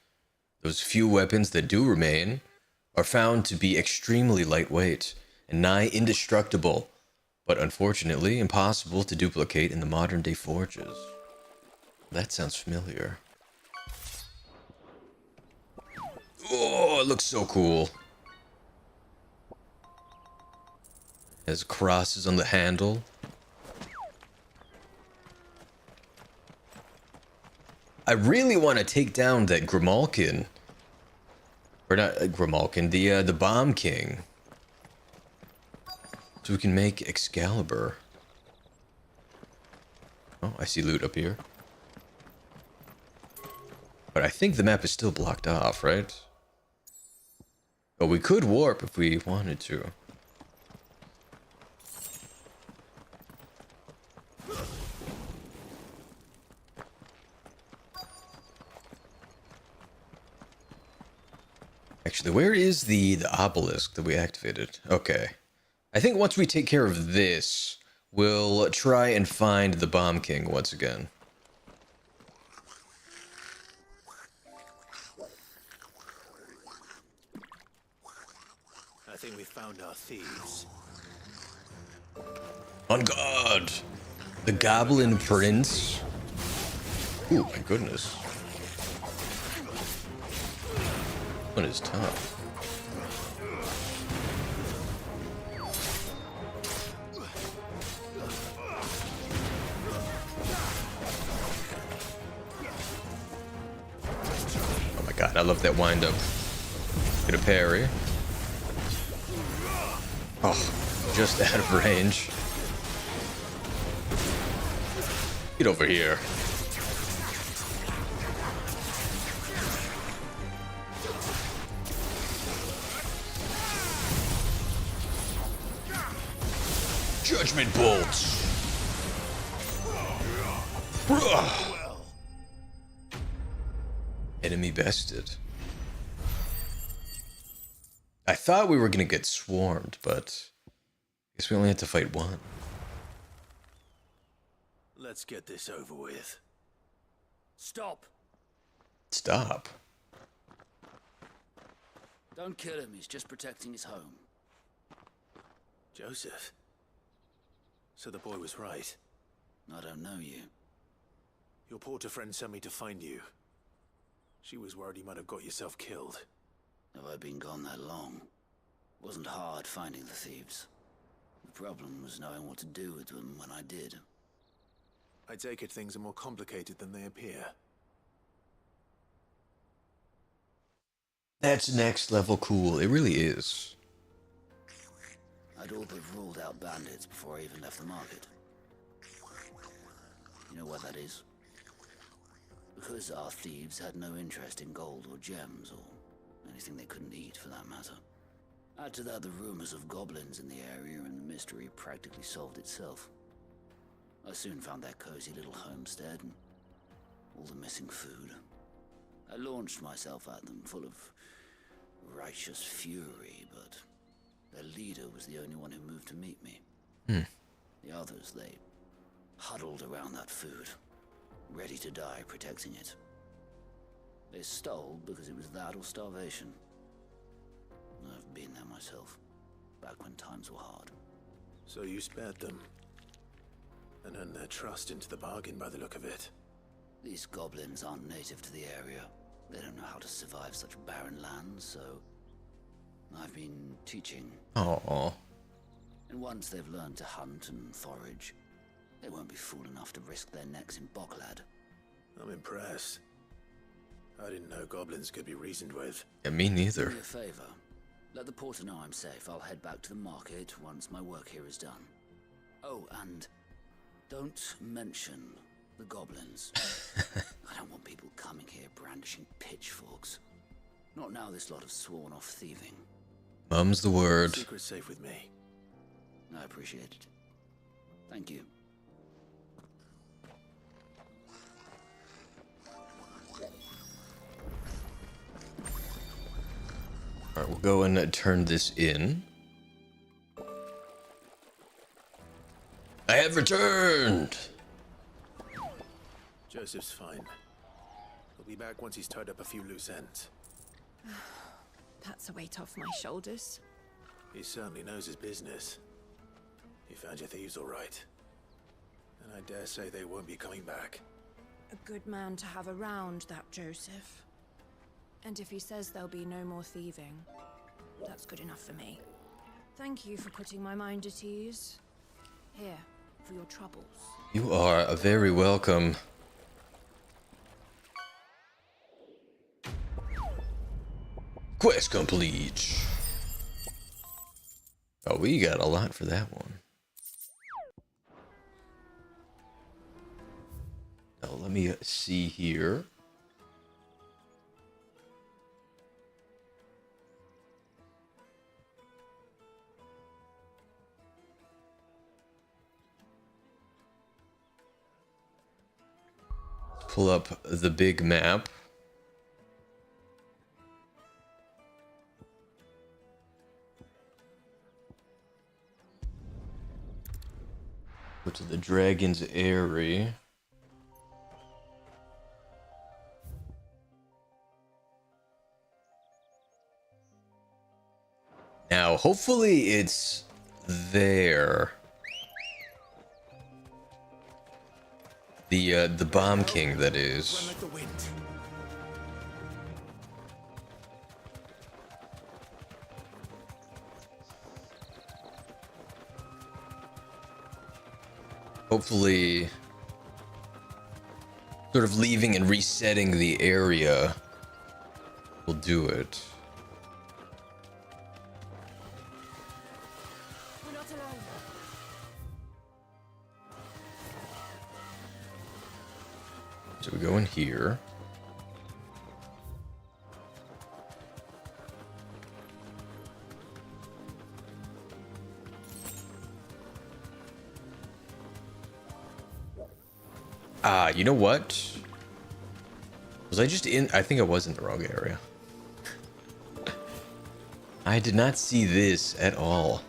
Those few weapons that do remain are found to be extremely lightweight and nigh indestructible, but unfortunately impossible to duplicate in the modern-day forges. That sounds familiar. Oh, it looks so cool. Has crosses on the handle. I really want to take down that Grimalkin. Or not Grimalkin, the Bomb King. So we can make Excalibur. Oh, I see loot up here. But I think the map is still blocked off, right? But we could warp if we wanted to. Actually, where is the obelisk that we activated? Okay. I think once we take care of this, we'll try and find the Bomb King once again. I think we found our thieves. On guard! The Goblin Prince. Ooh, my goodness. One is tough. Oh my god, I love that wind up. Get a parry. Oh, just out of range. Get over here. Judgment bolts. Enemy bested. I thought we were gonna get swarmed, but I guess we only had to fight one. Let's get this over with. Stop. Stop. Don't kill him, he's just protecting his home. Joseph. So the boy was right. I don't know you. Your porter friend sent me to find you. She was worried you might have got yourself killed. Have I been gone that long? It wasn't hard finding the thieves. The problem was knowing what to do with them when I did. I take it things are more complicated than they appear. That's next level cool. It really is. I'd all but ruled out bandits before I even left the market. You know what that is? Because our thieves had no interest in gold or gems or anything they couldn't eat for that matter. Add to that the rumors of goblins in the area and the mystery practically solved itself. I soon found their cozy little homestead and all the missing food. I launched myself at them full of righteous fury, but their leader was the only one who moved to meet me. The others, they huddled around that food, ready to die protecting it. They stole because it was that or starvation. I've been there myself, back when times were hard. So you spared them, and earned their trust into the bargain by the look of it. These goblins aren't native to the area. They don't know how to survive such barren lands, so I've been teaching. Aww. And once they've learned to hunt and forage, they won't be fool enough to risk their necks in Boklad. I'm impressed. I didn't know goblins could be reasoned with. Yeah, me neither. Do me a favor. Let the porter know I'm safe. I'll head back to the market once my work here is done. Oh, and don't mention the goblins. I don't want people coming here brandishing pitchforks. Not now this lot have sworn off thieving. Mum's the word. Secret's safe with me. I appreciate it. Thank you. Alright, we'll go and turn this in. I have returned! Joseph's fine. He'll be back once he's tied up a few loose ends. That's a weight off my shoulders. He certainly knows his business. You found your thieves all right. And I dare say they won't be coming back. A good man to have around, that Joseph. And if he says there'll be no more thieving, that's good enough for me. Thank you for putting my mind at ease. Here, for your troubles. You are very welcome. Quest complete. Oh, we got a lot for that one. Now, let me see here. Pull up the big map. Go to the Dragon's Eyrie. Now, hopefully it's there. The Bomb King, that is. Hopefully, sort of leaving and resetting the area will do it. We're not alone. So we go in here. Ah, you know what? Was I just in? I think I was in the wrong area. I did not see this at all.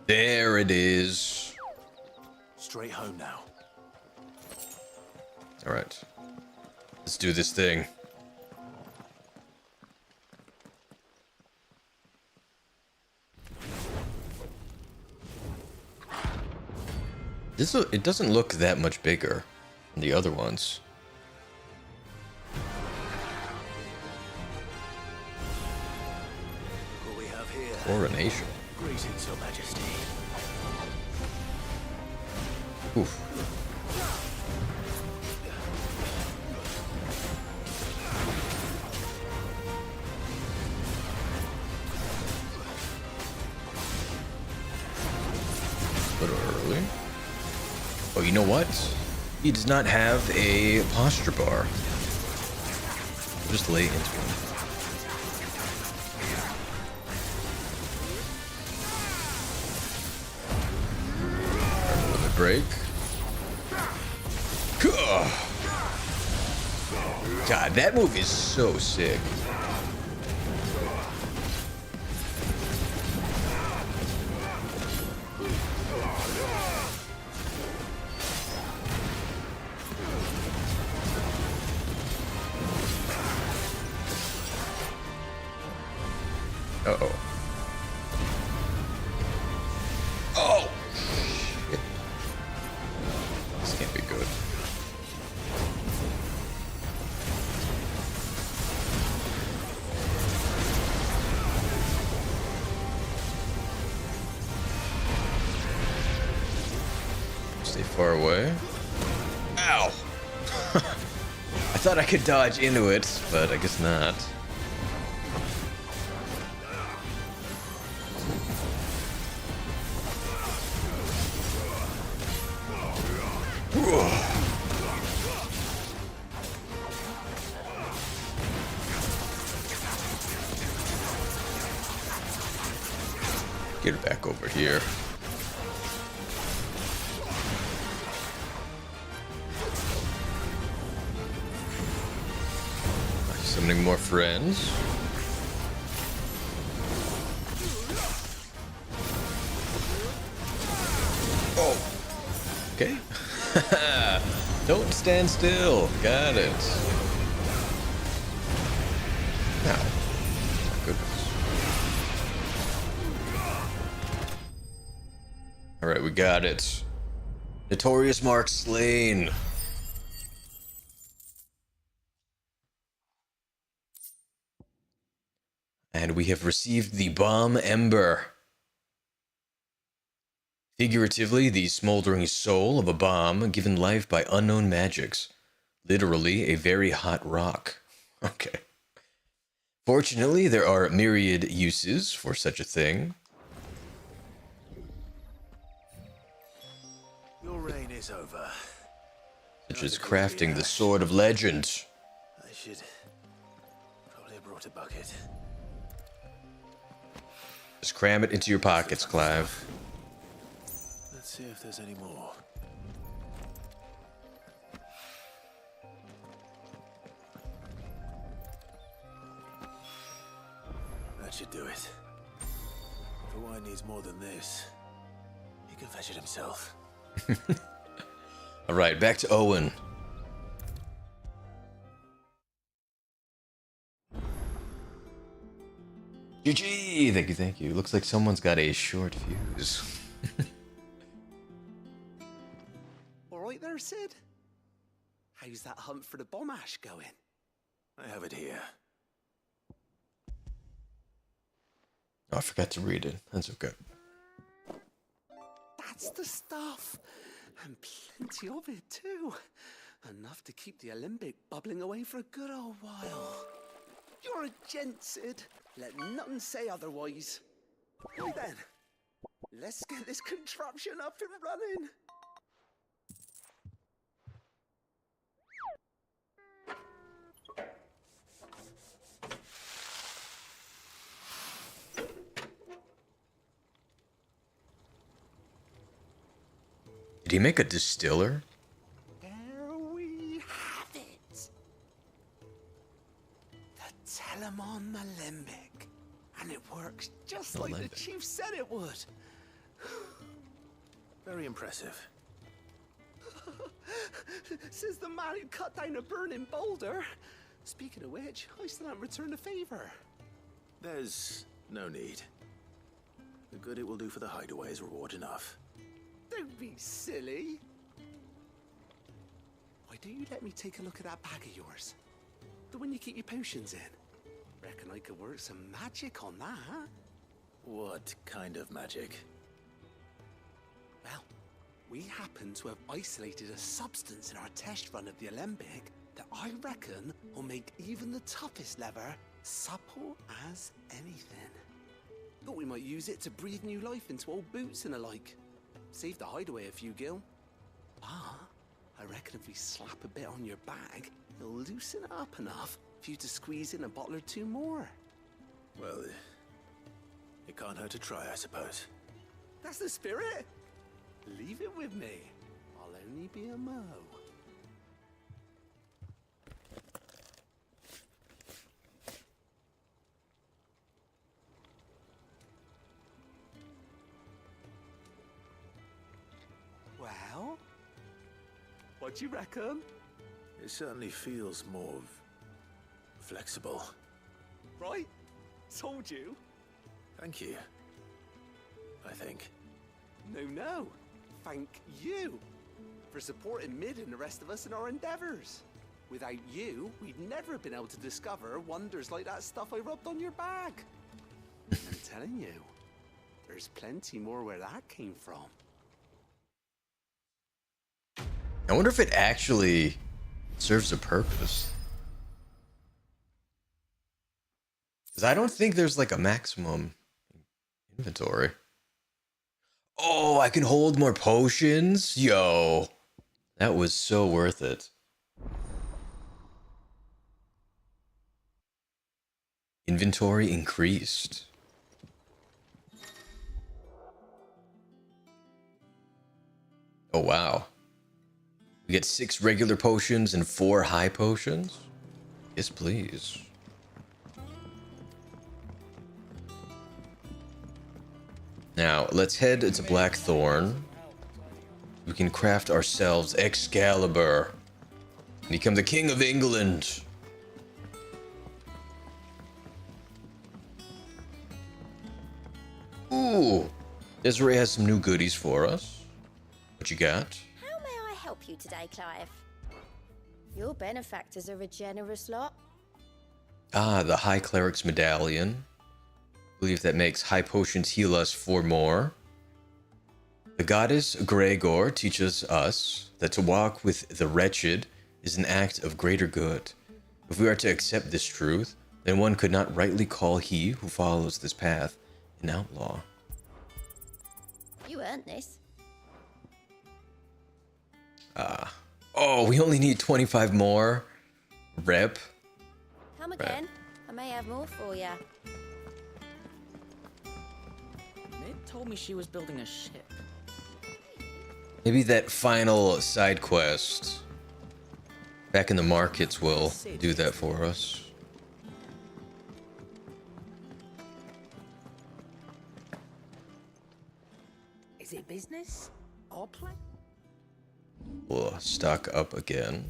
There it is. Straight home now. All right. Let's do this thing. It doesn't look that much bigger than the other ones. What we have here. Coronation. Greetings, Your Majesty. Oof. A little early. Oh, you know what? He does not have a posture bar. Just lay into him. Limit break. God, that move is so sick. Uh-oh. Oh! Shit. This can't be good. far away. Ow! I thought I could dodge into it, but I guess not. Get it back over here. Summoning more friends. Oh. Okay. Don't stand still. Got it. Now. Oh, goodness. Alright, we got it. Notorious Mark slain. And we have received the Bomb Ember. Figuratively, the smoldering soul of a bomb given life by unknown magics. Literally, a very hot rock. Okay. Fortunately, there are myriad uses for such a thing. Your reign is over. Such as crafting the Sword of Legend. I should probably have brought a bucket. Just cram it into your pockets, Clive. Let's see if there's any more. That should do it. If a wine needs more than this, he can fetch it himself. Alright, back to Owen. GG! Thank you, thank you. Looks like someone's got a short fuse. Alright there, Sid? How's that hunt for the bomb ash going? I have it here. Oh, I forgot to read it. That's okay. That's the stuff. And plenty of it, too. Enough to keep the Olympic bubbling away for a good old while. You're a gent, Sid. Let nothing say otherwise. Right then, let's get this contraption up and running. Did he make a distiller? There we have it. The Telemon Alembic. And it works just like the chief said it would. Very impressive. Says the man who cut down a burning boulder. Speaking of which, I still haven't returned the favor. There's no need. The good it will do for the hideaway is reward enough. Don't be silly. Why don't you let me take a look at that bag of yours? The one you keep your potions in. Reckon I could work some magic on that, huh? What kind of magic? Well, we happen to have isolated a substance in our test run of the Alembic that I reckon will make even the toughest leather supple as anything. Thought we might use it to breathe new life into old boots and the like. Save the hideaway a few gil. Ah, I reckon if we slap a bit on your bag, it'll loosen it up enough for you to squeeze in a bottle or two more. Well, it can't hurt to try, I suppose. That's the spirit. Leave it with me. I'll only be a mo. Well, what do you reckon? It certainly feels more flexible. Right? Told you. Thank you. I think. No. Thank you for supporting Mid and the rest of us in our endeavors. Without you, we'd never have been able to discover wonders like that stuff I rubbed on your bag. I'm telling you, there's plenty more where that came from. I wonder if it actually serves a purpose. Because I don't think there's like a maximum inventory. Oh, I can hold more potions? Yo. That was so worth it. Inventory increased. Oh, wow. We get 6 regular potions and 4 high potions? Yes, please. Now, let's head to Blackthorn. We can craft ourselves Excalibur. Become the King of England. Ooh. Desiree has some new goodies for us. What you got? How may I help you today, Clive? Your benefactors are a generous lot. Ah, the High Cleric's Medallion. I believe that makes high potions heal us 4 more. The goddess Gregor teaches us that to walk with the wretched is an act of greater good. If we are to accept this truth, then one could not rightly call he who follows this path an outlaw. You earned this. Oh, we only need 25 more. Rep. Come again. I may have more for you. Ned told me she was building a ship. Maybe that final side quest back in the markets will do that for us. Is it business or play? We'll stock up again.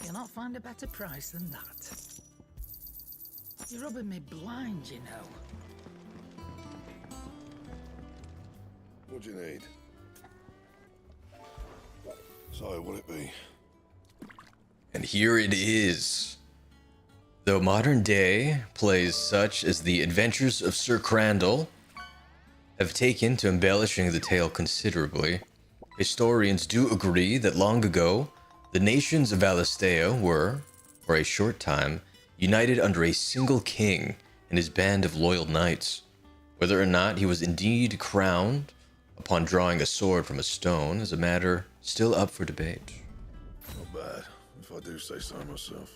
You'll not find a better price than that. You're rubbing me blind, you know. What do you need? So, what'll it be? And here it is. Though modern day plays such as The Adventures of Sir Crandall have taken to embellishing the tale considerably, historians do agree that long ago, the nations of Valistea were, for a short time, united under a single king and his band of loyal knights. Whether or not he was indeed crowned upon drawing a sword from a stone is a matter still up for debate. Not bad, if I do say so myself.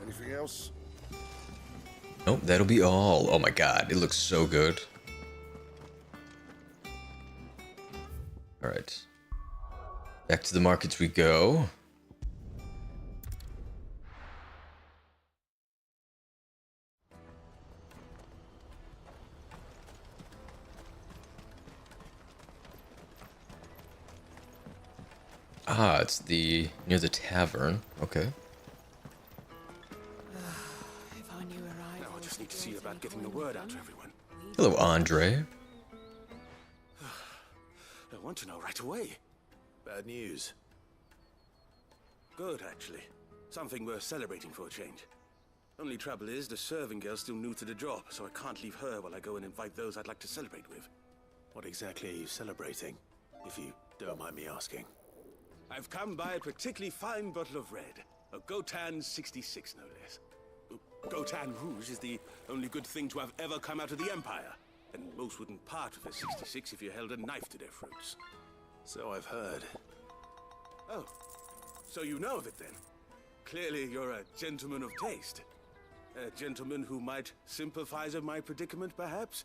Anything else? Nope, that'll be all. Oh my god, it looks so good. Alright. Back to the markets we go. Ah, it's the near the tavern. Okay. Now I just need to see about getting the word out to everyone. Hello, Andre. I want to know right away. Bad news. Good, actually. Something worth celebrating for a change. Only trouble is, the serving girl's still new to the job, so I can't leave her while I go and invite those I'd like to celebrate with. What exactly are you celebrating, if you don't mind me asking? I've come by a particularly fine bottle of red. A Gotan 66, no less. Gotan Rouge is the only good thing to have ever come out of the Empire. And most wouldn't part with a 66 if you held a knife to their throats. So I've heard. Oh, so you know of it then? Clearly you're a gentleman of taste. A gentleman who might sympathize with my predicament, perhaps?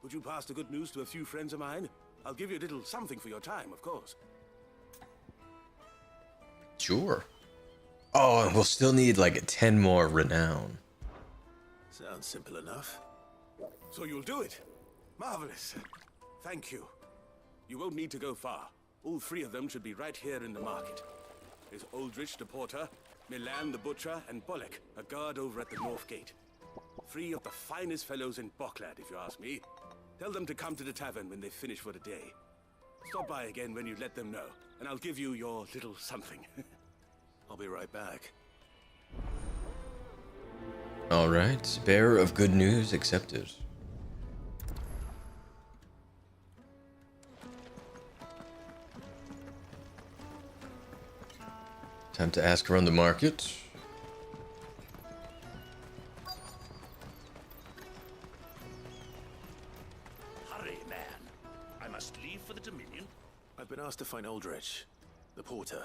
Would you pass the good news to a few friends of mine? I'll give you a little something for your time, of course. Sure. Oh, and we'll still need like 10 more renown. Sounds simple enough. So you'll do it? Marvelous. Thank you. You won't need to go far. All 3 of them should be right here in the market. There's Aldrich the porter, Milan the butcher, and Bolek, a guard over at the north gate. 3 of the finest fellows in Boklad, if you ask me. Tell them to come to the tavern when they finish for the day. Stop by again when you let them know, and I'll give you your little something. I'll be right back. Alright, bearer of good news accepted. Time to ask around the market. Hurry, man. I must leave for the Dominion. I've been asked to find Aldrich, the porter.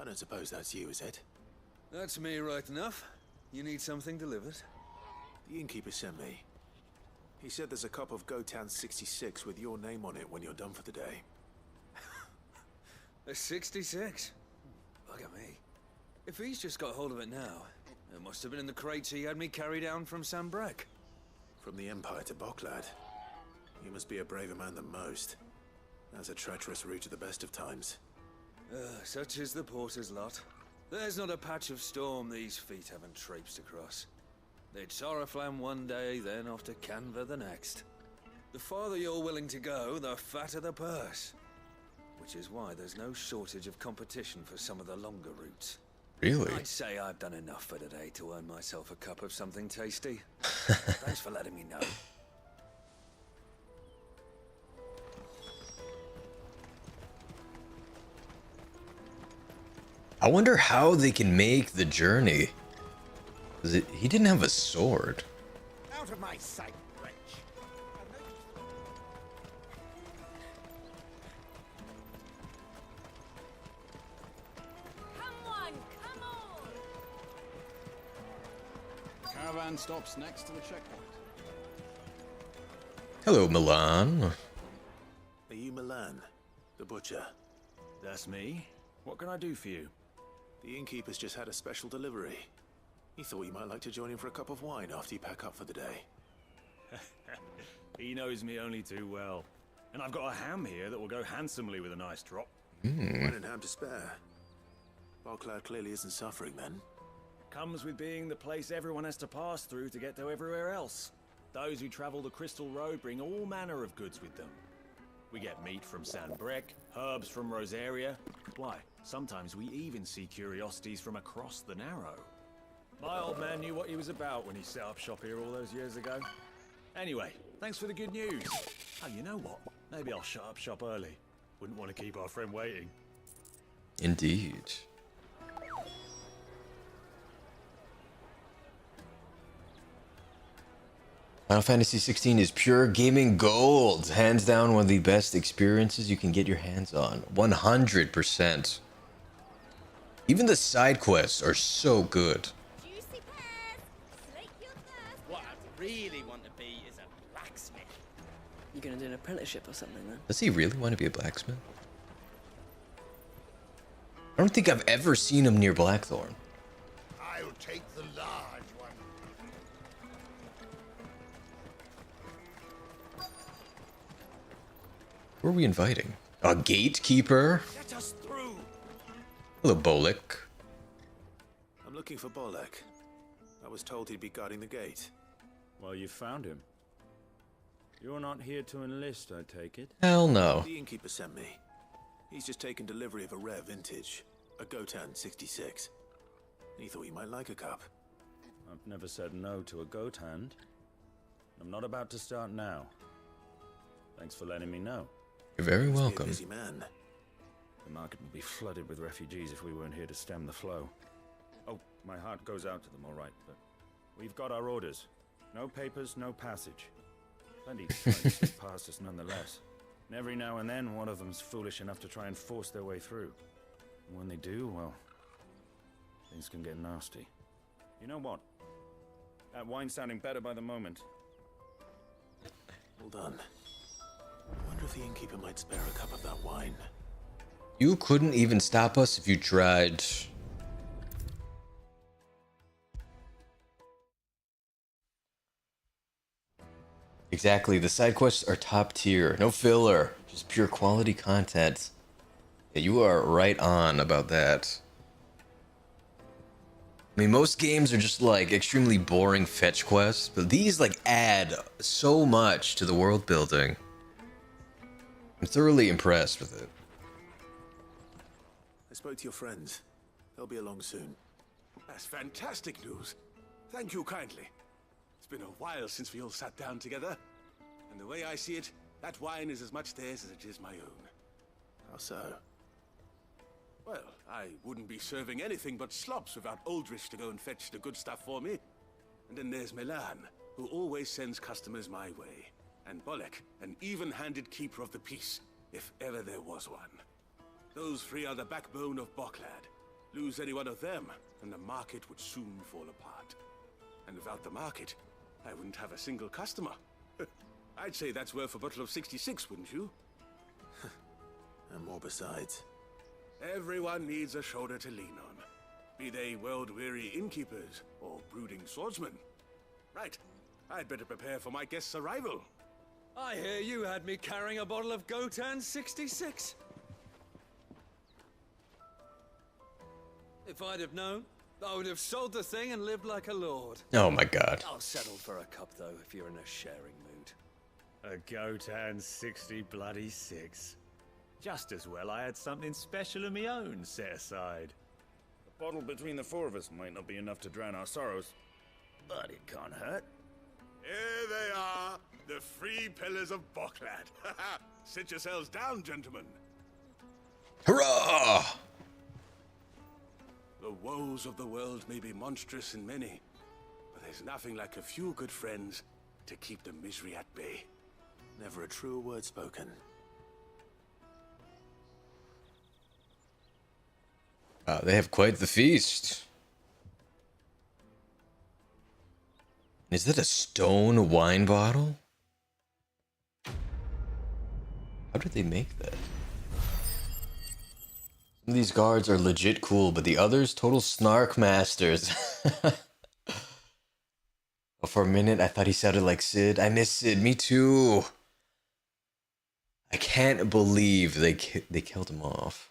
I don't suppose that's you, is it? That's me right enough. You need something delivered? The innkeeper sent me. He said there's a cup of Gotan 66 with your name on it when you're done for the day. A 66? Look at me. If he's just got hold of it now, it must have been in the crates he had me carry down from Sanbrek. From the Empire to Boklad. You must be a braver man than most. That's a treacherous route at the best of times. Such is the porter's lot. There's not a patch of storm these feet haven't traipsed across. They'd Soraflam one day, then off to Canva the next. The farther you're willing to go, the fatter the purse. Which is why there's no shortage of competition for some of the longer routes. Really? I'd say I've done enough for today to earn myself a cup of something tasty. Thanks for letting me know. I wonder how they can make the journey. Because he didn't have a sword. Out of my sight, wretch. Caravan stops next to the checkpoint. Hello, Milan. Are you Milan, the butcher? That's me. What can I do for you? The innkeeper's just had a special delivery. He thought you might like to join him for a cup of wine after you pack up for the day. He knows me only too well. And I've got a ham here that will go handsomely with a nice drop. Wine and ham to spare. Boklad clearly isn't suffering then. Comes with being the place everyone has to pass through to get to everywhere else. Those who travel the Crystal Road bring all manner of goods with them. We get meat from Sanbrek, herbs from Rosaria. Why, sometimes we even see curiosities from across the Narrow. My old man knew what he was about when he set up shop here all those years ago. Anyway, thanks for the good news. Oh, you know what? Maybe I'll shut up shop early. Wouldn't want to keep our friend waiting. Indeed. Final Fantasy XVI is pure gaming gold. Hands down one of the best experiences you can get your hands on. 100%. Even the side quests are so good. What I really want to be is a blacksmith. You gonna do an apprenticeship or something then? Does he really want to be a blacksmith? I don't think I've ever seen him near Blackthorn. I'll take the large one. Who are we inviting? A gatekeeper? Let us through. Hello, Bolek. I'm looking for Bolek. I was told he'd be guarding the gate. Well, you found him. You're not here to enlist, I take it? Hell no. The innkeeper sent me. He's just taken delivery of a rare vintage, a Gotan 66. He thought you might like a cup. I've never said no to a goat hand. I'm not about to start now. Thanks for letting me know. You're very Must be a welcome. busy man. The market would be flooded with refugees if we weren't here to stem the flow. Oh, my heart goes out to them, all right, but we've got our orders. No papers, no passage. Plenty try to slip past us nonetheless. And every now and then, one of them's foolish enough to try and force their way through. And when they do, well, things can get nasty. You know what? That wine's sounding better by the moment. Hold on. I wonder if the innkeeper might spare a cup of that wine. You couldn't even stop us if you tried. Exactly, the side quests are top tier. No filler, just pure quality content. Yeah, you are right on about that. I mean, most games are just like extremely boring fetch quests, but these like add so much to the world building. I'm thoroughly impressed with it. I spoke to your friends. They'll be along soon. That's fantastic news. Thank you kindly. It's been a while since we all sat down together. And the way I see it, that wine is as much theirs as it is my own. How so? Well, I wouldn't be serving anything but slops without Aldrich to go and fetch the good stuff for me. And then there's Milan, who always sends customers my way. And Bolek, an even-handed keeper of the peace, if ever there was one. Those three are the backbone of Boklad. Lose any one of them, and the market would soon fall apart. And without the market, I wouldn't have a single customer. I'd say that's worth a bottle of 66, wouldn't you? And more besides. Everyone needs a shoulder to lean on. Be they world-weary innkeepers or brooding swordsmen. Right, I'd better prepare for my guest's arrival. I hear you had me carrying a bottle of Gotan 66. If I'd have known, I would have sold the thing and lived like a lord. Oh my god. I'll settle for a cup, though, if you're in a sharing mood. A Gotan 66. Just as well I had something special of my own set aside. A bottle between the four of us might not be enough to drown our sorrows, but it can't hurt. Here they are, the three pillars of Boklad. Sit yourselves down, gentlemen. Hurrah! The woes of the world may be monstrous in many, but there's nothing like a few good friends to keep the misery at bay. Never a truer word spoken. They have quite the feast. Is that a stone wine bottle? How did they make that? Some of these guards are legit cool, but the others, total snark masters. Oh, for a minute, I thought he sounded like Sid. I miss Sid. Me too. I can't believe they killed him off.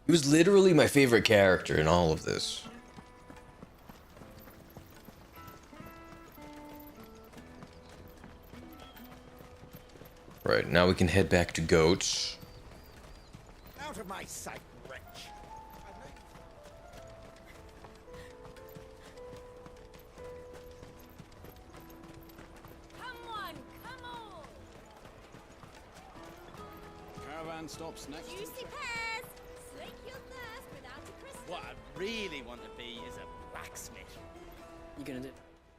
He was literally my favorite character in all of this. Right, now we can head back to Goats. Out of my sight, wretch! Come on, come on! Caravan stops next to Juicy pears! Slake your thirst without a crystal. What I really want to be is a blacksmith. You gonna do?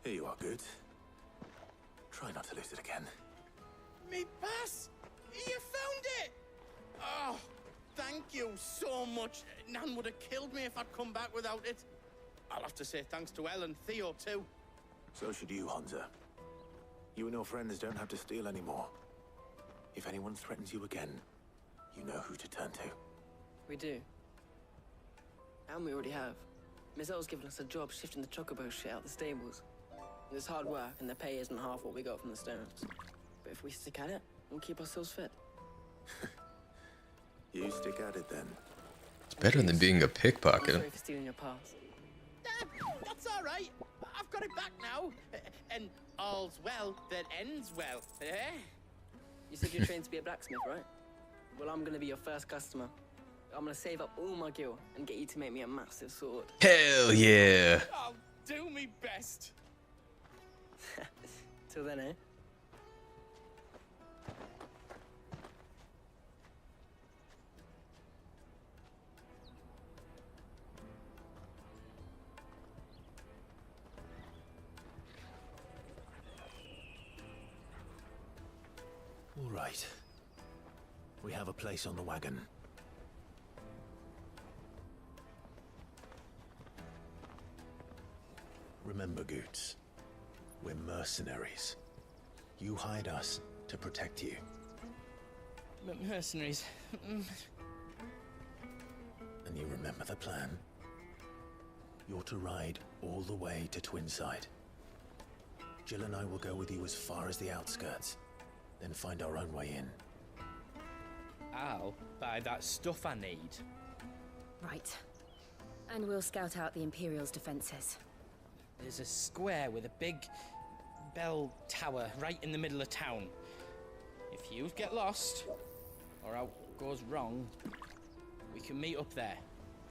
Here you are, good. Try not to lose it again. Me pass! You found it! Oh, thank you so much. Nan would have killed me if I'd come back without it. I'll have to say thanks to Elle and Theo, too. So should you, Hansa. You and your friends don't have to steal anymore. If anyone threatens you again, you know who to turn to. We do. And we already have. Miss L's given us a job shifting the chocobo shit out the stables. It's hard work, and the pay isn't half what we got from the stones. But if we stick at it, we'll keep ourselves fit. You stick at it then. It's better than being a I'm pickpocket. sorry for stealing your pass. That's all right. I've got it back now. And all's well that ends well. Eh? You said you're trained to be a blacksmith, right? Well, I'm gonna be your first customer. I'm gonna save up all my gil and get you to make me a massive sword. Hell yeah! I'll do me best. Till then, eh? All right. We have a place on the wagon. Remember, Goots, we're mercenaries. You hired us to protect you. But mercenaries. And you remember the plan? You're to ride all the way to Twinside. Jill and I will go with you as far as the outskirts, then find our own way in. I'll buy that stuff I need. Right. And we'll scout out the Imperial's defenses. There's a square with a big bell tower right in the middle of town. If you get lost, or out goes wrong, we can meet up there.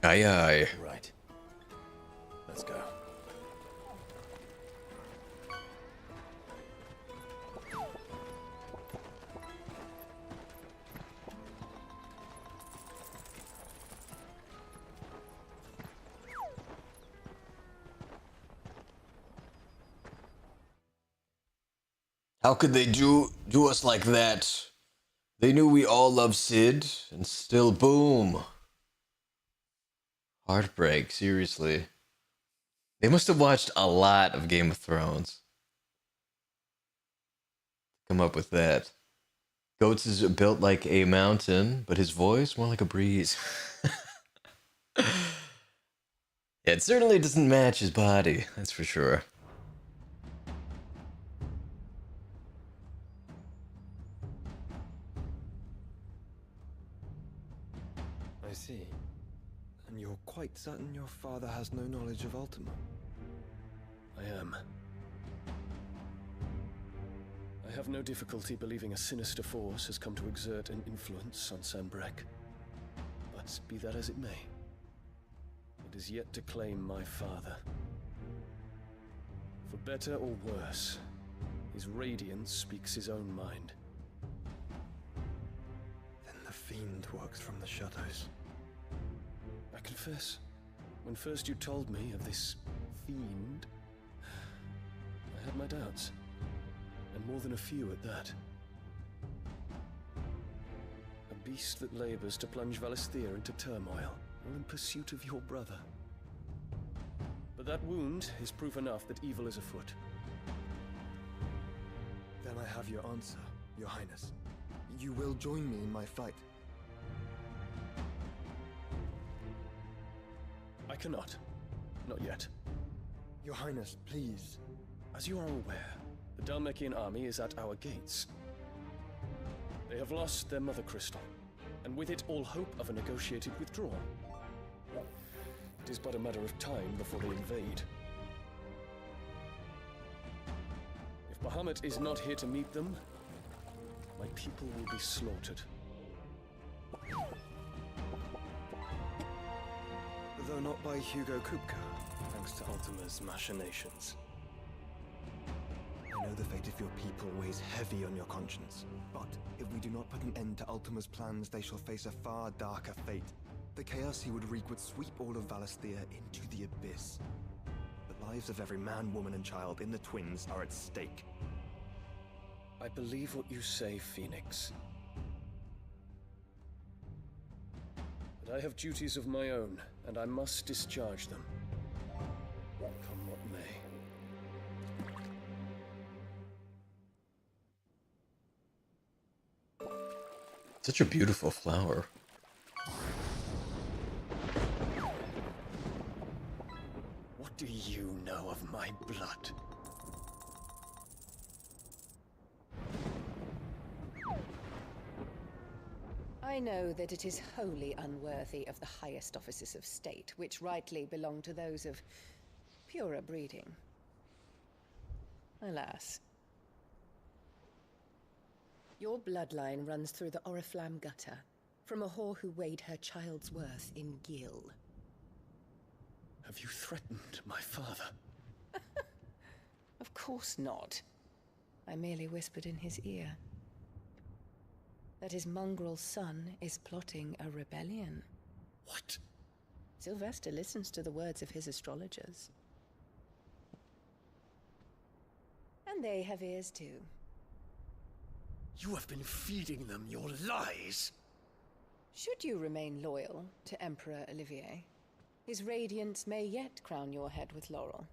Aye aye. Right. Let's go. How could they do us like that? They knew we all loved Sid, and still boom. Heartbreak, seriously. They must have watched a lot of Game of Thrones. Come up with that. Goats is built like a mountain, but his voice more like a breeze. It certainly doesn't match his body, that's for sure. I see. And you're quite certain your father has no knowledge of Ultima? I am. I have no difficulty believing a sinister force has come to exert an influence on Sanbreque. But be that as it may, it is yet to claim my father. For better or worse, his radiance speaks his own mind. Then the fiend works from the shadows. I confess, when first you told me of this fiend, I had my doubts. And more than a few at that. A beast that labors to plunge Valisthea into turmoil, all in pursuit of your brother. But that wound is proof enough that evil is afoot. Then I have your answer, Your Highness. You will join me in my fight. I cannot. Not yet. Your Highness, please. As you are aware, the Dhalmekian army is at our gates. They have lost their mother crystal, and with it all hope of a negotiated withdrawal. It is but a matter of time before they invade. If Bahamut is not here to meet them, my people will be slaughtered. Though not by Hugo Kupka, thanks to Ultima's machinations. I know the fate of your people weighs heavy on your conscience, but if we do not put an end to Ultima's plans, they shall face a far darker fate. The chaos he would wreak would sweep all of Valisthea into the abyss. The lives of every man, woman, and child in the Twins are at stake. I believe what you say, Phoenix. But I have duties of my own, and I must discharge them. Come what may. Such a beautiful flower. What do you know of my blood? I know that it is wholly unworthy of the highest offices of state, which rightly belong to those of purer breeding. Alas. Your bloodline runs through the Oriflamme gutter, from a whore who weighed her child's worth in gil. Have you threatened my father? Of course not. I merely whispered in his ear that his mongrel son is plotting a rebellion. What? Sylvester listens to the words of his astrologers. And they have ears too. You have been feeding them your lies! Should you remain loyal to Emperor Olivier, his radiance may yet crown your head with laurel,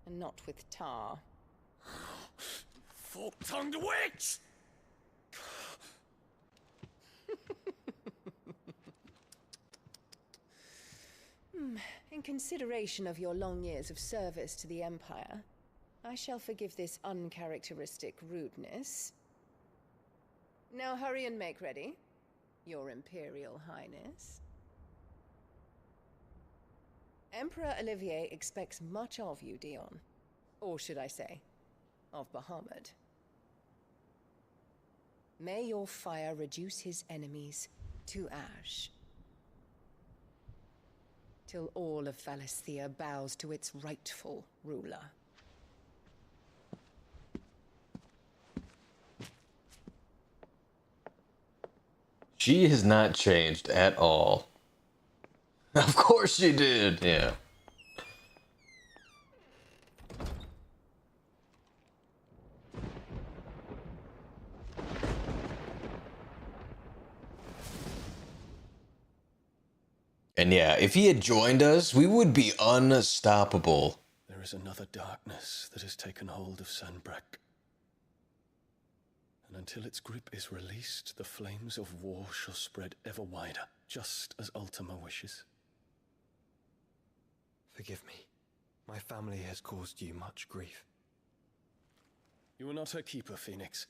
and not with tar. Fork-tongued witch! In consideration of your long years of service to the Empire, I shall forgive this uncharacteristic rudeness. Now hurry and make ready, Your Imperial Highness. Emperor Olivier expects much of you, Dion. Or should I say, of Bahamut. May your fire reduce his enemies to ash, till all of Valisthea bows to its rightful ruler. She has not changed at all. Of course she did, yeah. And yeah, if he had joined us, we would be unstoppable. There is another darkness that has taken hold of Sanbreque. And until its grip is released, the flames of war shall spread ever wider, just as Ultima wishes. Forgive me. My family has caused you much grief. You are not her keeper, Phoenix.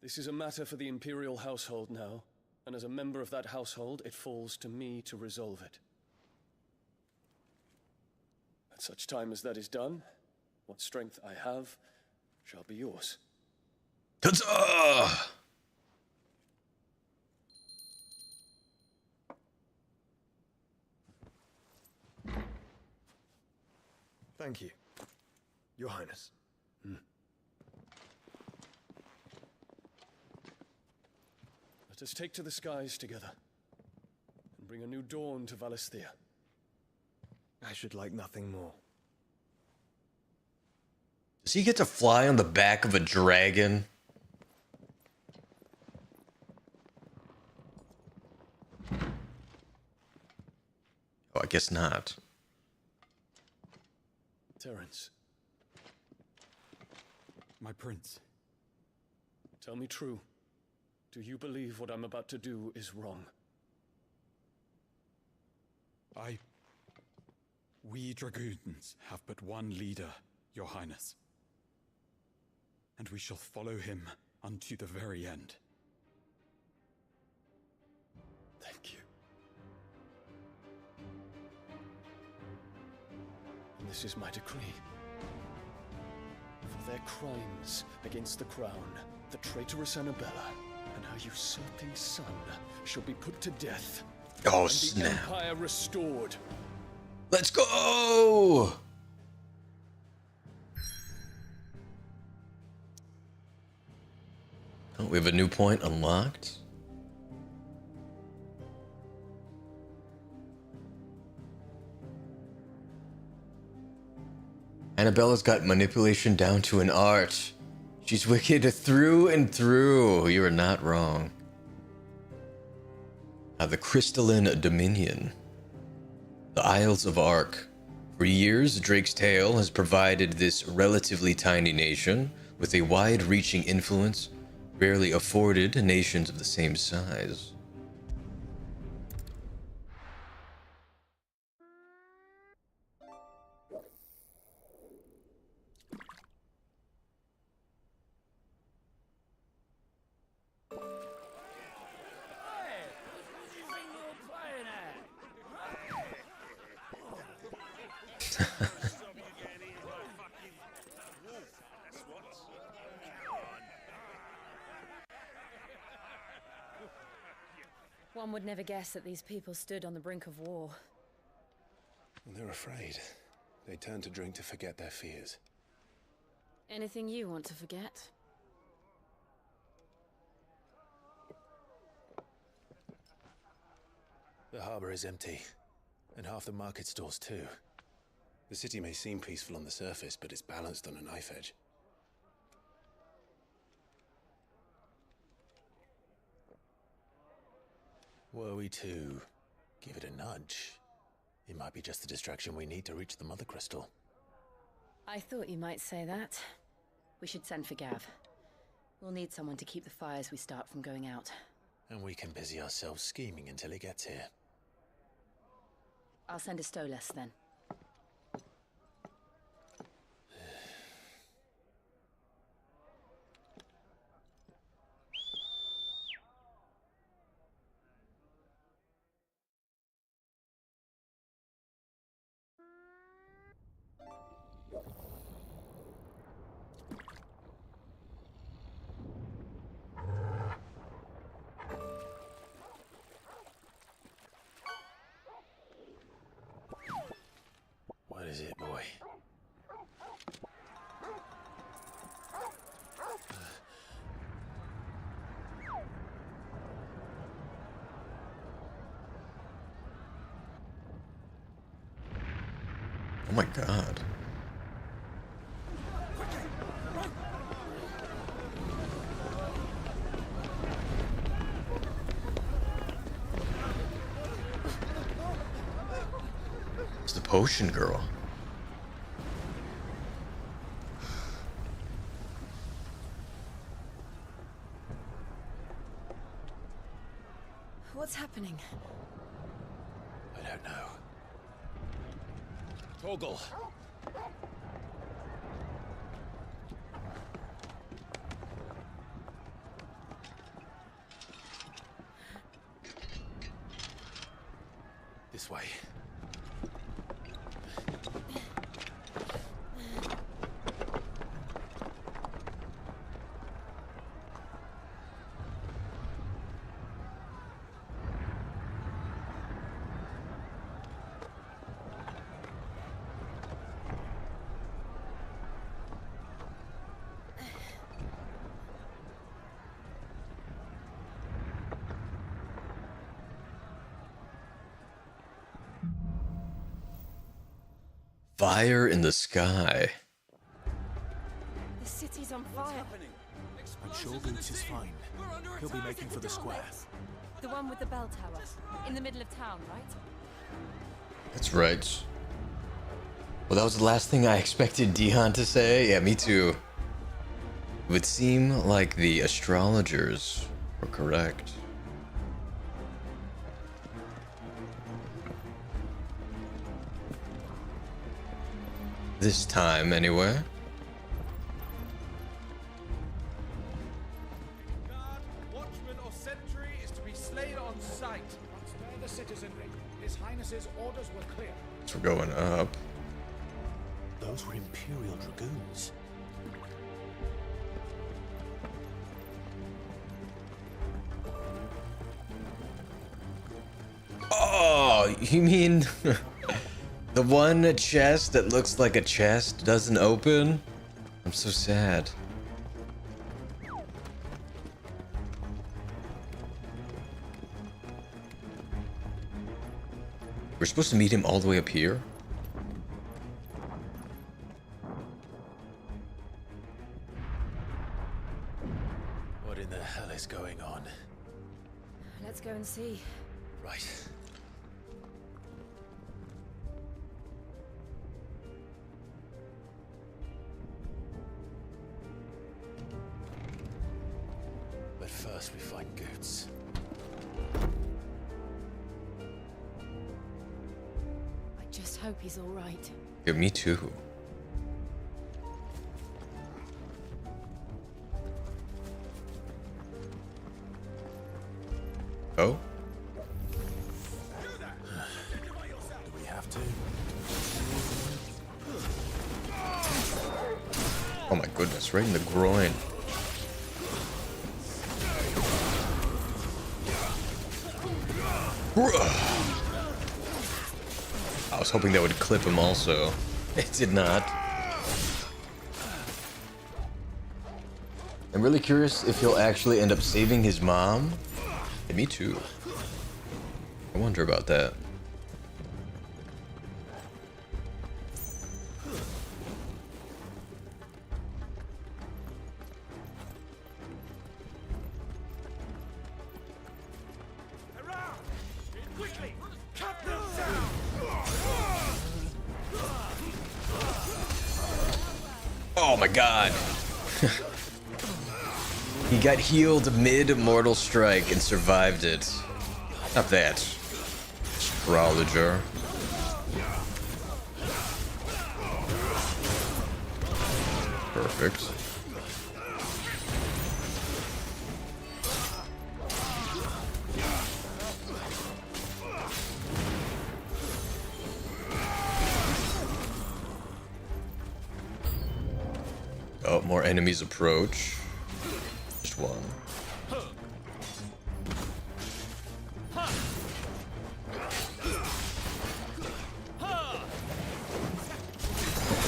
This is a matter for the Imperial household now, and as a member of that household, it falls to me to resolve it. At such time as that is done, what strength I have shall be yours. Huzzah! Thank you, Your Highness. Let us take to the skies together, and bring a new dawn to Valisthea. I should like nothing more. Does he get to fly on the back of a dragon? Oh, I guess not. Terence, my prince. tell me true. Do you believe what I'm about to do is wrong? We dragoons have but one leader, Your Highness. And we shall follow him unto the very end. Thank you. And this is my decree. For their crimes against the crown, the traitorous Annabella and her usurping son shall be put to death. Oh, and snap. the Empire restored. Let's go! Oh, we have a new point unlocked. Annabella's got manipulation down to an art. She's wicked through and through. You are not wrong. Now, the Crystalline Dominion. The Isles of Ark. For years, Drake's Tale has provided this relatively tiny nation with a wide-reaching influence rarely afforded nations of the same size. One would never guess that these people stood on the brink of war. Well, they're afraid. They turn to drink to forget their fears. Anything you want to forget? The harbor is empty, and half the market stalls too. The city may seem peaceful on the surface, but it's balanced on a knife edge. Were we to give it a nudge, it might be just the distraction we need to reach the Mother Crystal. I thought you might say that. We should send for Gav. We'll need someone to keep the fires we start from going out. And we can busy ourselves scheming until he gets here. I'll send a Stolas then. What is it, boy? Oh my god. It's the potion girl. What's happening? I don't know. Torgal. This way. Fire in the sky. The city's on fire. I'm sure Goots is fine. He'll be making for the square. The one with the bell tower. In the middle of town, right? That's right. Well, that was the last thing I expected Dion to say. Yeah, me too. It would seem like the astrologers were correct. This time, anyway. Watchman or sentry is to be slain on sight. Spare the citizenry. His Highness's orders were clear. So we're going up. Those were Imperial Dragoons. Oh, you mean the one chest that looks like a chest doesn't open? I'm so sad. We're supposed to meet him all the way up here? What in the hell is going on? Let's go and see. Right. But first we find Goots. I just hope he's all right. Yeah, me too. Oh? Do we have to? Oh my goodness, right in the groin. I was hoping that would clip him also. It did not. I'm really curious if he'll actually end up saving his mom. Yeah, me too. I wonder about that. Quickly! Cut them down! Oh my god. He got healed mid-mortal strike and survived it. Not that. Astrologer. Perfect. Oh, more enemies approach. Just one. A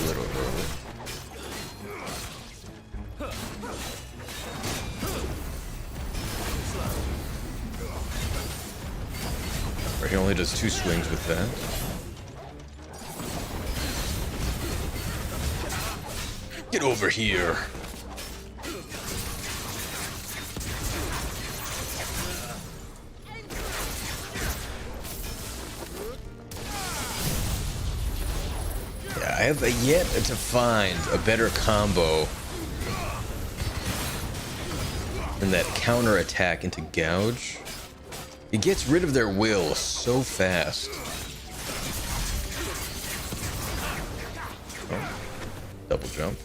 little early. Or he only does 2 swings with that. Get over here. I have yet to find a better combo than that counter attack into gouge. It gets rid of their will so fast. Oh, double jump.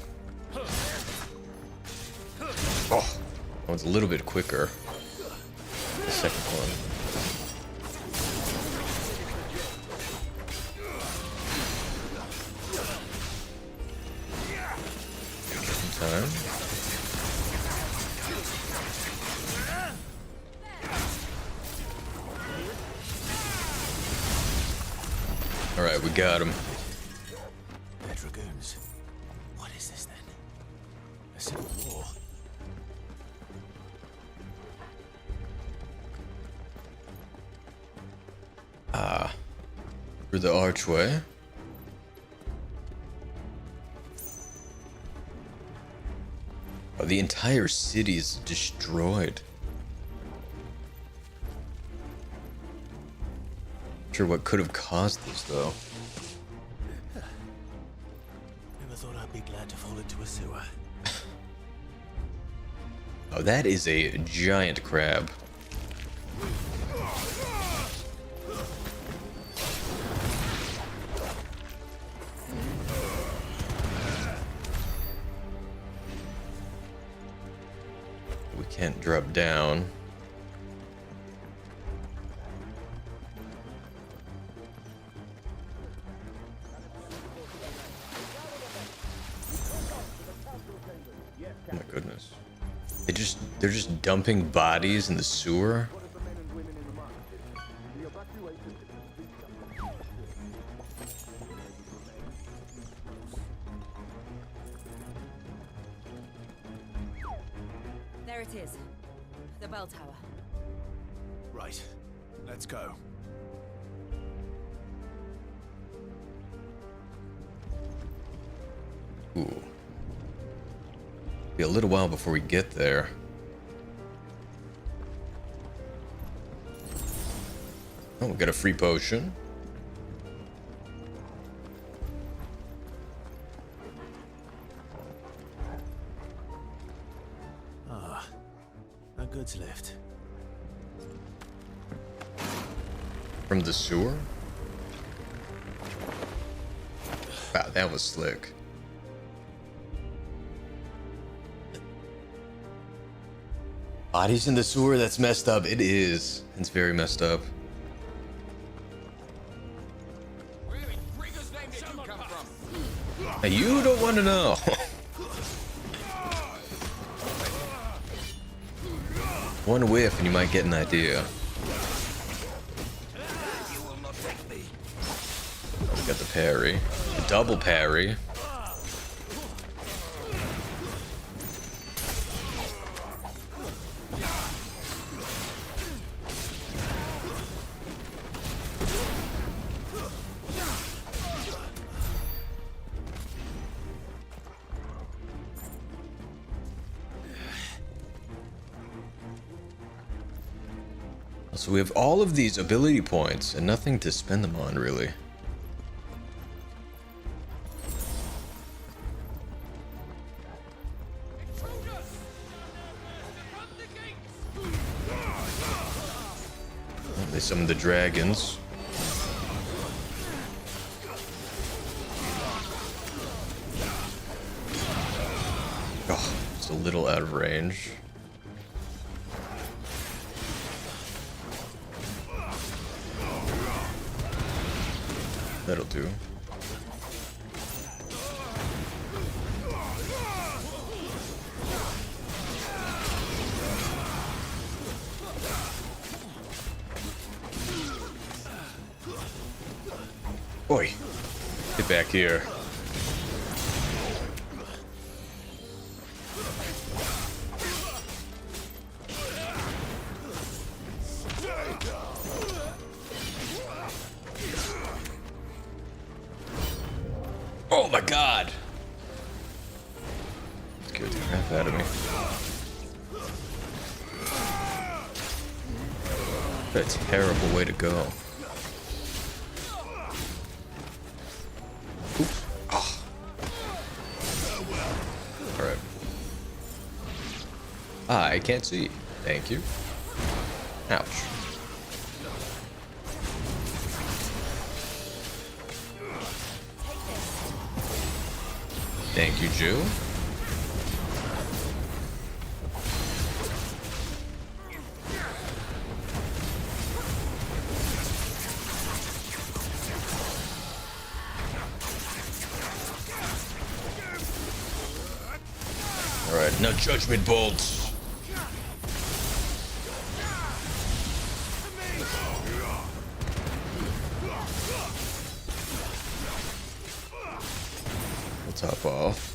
Oh, that one's a little bit quicker. The second one. Time. All right, we got him. They're dragoons. What is this then? A civil war? Ah, through the archway. Oh, the entire city is destroyed. Not sure what could have caused this, though. Never thought I'd be glad to fall into a sewer. Oh, that is a giant crab. Can't drop down. Oh my goodness. They're just dumping bodies in the sewer. There it is. The bell tower. Right. Let's go. Ooh. Be a little while before we get there. Oh, we got a free potion. A goods lift. From the sewer? Wow, that was slick. Bodies in the sewer? That's messed up. It is. It's very messed up. Now, you don't want to know. One whiff and you might get an idea. Oh, we got the parry. The double parry. So we have all of these ability points and nothing to spend them on, really. Oh, they summoned the dragons. Oh, it's a little out of range. That'll do. Oi, get back here. Oh my god! Scared the crap out of me. That's a terrible way to go. Oops. Oh. I can't see. Thank you. Ouch. Thank you, Jew. Alright, now judgment bolts. We'll top off.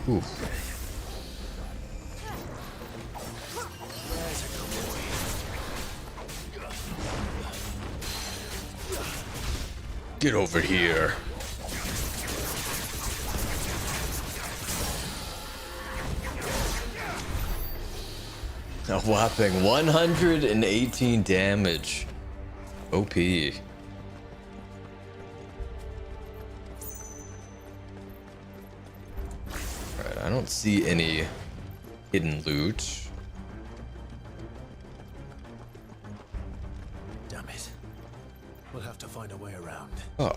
Oof. Get over here. A whopping 118 damage. OP. Alright, I don't see any hidden loot. Damn it. We'll have to find a way around. Oh.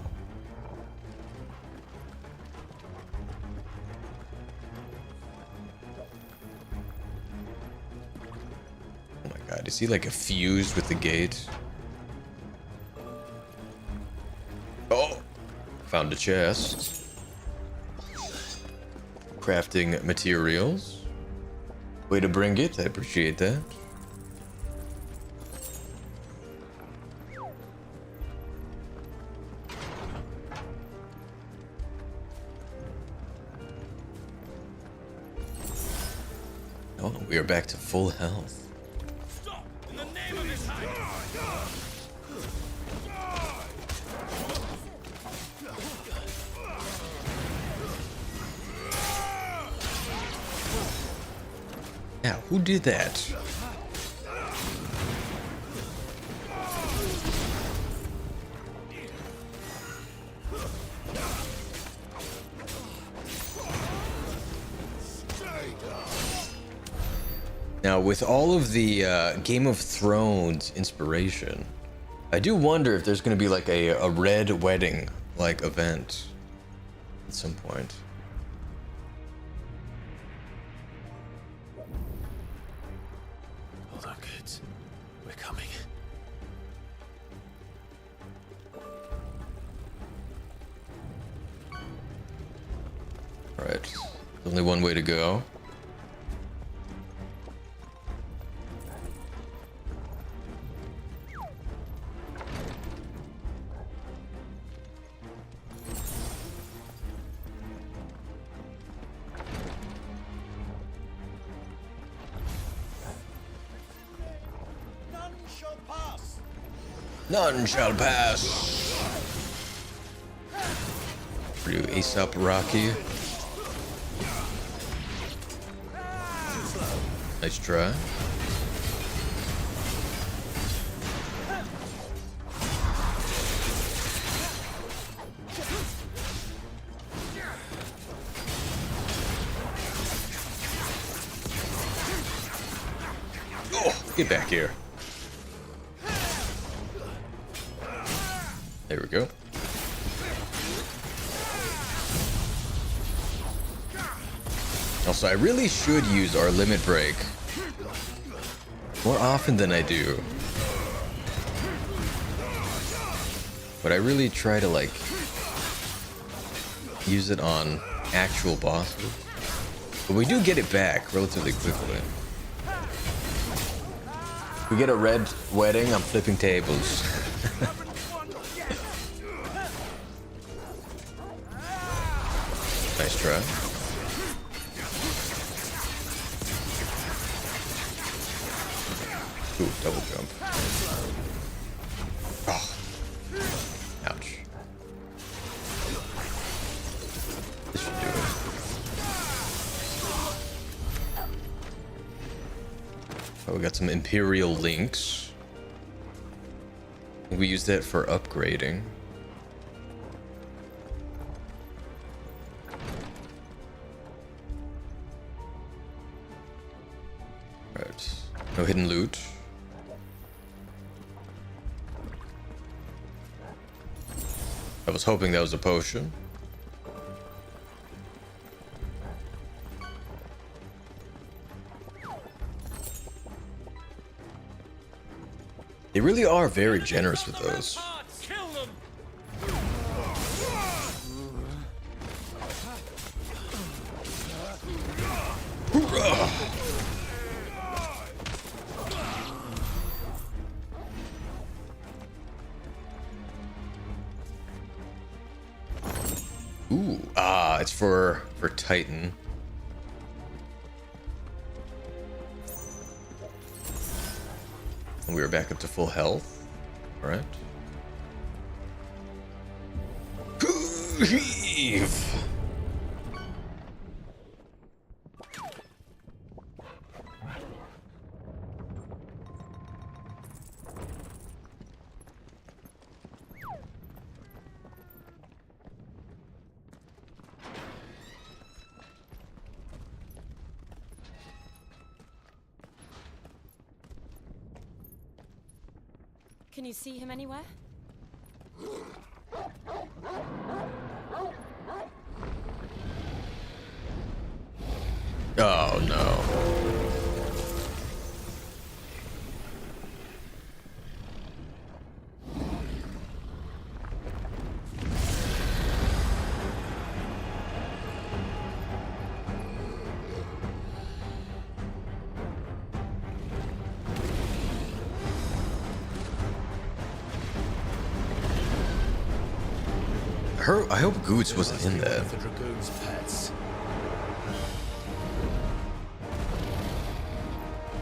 Oh my god, is he like fused with the gate? Oh! Found a chest. Crafting materials. Way to bring it, I appreciate that. Oh, we are back to full health. Yeah, who did that? Now, with all of the Game of Thrones inspiration, I do wonder if there's going to be like a red wedding like event at some point. Hold on, kids. We're coming. All right, there's only one way to go. None shall pass. For you, Aesop Rocky. Nice try. Oh, get back here. There we go. Also, I really should use our limit break more often than I do. But I really try to like use it on actual bosses. But we do get it back relatively quickly. We get a red wedding, I'm flipping tables. Nice try. Ooh, double jump. Oh. Ouch. This should do it. Oh, we got some Imperial links. We use that for upgrading. Right. No hidden loot. I was hoping that was a potion. They really are very generous with those. Ooh, it's for Titan. We are back up to full health. All right. Heave. Can you see him anywhere? Oh no. I hope Goots wasn't in that.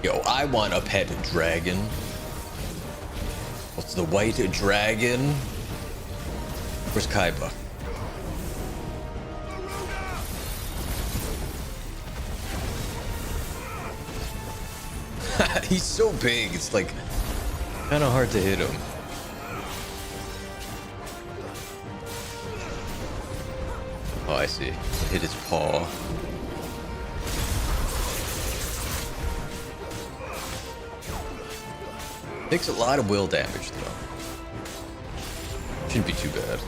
Yo, I want a pet dragon. What's the white dragon? Where's Kaiba? He's so big, it's like kind of hard to hit him. Oh, I see. Hit his paw. Takes a lot of will damage, though. Shouldn't be too bad.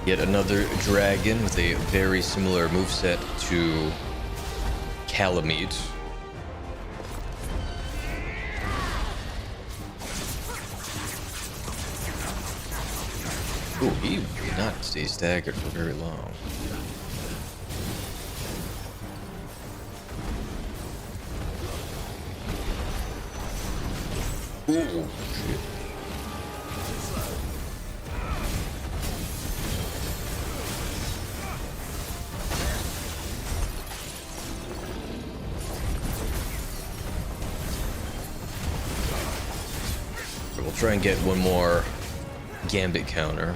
Yet another dragon with a very similar moveset to Calamity. Ooh, he did not stay staggered for very long. Ooh, shit. So we'll try and get one more Gambit counter.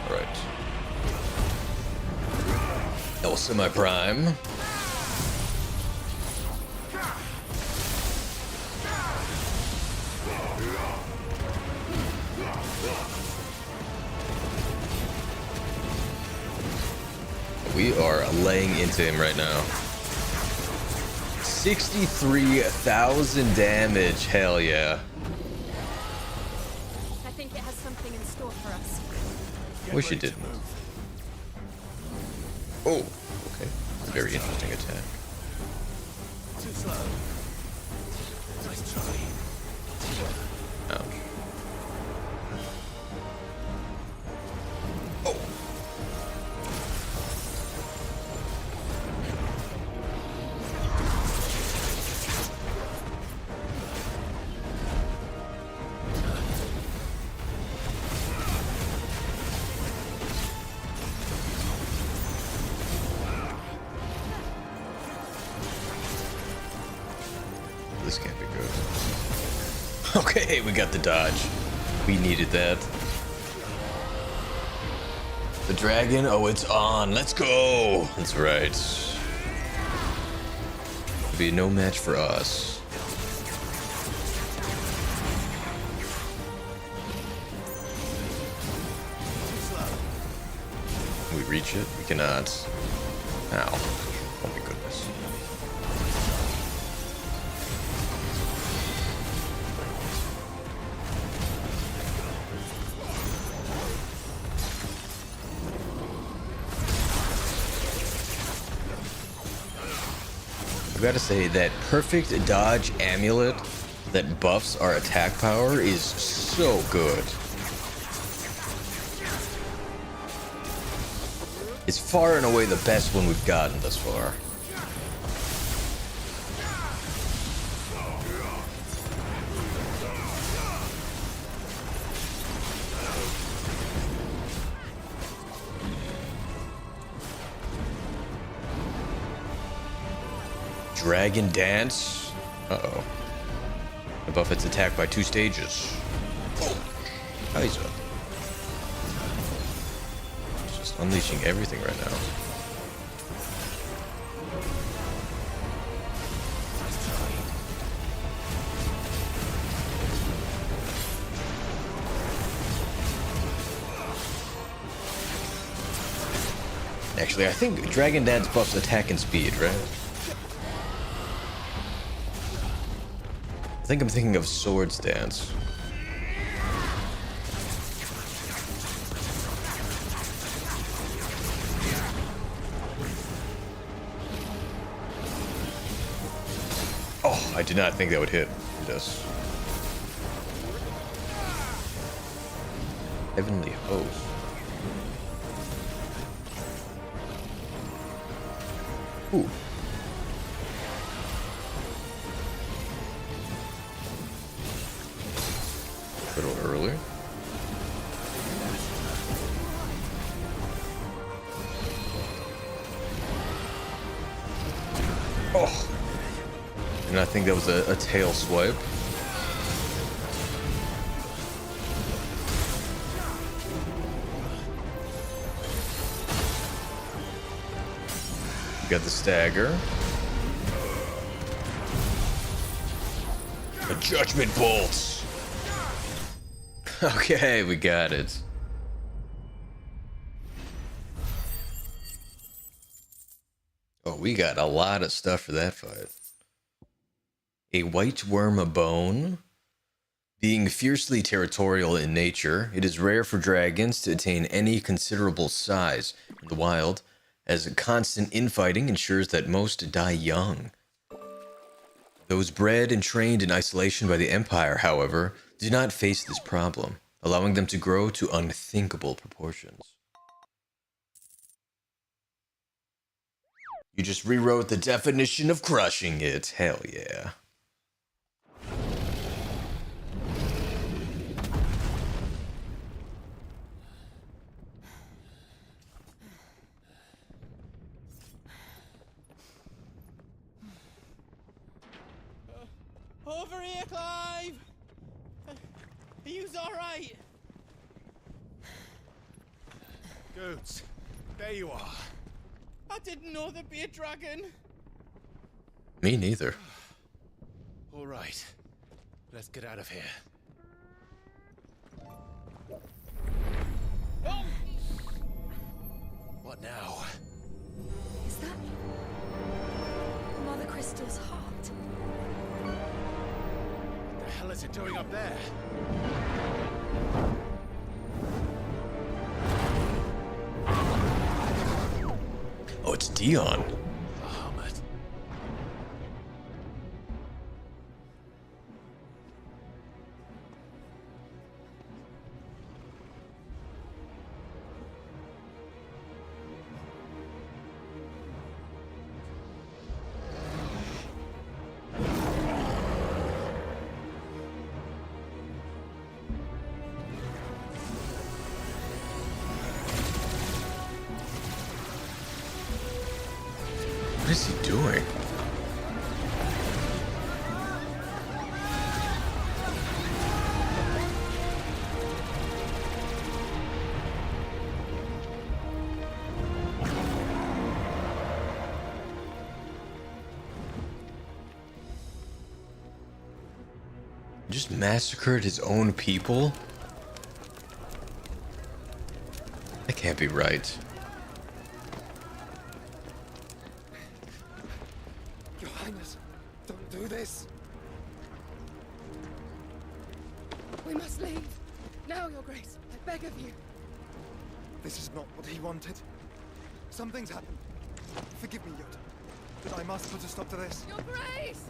Alright. Semi-prime. We are laying into him right now. 63,000 damage, hell yeah. I think it has something in store for us. Wish it didn't. Oh, okay. Very interesting attack. Too slow. Nice try. Ouch. This can't be good. Okay, we got the dodge. We needed that. The dragon, oh, it's on. Let's go. That's right. Be no match for us. Can we reach it? We cannot. Ow. Oh my goodness. I've got to say that perfect dodge amulet that buffs our attack power is so good. It's far and away the best one we've gotten thus far. Dragon Dance? Uh-oh. The buff its attack by 2 stages. Oh, Kaiser. Just unleashing everything right now. Actually, I think Dragon Dance buffs attack and speed, right? I think I'm thinking of Swords Dance. Oh, I did not think that would hit. It does. Heavenly Host. Ooh. A little earlier. Oh! And I think that was a tail swipe. Got the stagger. A judgment bolt. Okay, we got it. Oh, we got a lot of stuff for that fight. A white worm bone. Being fiercely territorial in nature, it is rare for dragons to attain any considerable size in the wild, as constant infighting ensures that most die young. Those bred and trained in isolation by the Empire, however, do not face this problem, allowing them to grow to unthinkable proportions. You just rewrote the definition of crushing it. Hell yeah. Over here, Clive! Are you alright? Goods, there you are. I didn't know there'd be a dragon. Me neither. All right, let's get out of here. Oh! What now? Is that Mother Crystal's heart? What the hell is it doing up there? Oh, it's Dion. What is he doing? Just massacred his own people? That can't be right. Your Highness, don't do this. We must leave. Now, Your Grace, I beg of you. This is not what he wanted. Something's happened. Forgive me, Yoda, but I must put a stop to this. Your Grace!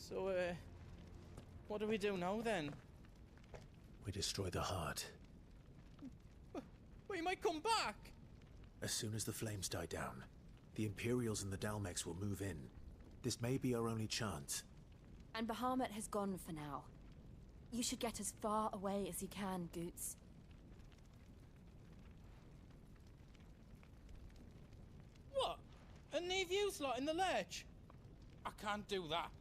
So, what do we do now then? We destroy the heart. We might come back! As soon as the flames die down, the Imperials and the Dalmex will move in. This may be our only chance. And Bahamut has gone for now. You should get as far away as you can, Goots. What? And leave you lot in the lurch? I can't do that.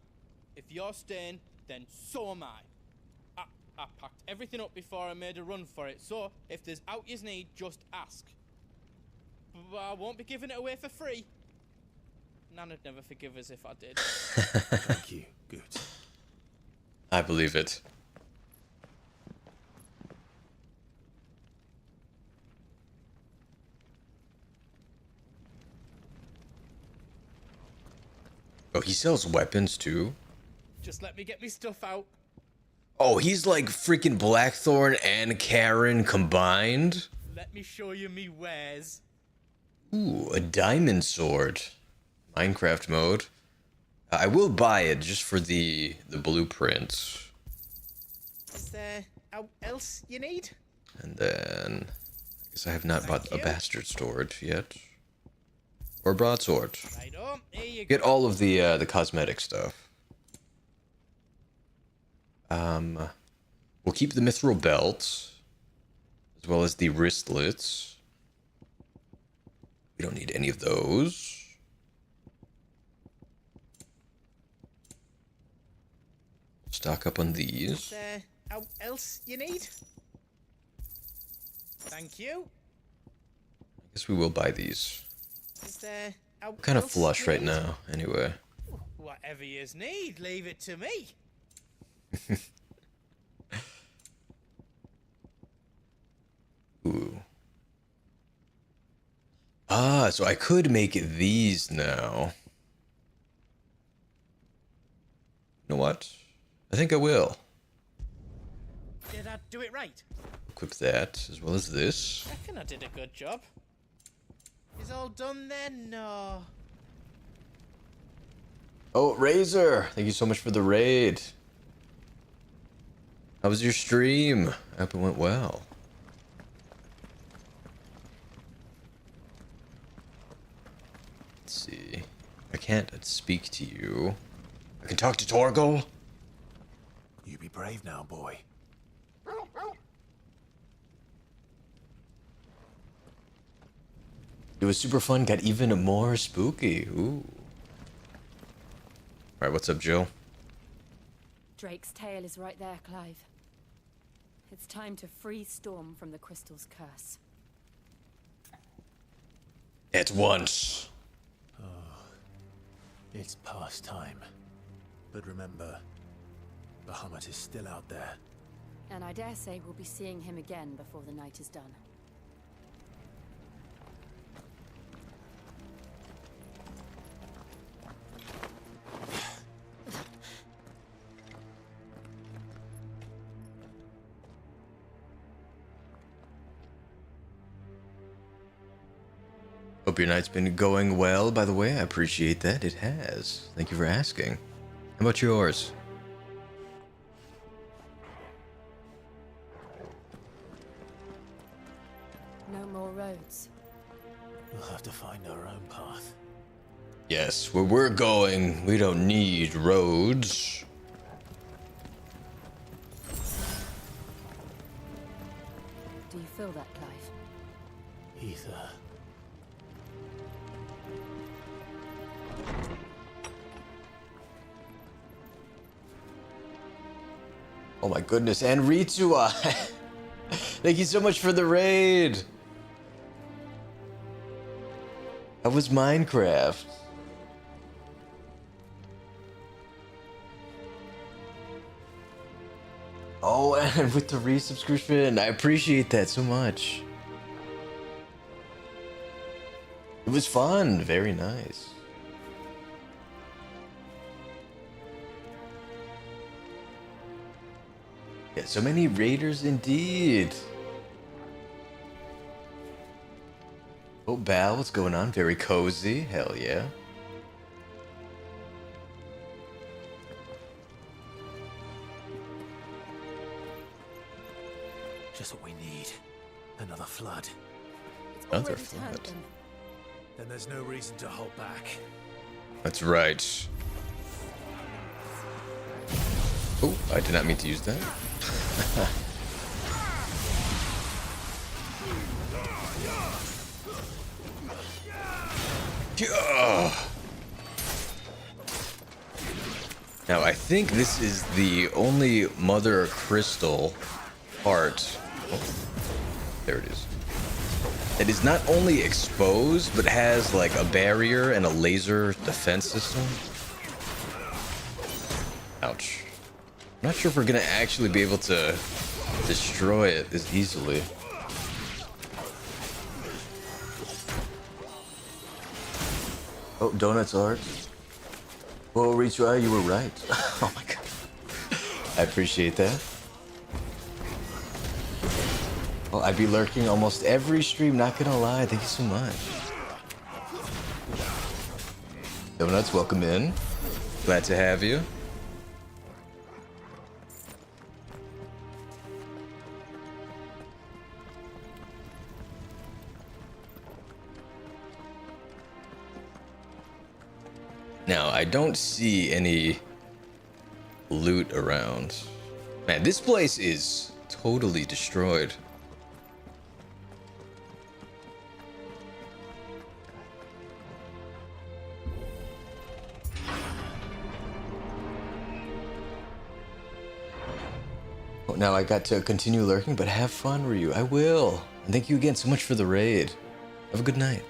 If you're staying, then so am I. I packed everything up before I made a run for it, so if there's out you need, just ask. But I won't be giving it away for free. Nana'd never forgive us if I did. Thank you, good. I believe it. Oh, he sells weapons too? Just let me get me stuff out. Oh, he's like freaking Blackthorn and Karen combined? Let me show you me wares. Ooh, a diamond sword. Minecraft mode. I will buy it just for the blueprints. Is there else you need? And then I guess I have not bought a bastard sword yet. Or broadsword. Right on, here you Get go. all of the cosmetic stuff. We'll keep the mithril belt, as well as the wristlets. We don't need any of those. Stock up on these. Is there else you need? Thank you. I guess we will buy these. Is there I'm kind of else flush you right need? now, anyway. Whatever yous need, leave it to me. Ooh. Ah, so I could make these now. You know what? I think I will. Did I do it right? Equip that, as well as this. I reckon I did a good job. Is all done then? No. Oh, Razor! Thank you so much for the raid. How was your stream? I hope it went well. Let's see. I can't speak to you. I can talk to Torgal. You be brave now, boy. It was super fun, got even more spooky. Ooh. Alright, what's up, Jill? Drake's tail is right there, Clive. It's time to free Storm from the crystal's curse. At once. Oh, it's past time. But remember, Bahamut is still out there. And I dare say we'll be seeing him again before the night is done. Hope your night's been going well, by the way. I appreciate that. It has. Thank you for asking. How about yours? No more roads. We'll have to find our own path. Yes, where we're going, we don't need roads. Do you feel that, Clive? Ether. Oh my goodness, and Ritua! Thank you so much for the raid! How was Minecraft? Oh, and with the resubscription, I appreciate that so much. It was fun, very nice. Yeah, so many raiders indeed. Oh, Bal, what's going on? Very cozy. Hell yeah. Just what we need. Another flood. Another flood. Then there's no reason to hold back. That's right. Oh, I did not mean to use that. Now, I think this is the only Mother Crystal part. Oh, there it is. It is not only exposed, but has like a barrier and a laser defense system. Ouch. I'm not sure if we're gonna actually be able to destroy it as easily. Oh, Donuts art. Well, Retry, you were right. Oh my god. I appreciate that. Well, I'd be lurking almost every stream, not gonna lie. Thank you so much. Donuts, welcome in. Glad to have you. Now, I don't see any loot around. Man, this place is totally destroyed. Oh, now I got to continue lurking, but have fun, Ryu. I will. And thank you again so much for the raid. Have a good night.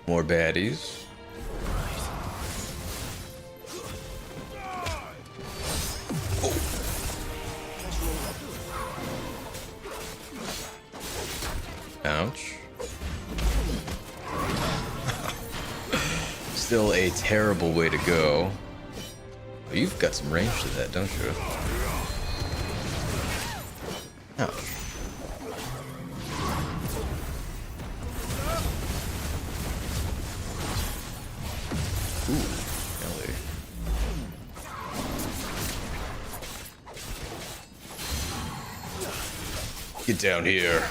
More baddies. Oh. Ouch. Still a terrible way to go. Oh, you've got some range to that, don't you? Ouch. Ooh, Ellie. Get down here.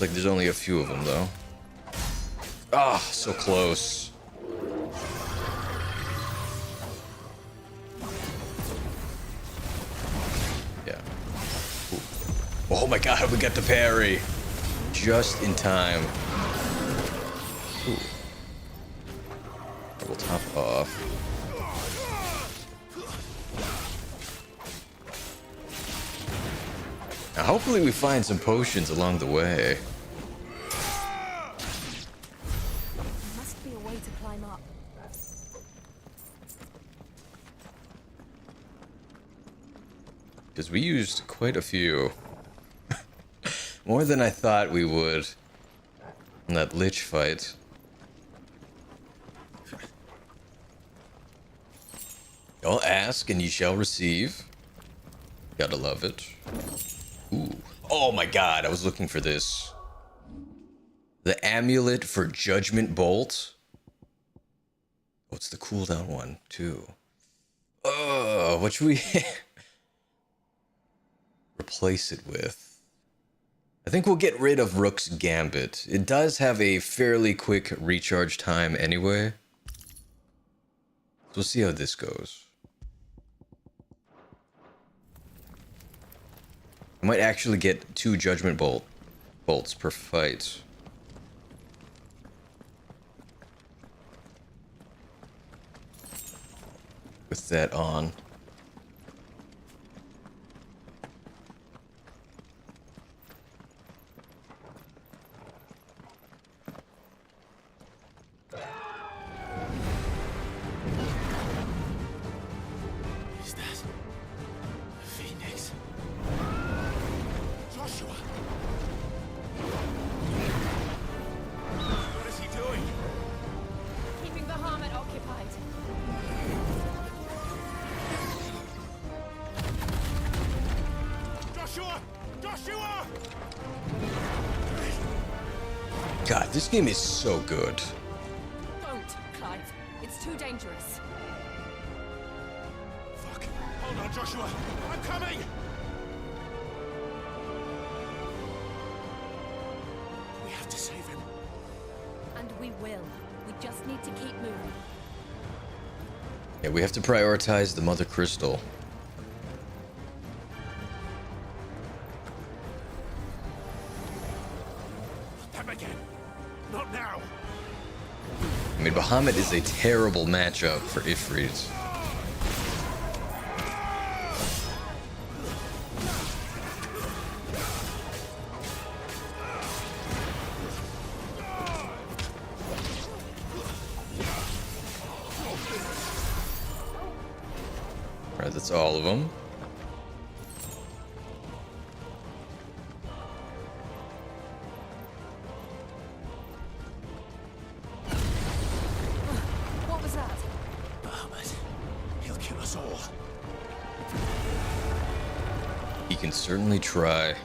like there's only a few of them, though. Ah, so close. Yeah. Ooh. Oh my god, we got the parry. Just in time. Ooh. We'll top off. Now, hopefully we find some potions along the way. There must be a way to climb up. Because we used quite a few. More than I thought we would in that lich fight. Y'all ask and ye shall receive. Gotta love it. Ooh. Oh my god, I was looking for this. The amulet for Judgment Bolt. Oh, it's the cooldown one, too. Oh, what should we replace it with? I think we'll get rid of Rook's Gambit. It does have a fairly quick recharge time anyway. So we'll see how this goes. I might actually get 2 Judgment bolts per fight. With that on. Is that Phoenix? Joshua! What is he doing? Keeping the Bahamut occupied. Joshua! Joshua! God, this game is so good. Don't, Clive. It's too dangerous. Fuck. Hold on, Joshua. I'm coming! We have to save him. And we will. We just need to keep moving. Yeah, we have to prioritize the Mother Crystal. Them again. Not now. I mean, Bahamut is a terrible matchup for Ifrit. Alright, that's all of them. What was that? Bahamut. He'll kill us all. He can certainly try.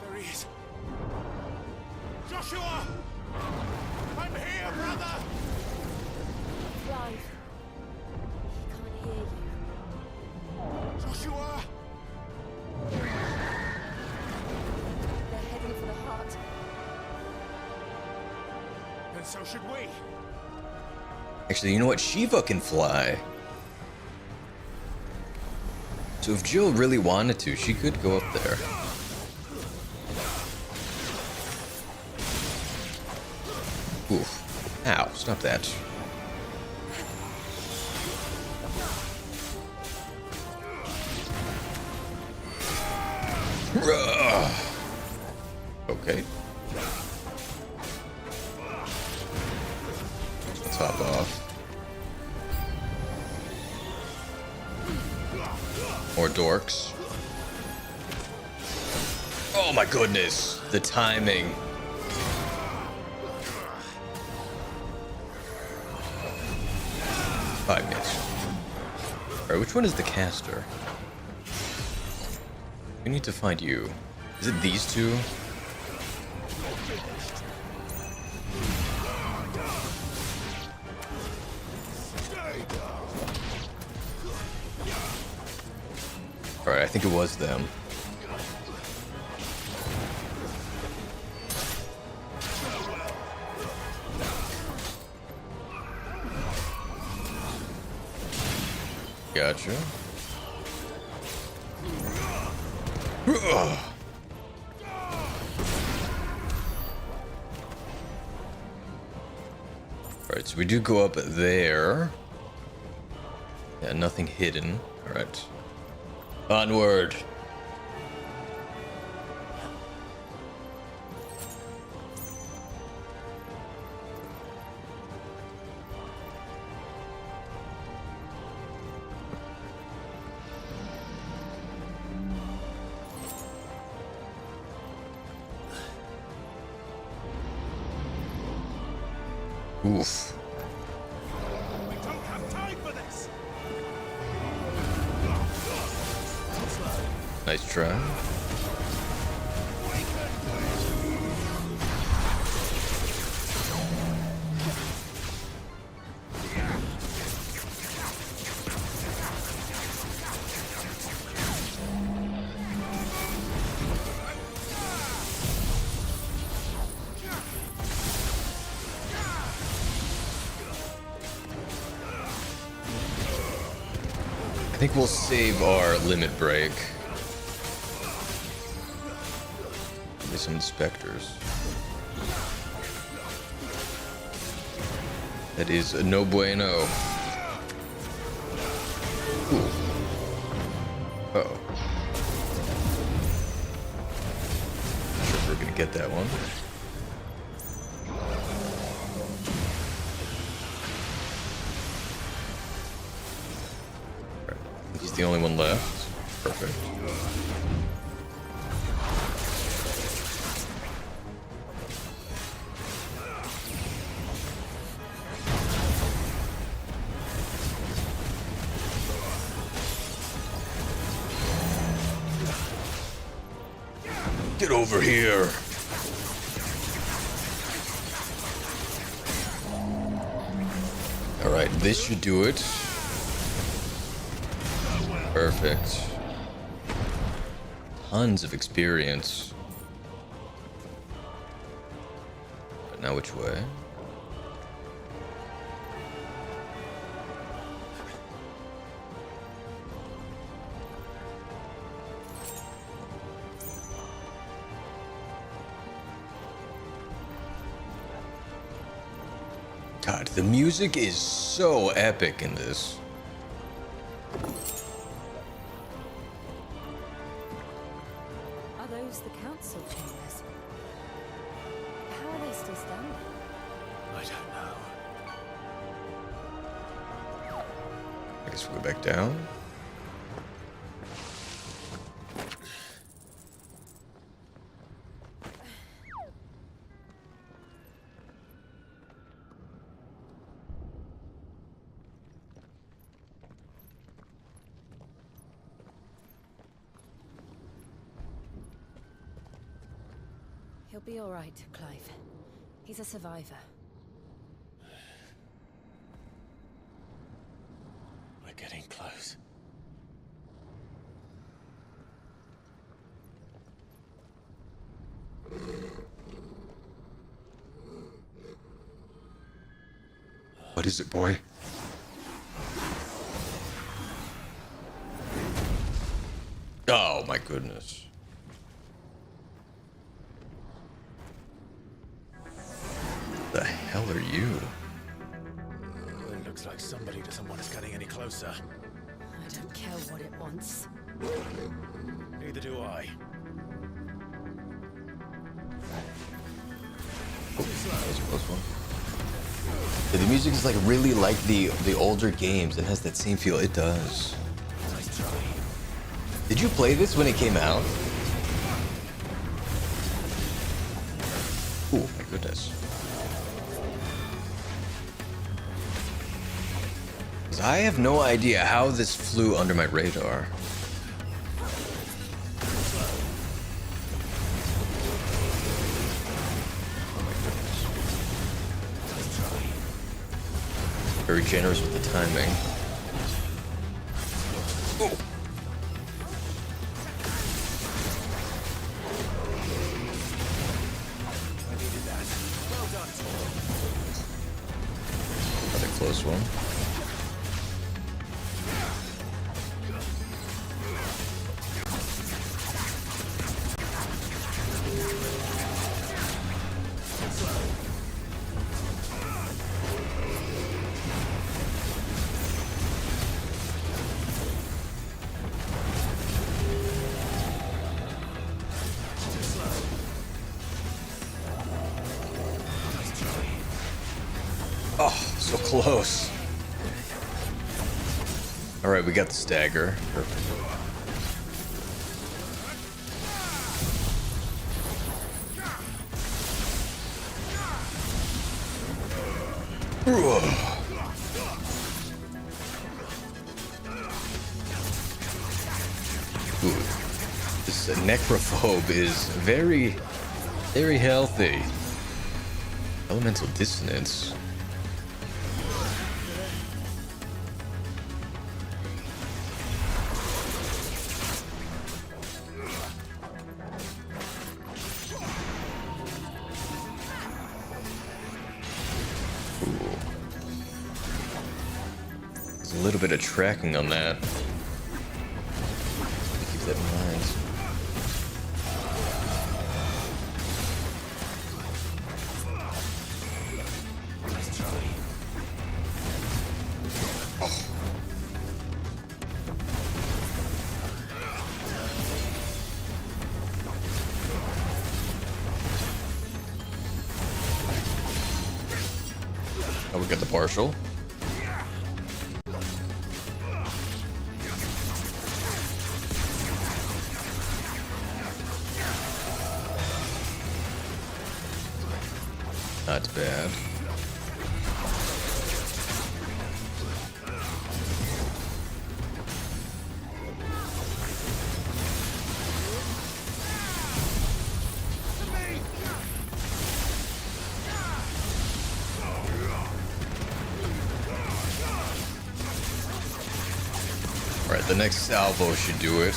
There he is. Joshua! I'm here, brother! Clive. He can't hear you. Joshua! They're heading for the heart. And so should we. Actually, you know what? Shiva can fly. So if Jill really wanted to, she could go up there. Oof. Ow, stop that. Okay. Top off. More dorks. Oh my goodness, the timing. Five minutes. Alright, which one is the caster? We need to find you. Is it these two? Alright, I think it was them. Gotcha. Alright, so we do go up there. Yeah, nothing hidden. Alright. Onward! Oof. We don't have time for this. Nice try. I think we'll save our limit break. Maybe some inspectors. That is no bueno. Ooh. Uh-oh. Not sure if we're gonna get that one. He's the only one left. Perfect. Get over here. All right, this should do it. Perfect. Tons of experience. But now which way? God, the music is so epic in this. Are those the council chambers? How are they still standing? I don't know. I guess we'll go back down. He'll be all right, Clive. He's a survivor. We're getting close. What is it, boy? Oh my goodness. The hell are you? It looks like somebody doesn't want us getting any closer. I don't care what it wants. Neither do I. That was a close one. Yeah, the music is like really like the older games. It has that same feel. It does. Nice try. Did you play this when it came out? Oh my goodness. 'Cause I have no idea how this flew under my radar. Very generous with the timing. Oh. close one. Oh, so close. Alright, we got the stagger. Perfect. Ooh. This necrophobe is very, very healthy. Elemental dissonance. There's a little bit of tracking on that. Keep that in mind. Oh, we got the partial. Not bad. Alright, the next salvo should do it.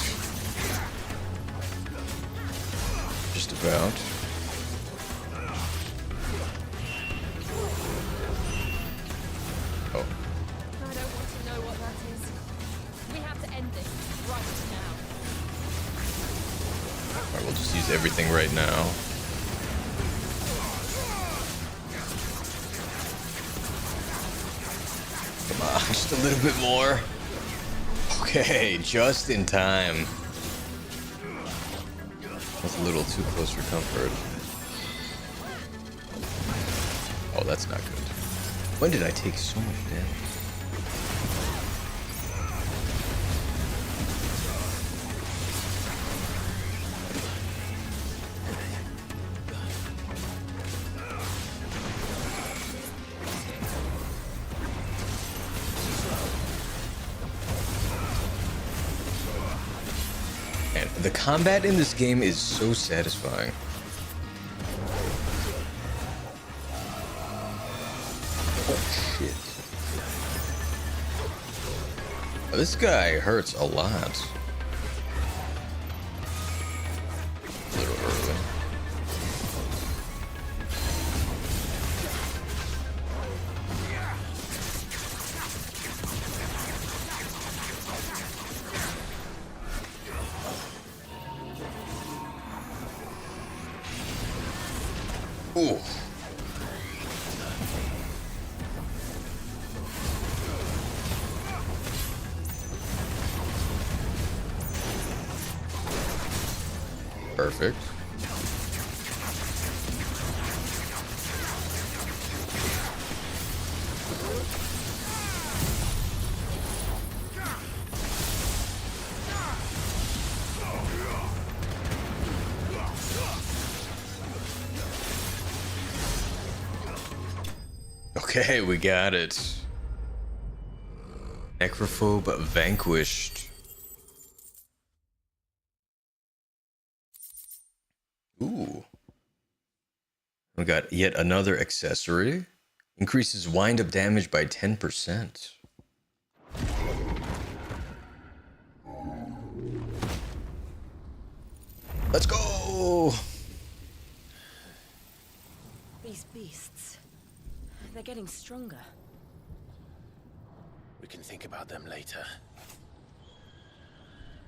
Just about. Oh. I don't want to know what that is. We have to end this right now. Alright, we'll just use everything right now. Come on, just a little bit more. Okay, just in time. That's a little too close for comfort. Oh, that's not good. When did I take so much damage? And the combat in this game is so satisfying. Oh shit. This guy hurts a lot. A little early. Ooh. Perfect. Okay, we got it. Necrophobe vanquished. Ooh. We got yet another accessory. Increases wind-up damage by 10%. Let's go! These beasts, they're getting stronger. We can think about them later.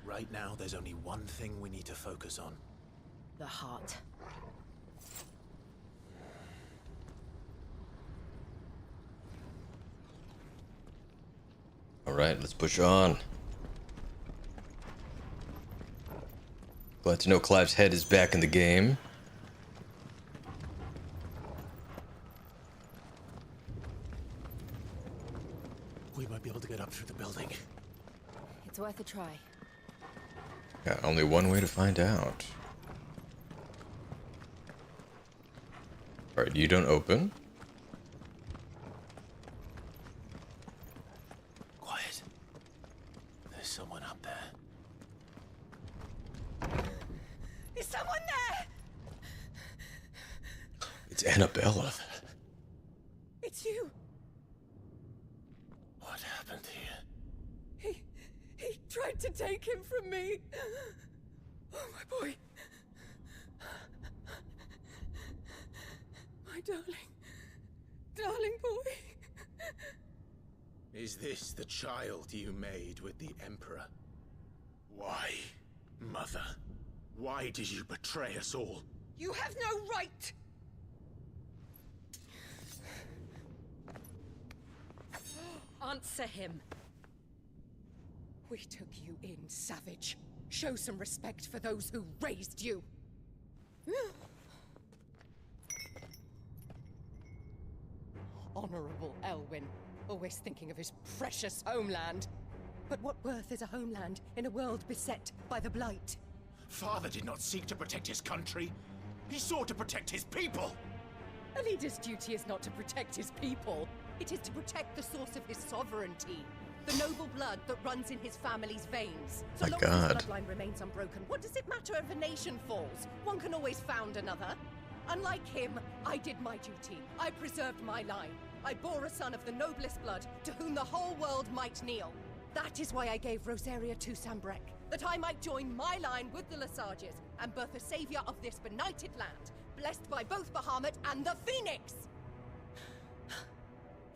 Right now, there's only one thing we need to focus on. The heart. Alright, let's push on. Glad to know Clive's head is back in the game. We might be able to get up through the building. It's worth a try. Got only one way to find out. Alright, you don't open. Quiet. There's someone up there. Is someone there? It's Annabella. It's you. What happened here? He tried to take him from me. Oh, my boy. My darling boy. Is this the child you made with the Emperor? Why, Mother? Why did you betray us all? You have no right. Answer him. We took you in, savage. Show some respect for those who raised you. Honorable Elwyn, always thinking of his precious homeland. But what worth is a homeland in a world beset by the Blight? Father did not seek to protect his country. He sought to protect his people. A leader's duty is not to protect his people. It is to protect the source of his sovereignty. The noble blood that runs in his family's veins. So My long God. as his bloodline remains unbroken, what does it matter if a nation falls? One can always found another. Unlike him, I did my duty. I preserved my line. I bore a son of the noblest blood, to whom the whole world might kneel. That is why I gave Rosaria to Sanbreque, that I might join my line with the Lesages and birth a savior of this benighted land, blessed by both Bahamut and the Phoenix!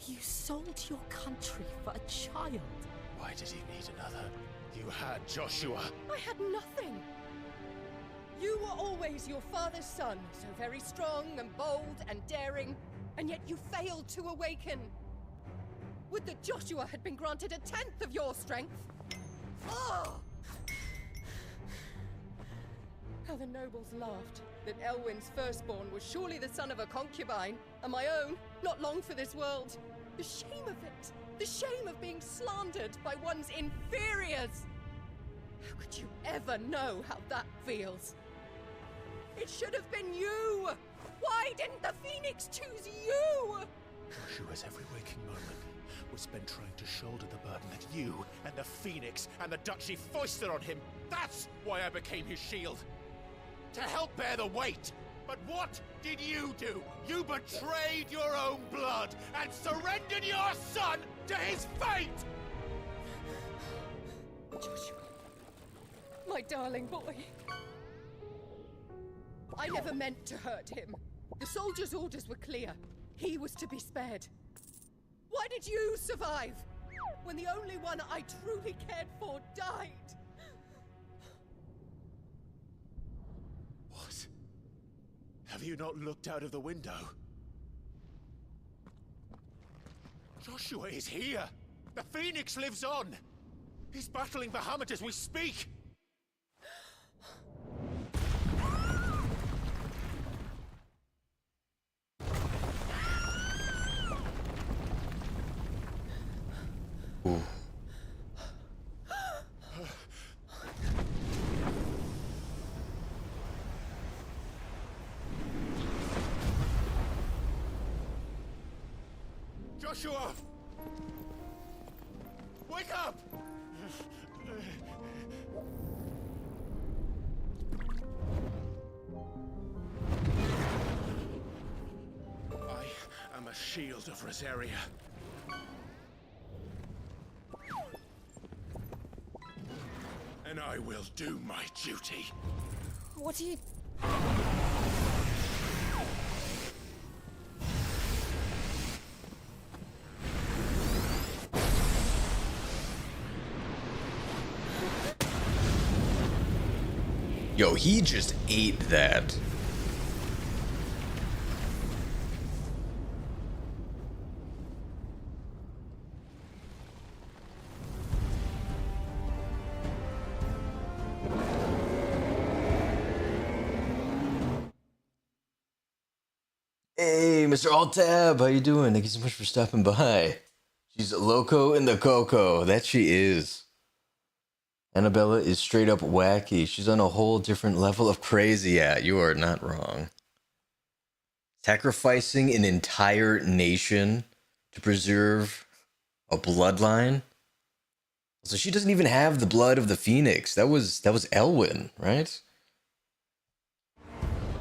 You sold your country for a child. Why did he need another? You had Joshua. I had nothing. You were always your father's son, so very strong and bold and daring, and yet you failed to awaken. Would that Joshua had been granted 1/10 of your strength? Oh! How the nobles laughed that Elwyn's firstborn was surely the son of a concubine, and my own, not long for this world. The shame of it! The shame of being slandered by one's inferiors! How could you ever know how that feels? It should have been you! Why didn't the Phoenix choose you? Joshua's every waking moment was spent trying to shoulder the burden that you and the Phoenix and the Duchy foisted on him. That's why I became his shield. To help bear the weight. But what did you do? You betrayed your own blood and surrendered your son to his fate! Joshua, my darling boy. I never meant to hurt him. The soldiers' orders were clear. He was to be spared. Why did you survive? When the only one I truly cared for died? What? Have you not looked out of the window? Joshua is here! The Phoenix lives on! He's battling Bahamut as we speak! Ooh. Joshua! Wake up! I am a Shield of Rosaria. And I will do my duty. What are you... Yo, he just ate that. Hey, Mr. Altab, how you doing? Thank you so much for stopping by. She's loco in the coco. That she is. Annabella is straight up wacky. She's on a whole different level of crazy. Yeah, you are not wrong. Sacrificing an entire nation to preserve a bloodline. So she doesn't even have the blood of the Phoenix. That was Elwyn, right?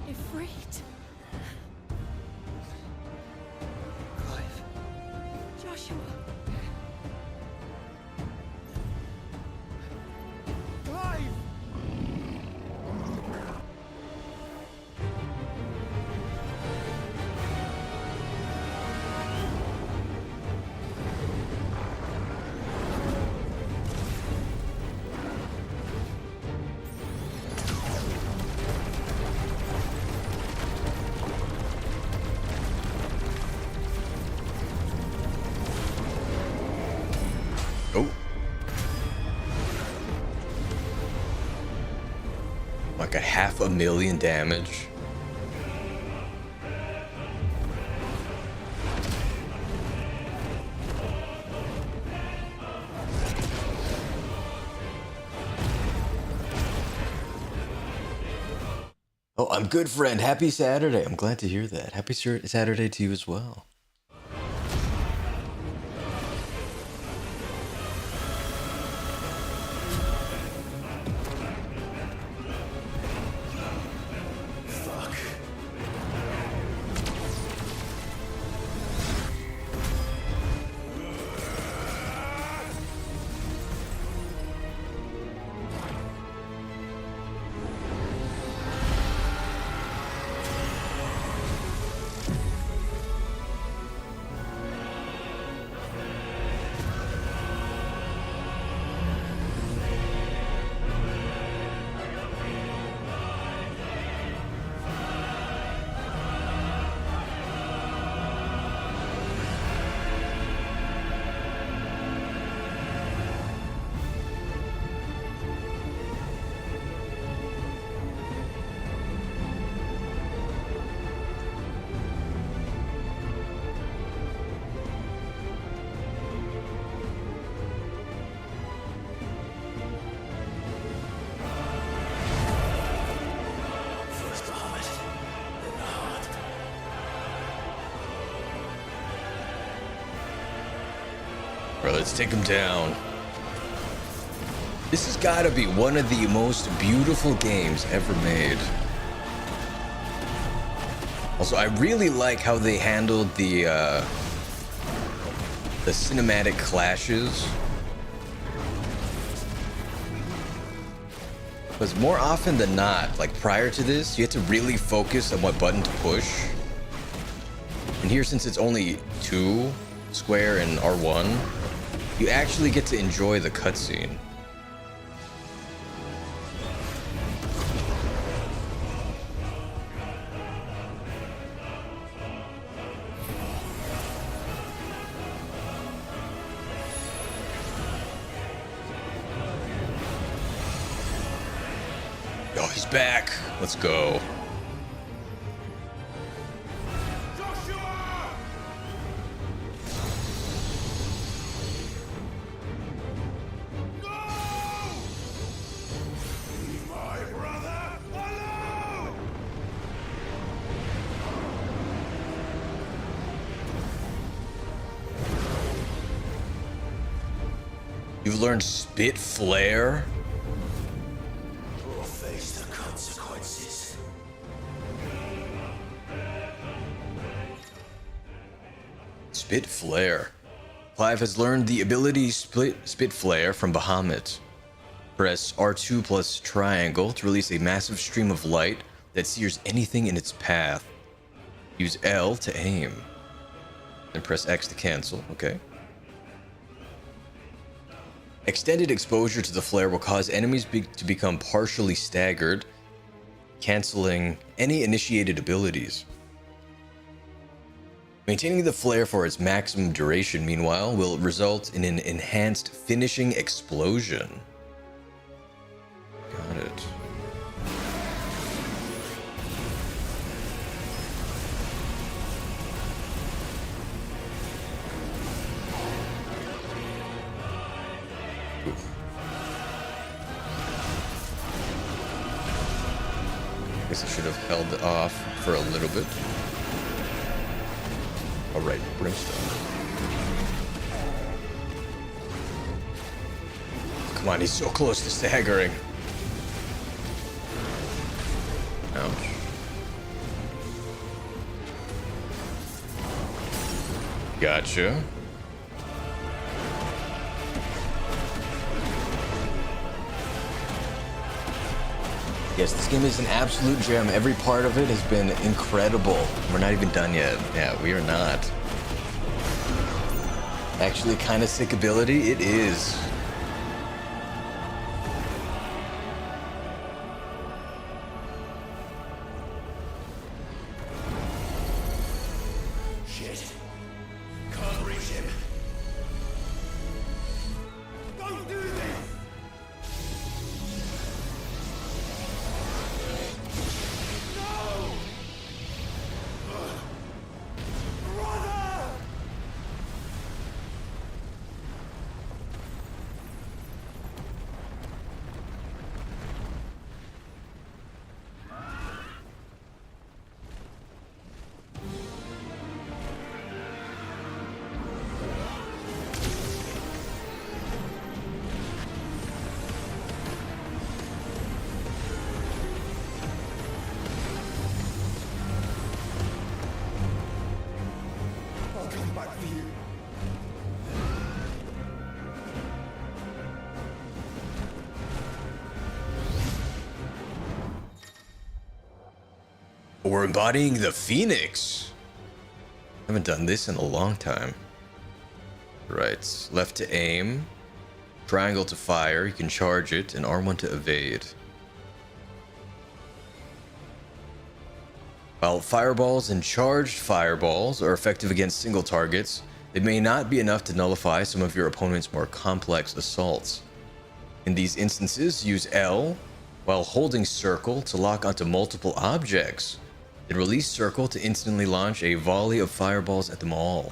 Ifrit. Clive. Joshua. Clive! Oh. Like a 500,000 damage. Oh, I'm good, friend. Happy Saturday. I'm glad to hear that. Happy Saturday to you as well. Bro, let's take him down. This has got to be one of the most beautiful games ever made. Also, I really like how they handled the cinematic clashes. Because more often than not, like prior to this, you had to really focus on what button to push. And here, since it's only 2, square and R1, you actually get to enjoy the cutscene. Oh, he's back. Let's go. You've learned Spit Flare? We'll face the consequences. Spit Flare. Clive has learned the ability Spit Flare from Bahamut. Press R2 plus triangle to release a massive stream of light that sears anything in its path. Use L to aim. And press X to cancel, okay? Extended exposure to the flare will cause enemies to become partially staggered canceling any initiated abilities. Maintaining the flare for its maximum duration, meanwhile, will result in an enhanced finishing explosion. Got it. Guess I should have held off for a little bit. All right, brimstone. Come on, he's so close to staggering. Ouch. Gotcha. Yes, this game is an absolute gem. Every part of it has been incredible. We're not even done yet. Yeah, we are not. Actually, kind of sick ability. It is. Shit. Can't reach him. Don't do this! We're embodying the Phoenix. Haven't done this in a long time. Right, left to aim, triangle to fire, you can charge it, and R1 to evade. While fireballs and charged fireballs are effective against single targets, they may not be enough to nullify some of your opponent's more complex assaults. In these instances, use L while holding circle to lock onto multiple objects. Then release circle to instantly launch a volley of fireballs at them all.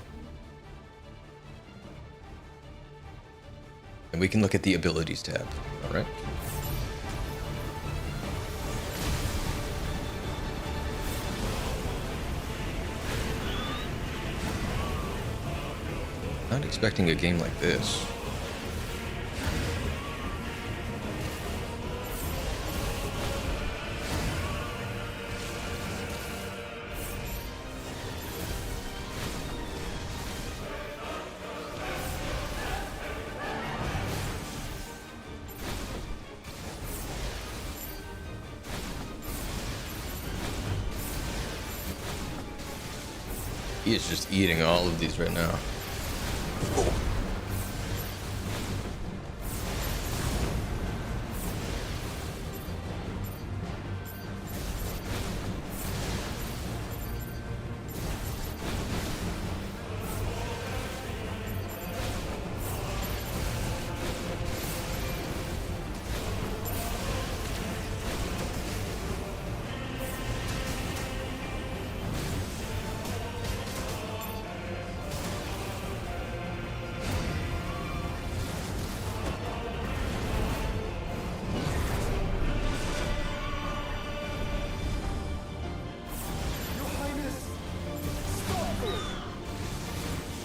And we can look at the abilities tab. All right. Not expecting a game like this. He is just eating all of these right now.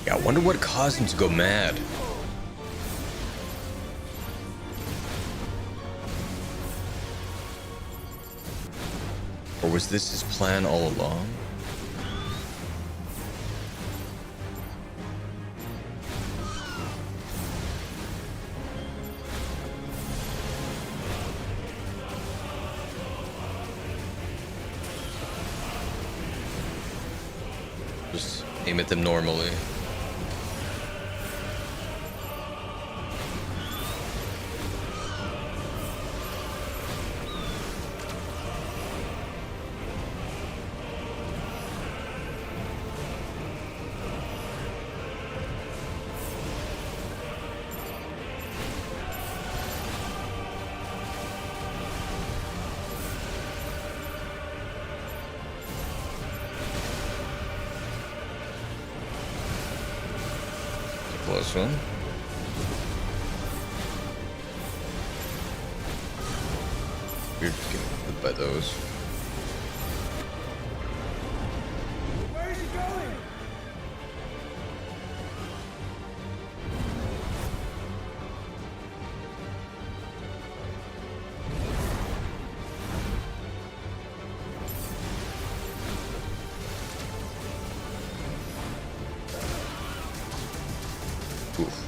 Yeah, I wonder what caused him to go mad. Or was this his plan all along? Just aim at them normally. this one. You're just getting hit by those. Where is he going? Oof.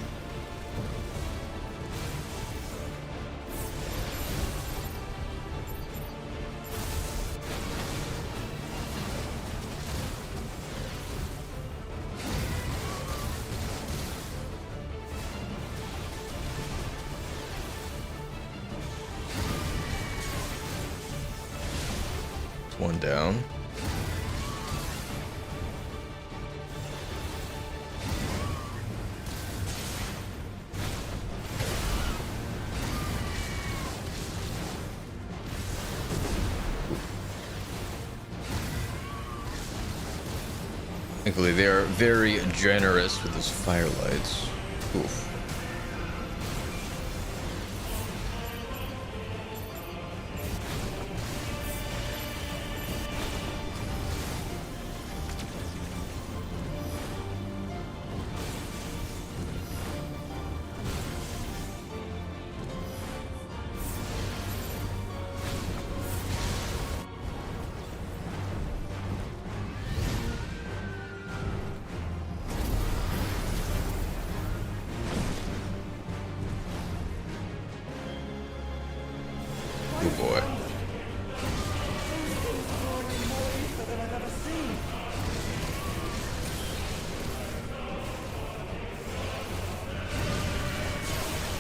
One down. Thankfully, they are very generous with those firelights. Oof. Oh boy.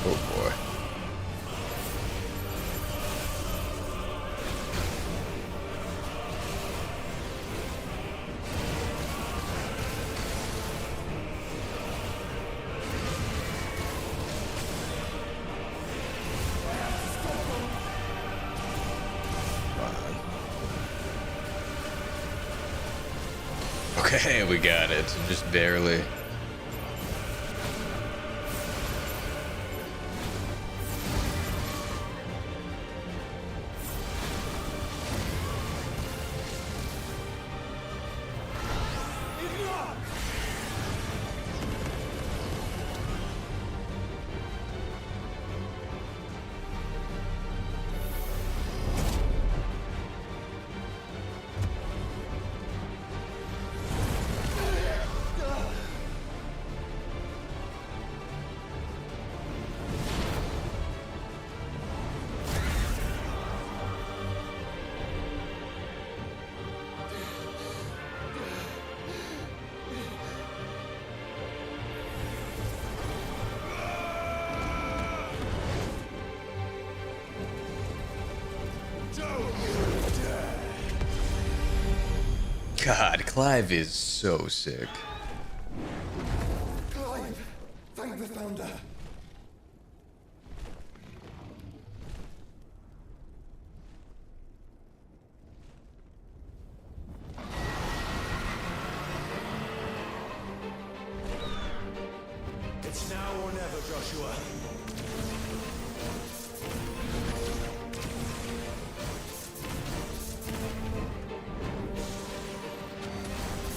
Oh boy. Okay, we got it. Just barely. God, Clive is so sick. Clive! Thank the Thunder! It's now or never, Joshua.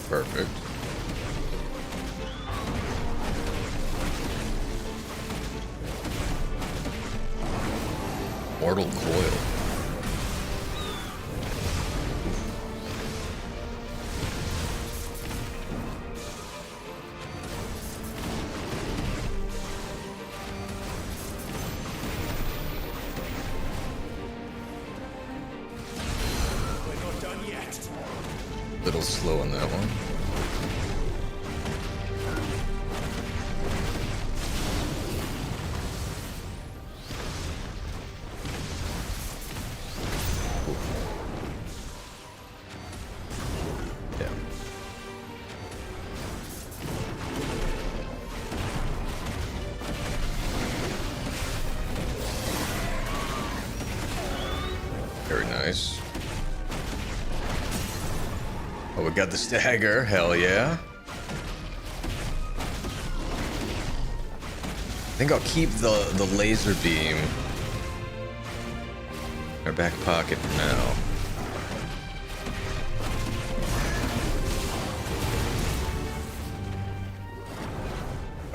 Perfect. Mortal Coil. We're not done yet. Little slow on that one. Very nice. Oh, we got the stagger. Hell yeah. think I'll keep the laser beam in our back pocket for now.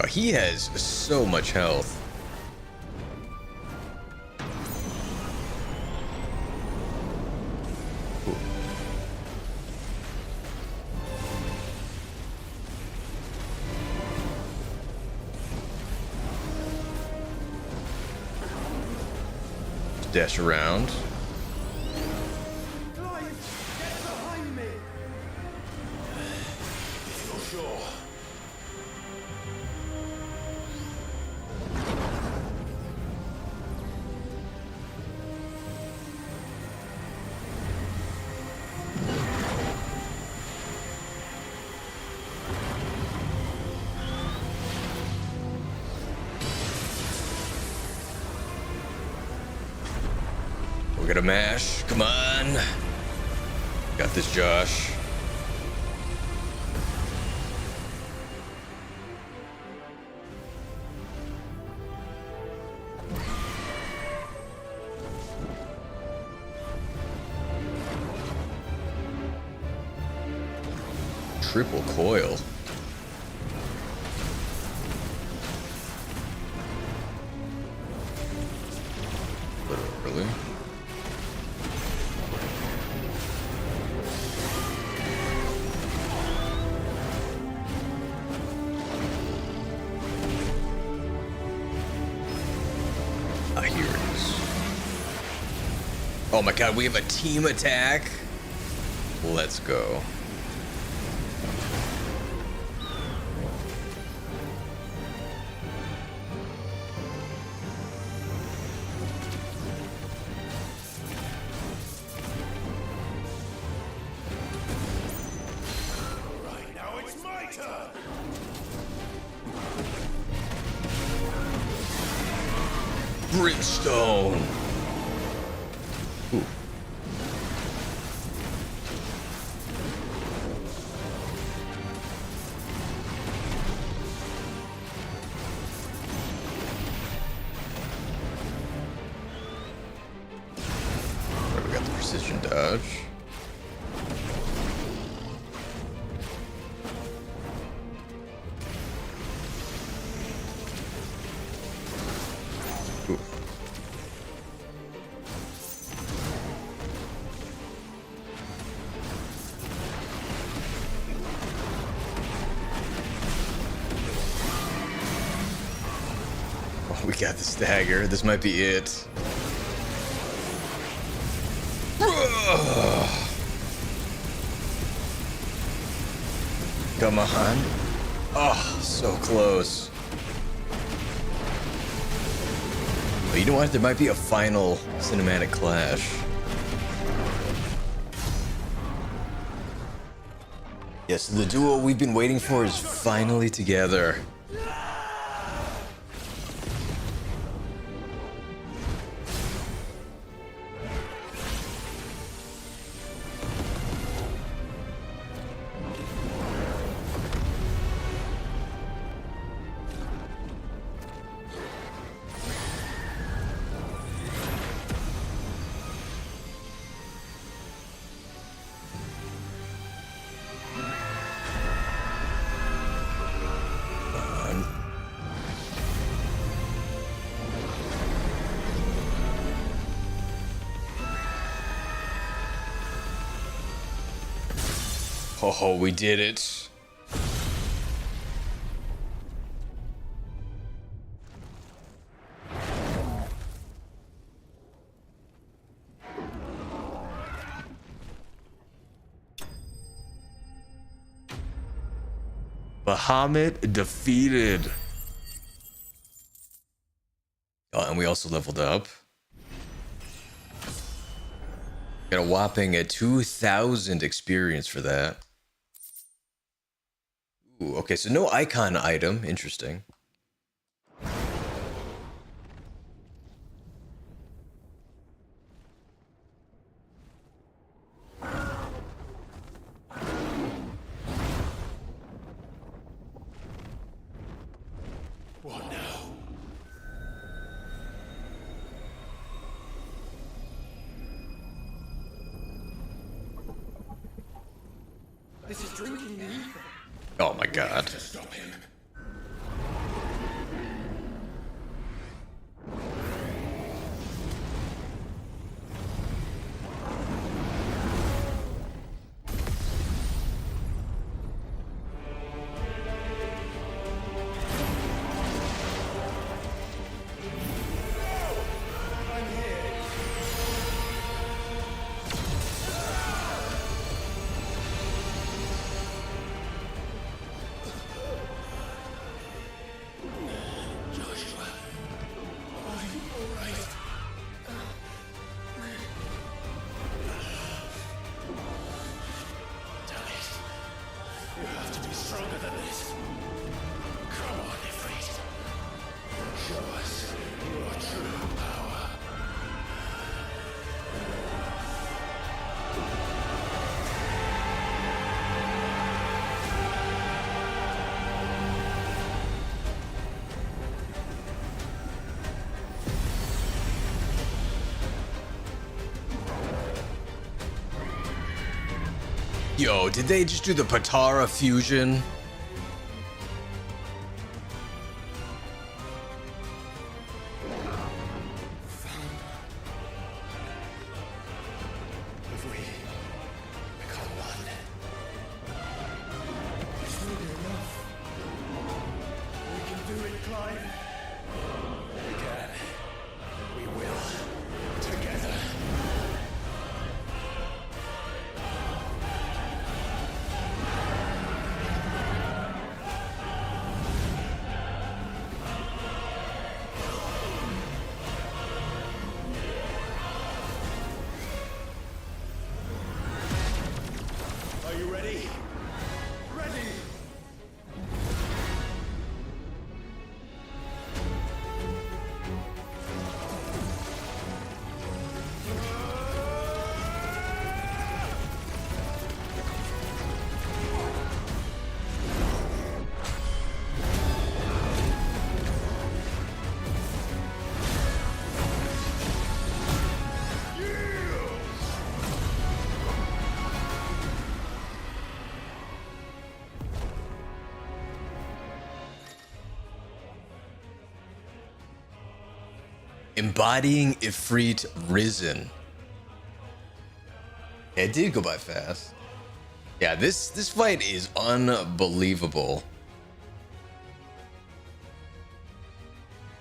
Oh, he has so much health. Ooh. Dash around. Clive, get behind me! If you're sure. We're gonna mash. Come on. Got this, Josh. Triple coil. Literally. Ah, here it is. Oh my god, we have a team attack. Let's go. Right, now it's my turn! Brimstone. Ooh. Right, we got the precision dodge. Ooh. Oh, we got the stagger. This might be it. Come on. Oh, so close. But you know what? There might be a final cinematic clash. Yes, the duo we've been waiting for is finally together. Oh, we did it. Bahamut defeated. Oh, and we also leveled up. Got a whopping 2,000 experience for that. Ooh, okay, so no icon item. Interesting. What now? This is drinking the ether. Oh my god. Stop him. Yo, did they just do the Patara fusion? If we become one, this will be enough. We can do it, Clive. We can. We will. Together. Are you ready? Ready! Embodying Ifrit Risen. It did go by fast. Yeah, this fight is unbelievable.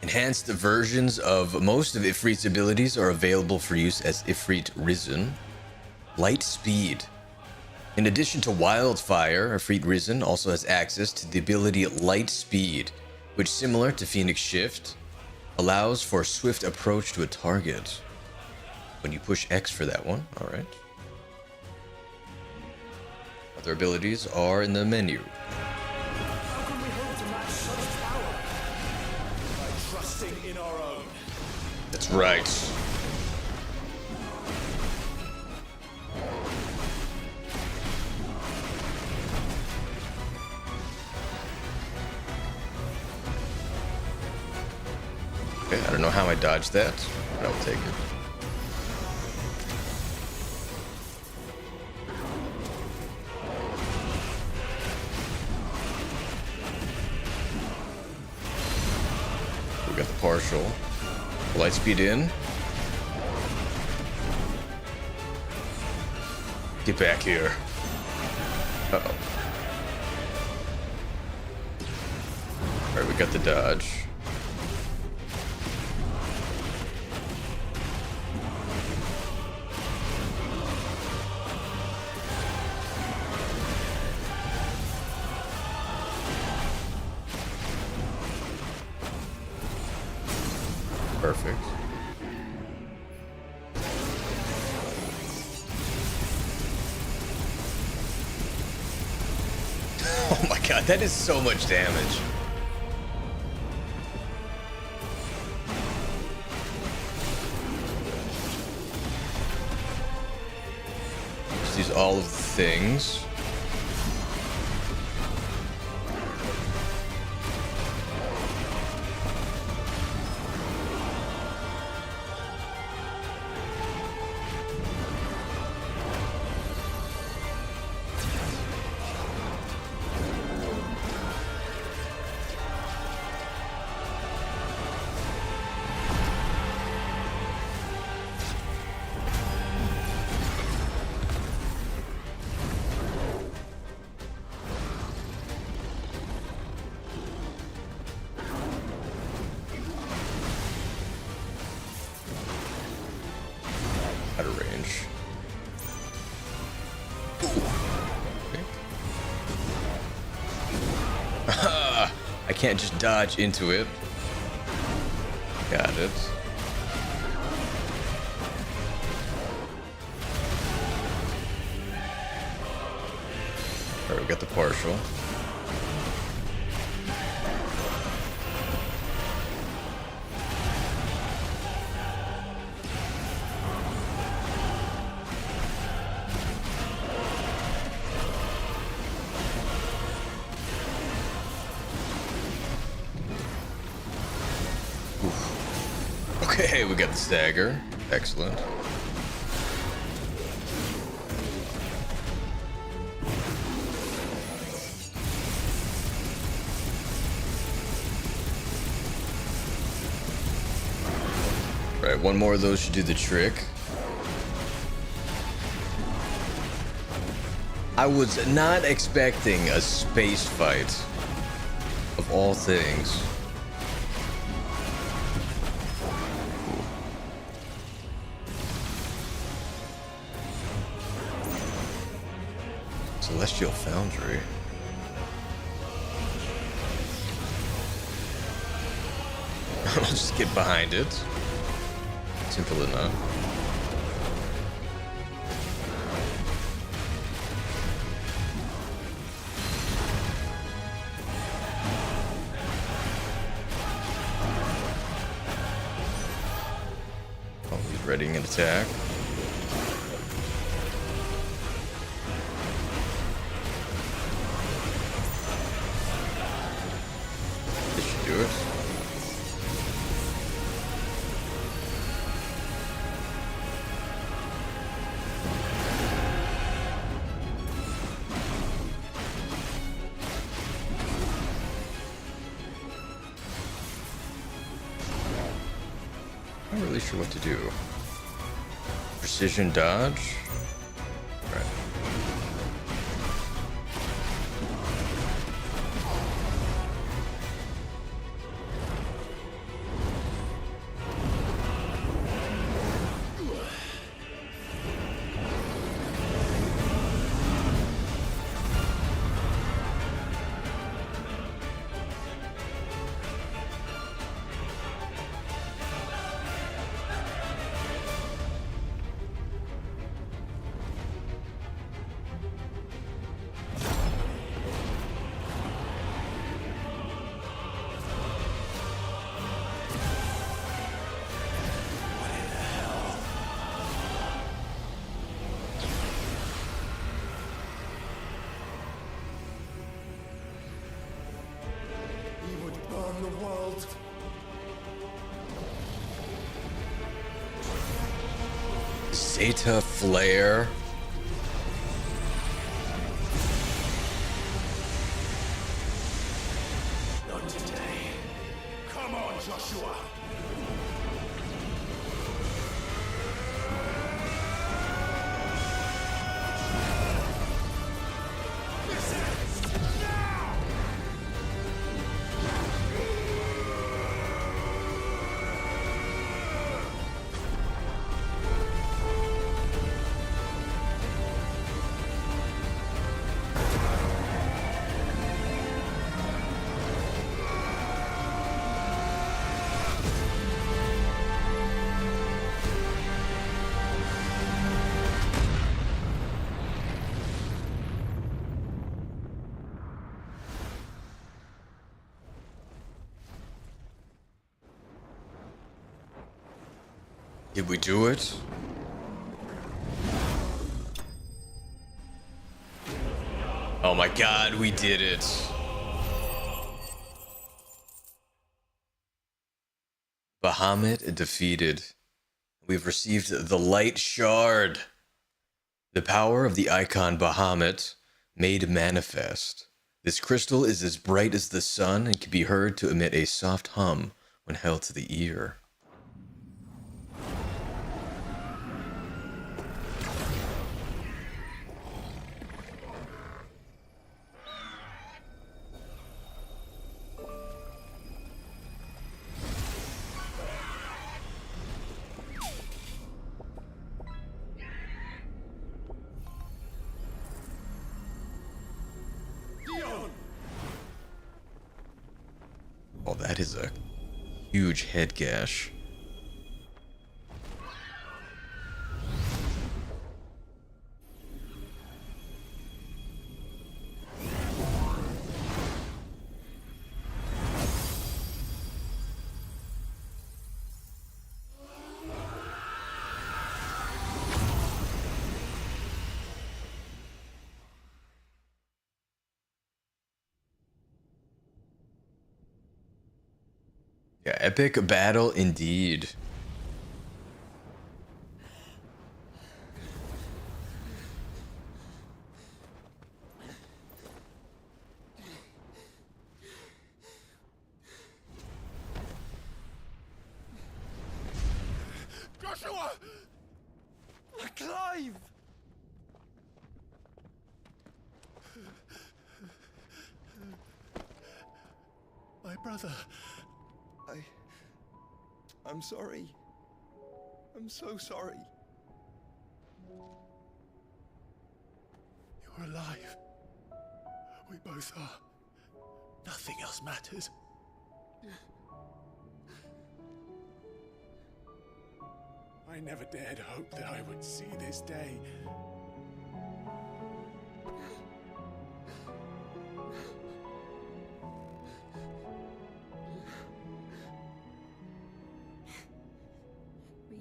Enhanced versions of most of Ifrit's abilities are available for use as Ifrit Risen. Light Speed. In addition to Wildfire, Ifrit Risen also has access to the ability Light Speed, which, similar to Phoenix Shift, allows for swift approach to a target. When you push X for that one, alright. Other abilities are in the menu. How can we hope to match such power? By trusting in our own. That's right. Okay, I don't know how I dodged that, but I'll take it. We got the partial. Light speed in. Get back here. Uh-oh. Alright, we got the dodge. Perfect. Oh my god, that is so much damage. Just use all of the things. I can't just dodge into it. Got it. Alright, we got the partial. Okay, we got the stagger. Excellent. Right, one more of those should do the trick. I was not expecting a space fight, of all things. Celestial Foundry. I'll just get behind it. Simple enough. Oh, he's readying an attack. This should do it. I'm not really sure what to do. Precision dodge? Right. The world. Zeta Flare. Not today. Come on, Joshua. Did we do it? Oh my god, we did it. Bahamut defeated. We've received the Light Shard. The power of the icon Bahamut made manifest. This crystal is as bright as the sun and can be heard to emit a soft hum when held to the ear. That is a huge head gash. Yeah, epic battle indeed. Joshua! Clive! My brother. I'm sorry. I'm so sorry. You're alive. We both are. Nothing else matters. I never dared hope that I would see this day.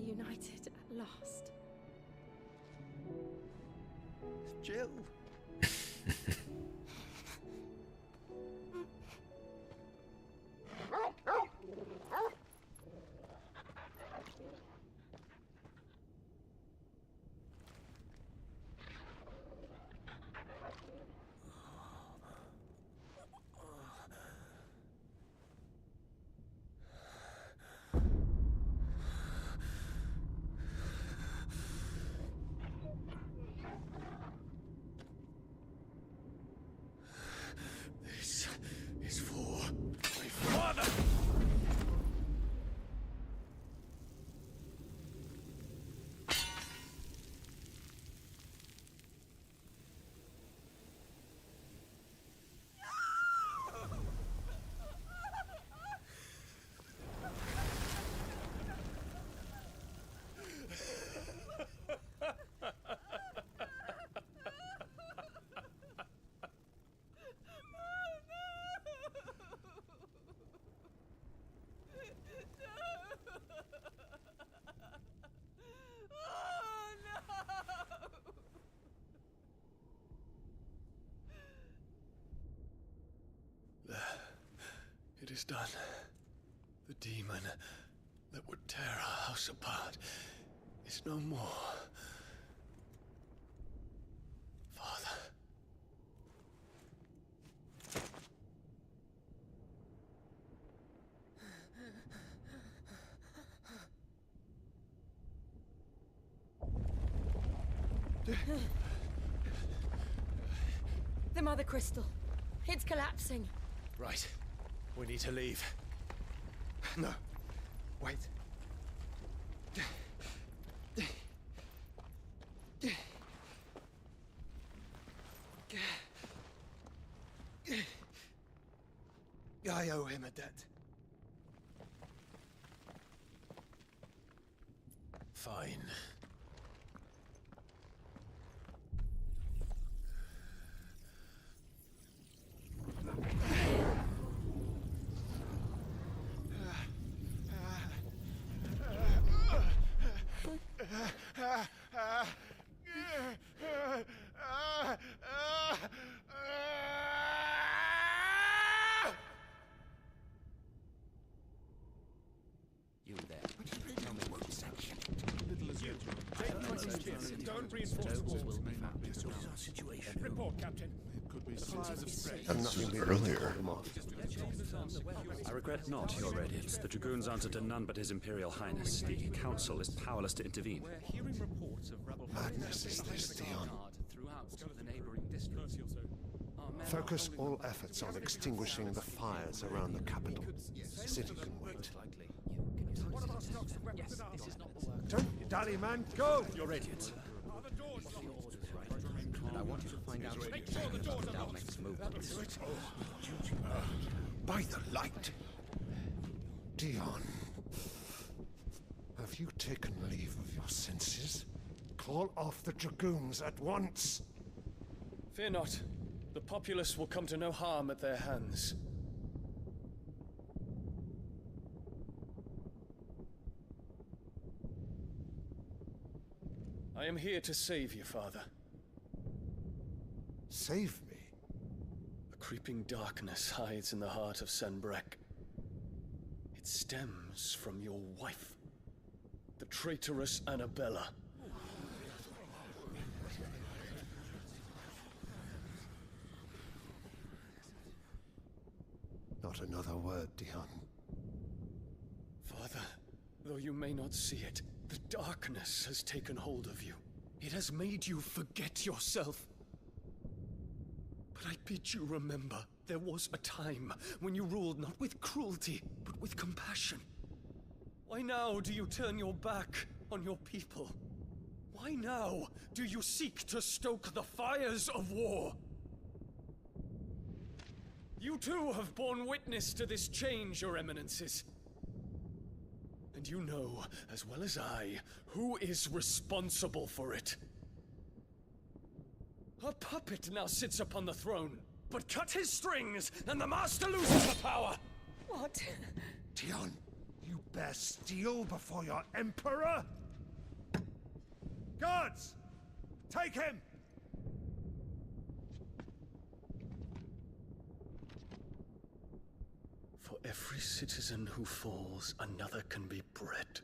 Reunited at last. Jill. This is for my father. It is done. The demon that would tear our house apart is no more. Father. The Mother Crystal. It's collapsing. Right. We need to leave. No. Wait. I owe him a debt. Fine. You there. Tell me what you say. Don't reinforce walls. This is our situation. Report, Captain. This was earlier. I regret not, Your Radiance. The Dragoons answer to none but His Imperial Highness. The Council is powerless to intervene. We're hearing reports of rebel Madness is this, Theon. throughout the neighboring districts. Focus all efforts on extinguishing the fires around the capital. The city can wait. Don't you dally, man. Go! Your Radiance. And I want you to find out our next move. By the light! Dion, have you taken leave of your senses? Call off the Dragoons at once! Fear not. The populace will come to no harm at their hands. I am here to save you, Father. Save me? A creeping darkness hides in the heart of Sanbreque. It stems from your wife, the traitorous Annabella. Not another word, Dion. Father, though you may not see it, the darkness has taken hold of you. It has made you forget yourself. But I bid you remember, there was a time when you ruled not with cruelty, but with compassion. Why now do you turn your back on your people? Why now do you seek to stoke the fires of war? You too have borne witness to this change, Your Eminences. And you know, as well as I, who is responsible for it. A puppet now sits upon the throne, but cut his strings, and the master loses the power! What? Dion, you bear steel before your emperor? Guards! Take him! For every citizen who falls, another can be bred.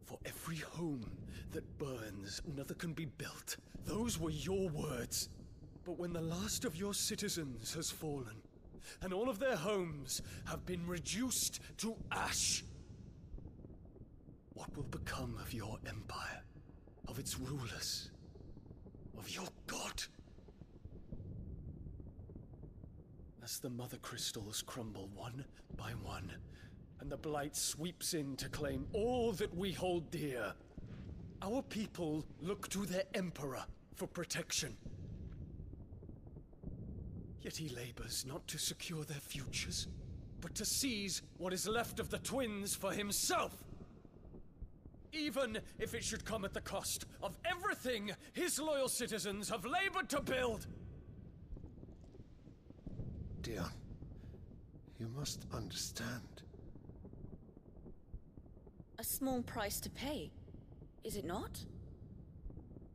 For every home that burns, another can be built. Those were your words. But when the last of your citizens has fallen, and all of their homes have been reduced to ash, what will become of your empire, of its rulers, of your god? As the Mother Crystals crumble one by one, and the Blight sweeps in to claim all that we hold dear, our people look to their Emperor for protection. Yet he labors not to secure their futures, but to seize what is left of the twins for himself. Even if it should come at the cost of everything his loyal citizens have labored to build. Dion, you must understand. A small price to pay, is it not?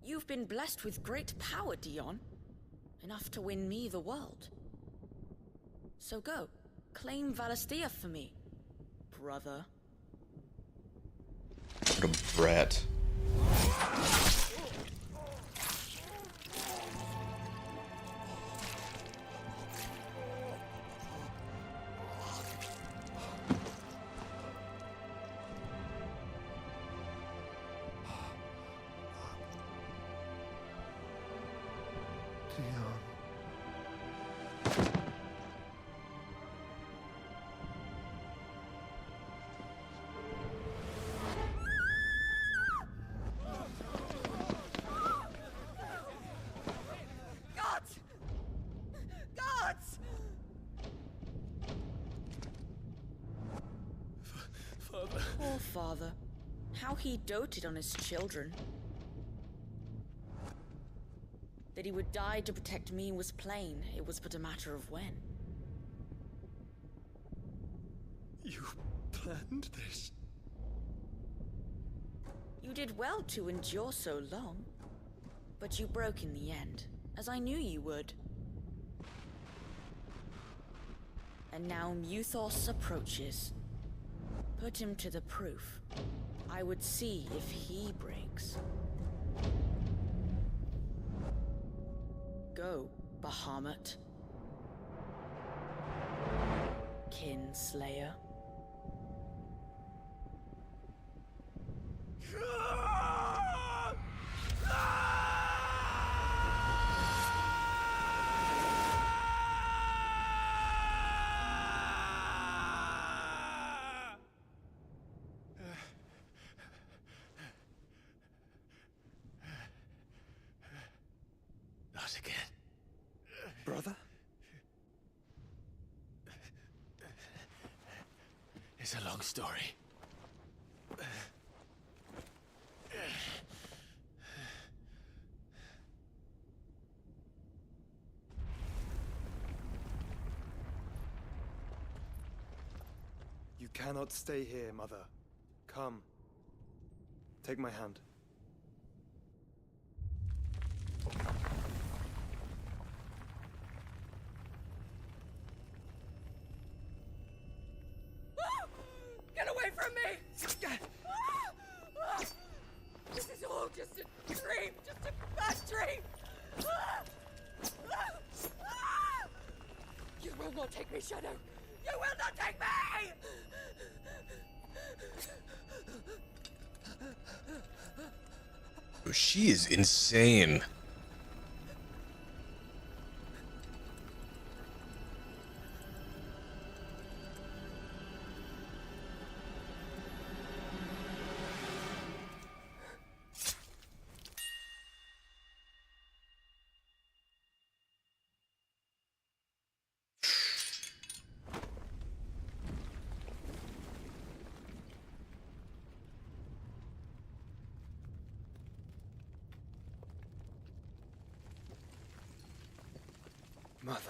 You've been blessed with great power, Dion. Enough to win me the world. So go, claim Valisthea for me, brother. What a brat. Poor father. How he doted on his children. That he would die to protect me was plain. It was but a matter of when. You planned this? You did well to endure so long. But you broke in the end, as I knew you would. And now Muthos approaches. Put him to the proof. I would see if he breaks. Go, Bahamut. Kinslayer. Not again. Brother? It's a long story. You cannot stay here, Mother. Come. Take my hand. Get away from me! This is all just a dream, just a bad dream! You will not take me, Shadow! You will not take me! She is insane. Mother.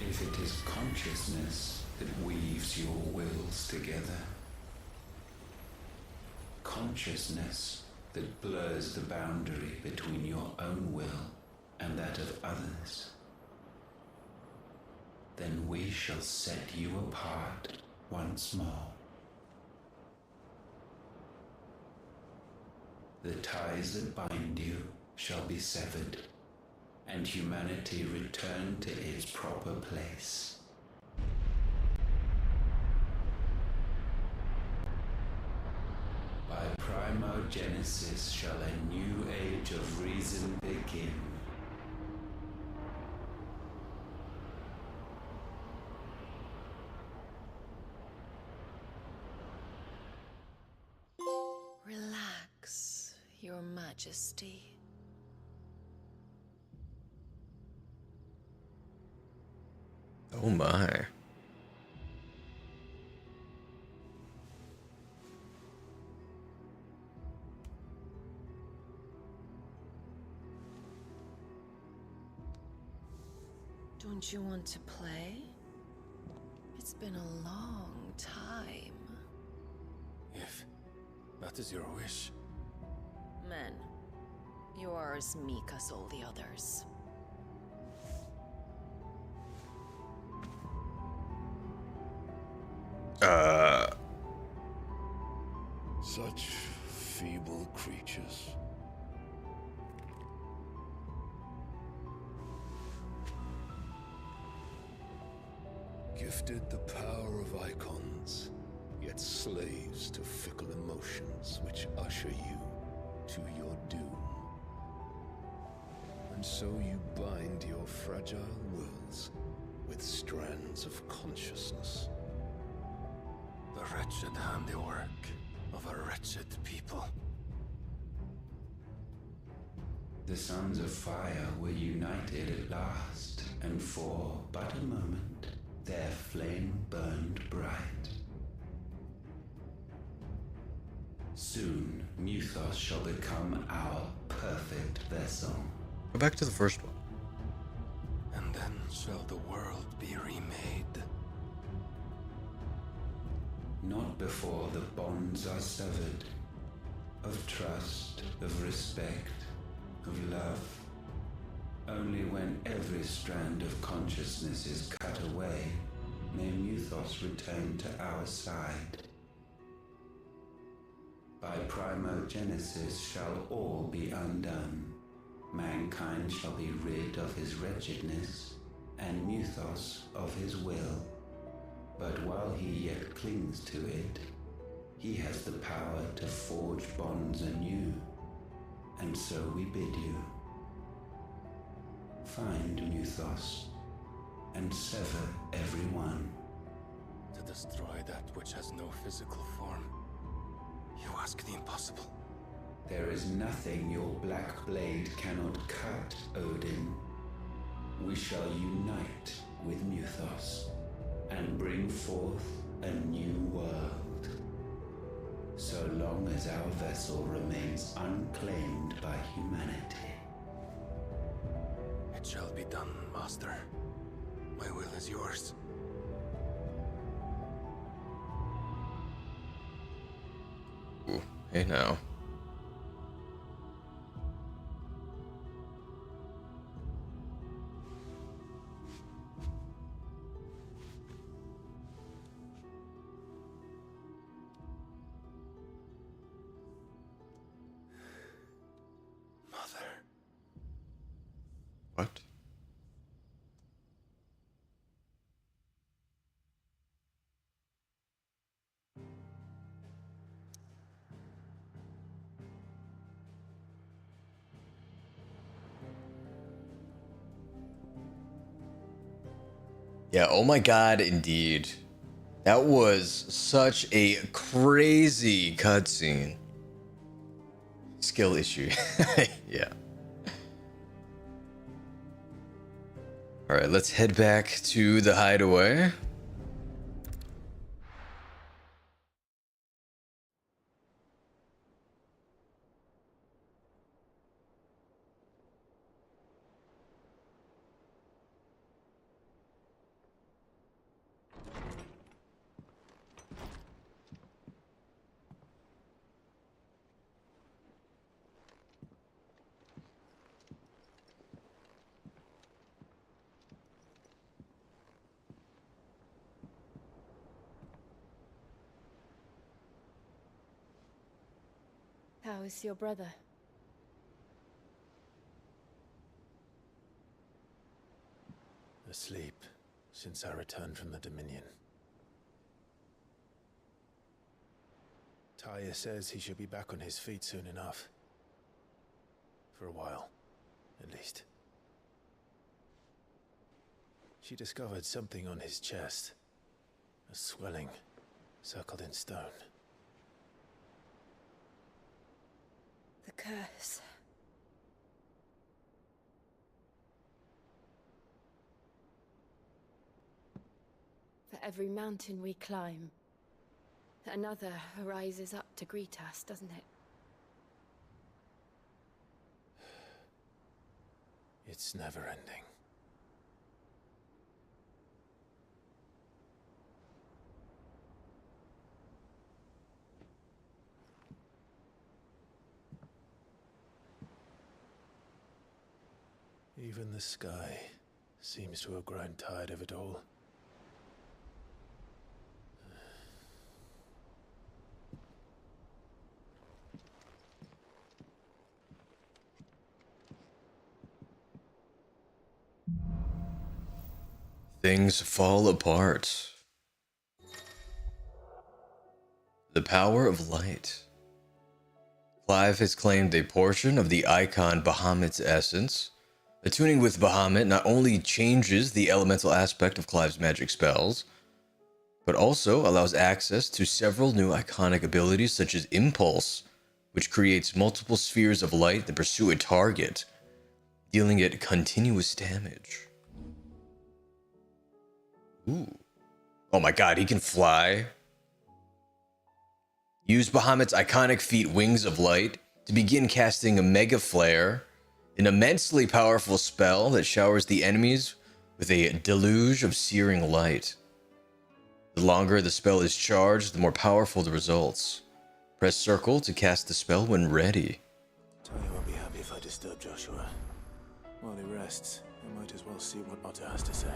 If it is consciousness that weaves your wills together, consciousness that blurs the boundary between your own will and that of others, then we shall set you apart once more. The ties that bind you shall be severed, and humanity return to its proper place. By primogenesis shall a new age of reason begin. Relax, Your Majesty. Oh my. Don't you want to play? It's been a long time. If that is your wish. Men, you are as meek as all the others. Such feeble creatures. Gifted the power of Eikons, yet slaves to fickle emotions which usher you to your doom. And so you bind your fragile wills with strands of consciousness. The wretched handiwork of a wretched people. The sons of fire were united at last, and for but a moment their flame burned bright. Soon Mythos shall become our perfect vessel. Go back to the first one. And then shall the world be remade. Not before the bonds are severed, of trust, of respect, of love. Only when every strand of consciousness is cut away, may Mythos return to our side. By primogenesis shall all be undone, Mankind shall be rid of his wretchedness, and Mythos of his will. But while he yet clings to it, he has the power to forge bonds anew. And so we bid you. Find Mythos, and sever every one. To destroy that which has no physical form. You ask the impossible. There is nothing your black blade cannot cut, Odin. We shall unite with Mythos, and bring forth a new world. So long as our vessel remains unclaimed by humanity. It shall be done, Master. My will is yours. Ooh, hey now. What? Yeah, oh my god, indeed. That was such a crazy cutscene. Skill issue. Yeah. Alright, let's head back to the hideaway. How is your brother? Asleep since I returned from the Dominion. Taya says he should be back on his feet soon enough. For a while, at least. She discovered something on his chest. A swelling, circled in stone. The curse. For every mountain we climb, another rises up to greet us, doesn't it? It's never ending. Even the sky seems to have grown tired of it all. Things fall apart. The power of light. Clive has claimed a portion of the Eikon Bahamut's essence. Attuning with Bahamut not only changes the elemental aspect of Clive's magic spells, but also allows access to several new iconic abilities such as Impulse, which creates multiple spheres of light that pursue a target, dealing it continuous damage. Ooh. Oh my god, he can fly. Use Bahamut's iconic feat Wings of Light to begin casting a Mega Flare, an immensely powerful spell that showers the enemies with a deluge of searing light. The longer the spell is charged, the more powerful the results. Press circle to cast the spell when ready. Taya won't be happy if I disturb Joshua. While he rests, I might as well see what Otter has to say.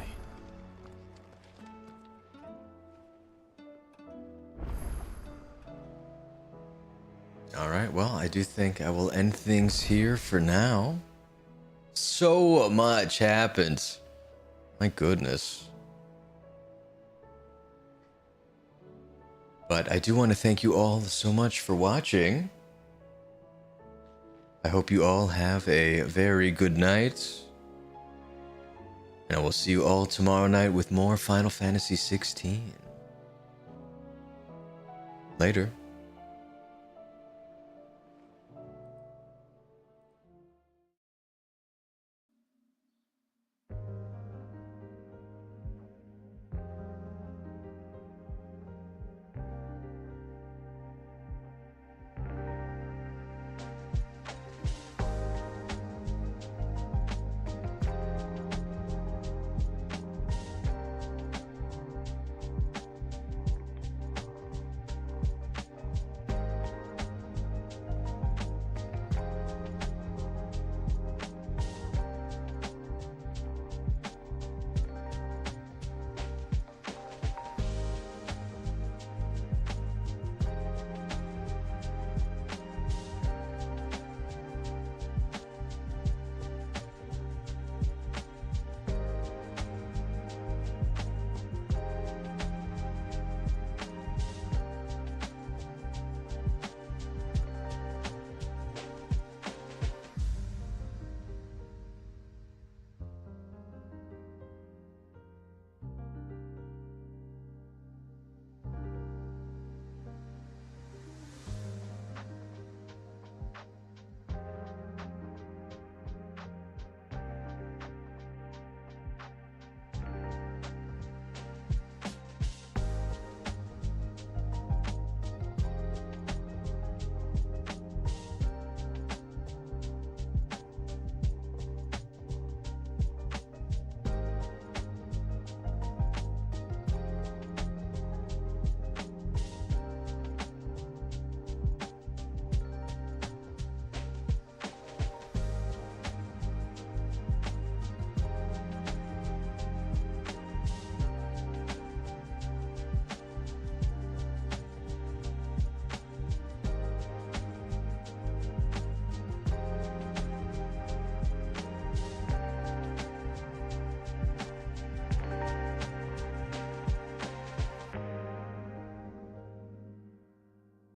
Alright, well, I do think I will end things here for now. So much happened. My goodness. But I do want to thank you all so much for watching. I hope you all have a very good night. And I will see you all tomorrow night with more Final Fantasy XVI. Later.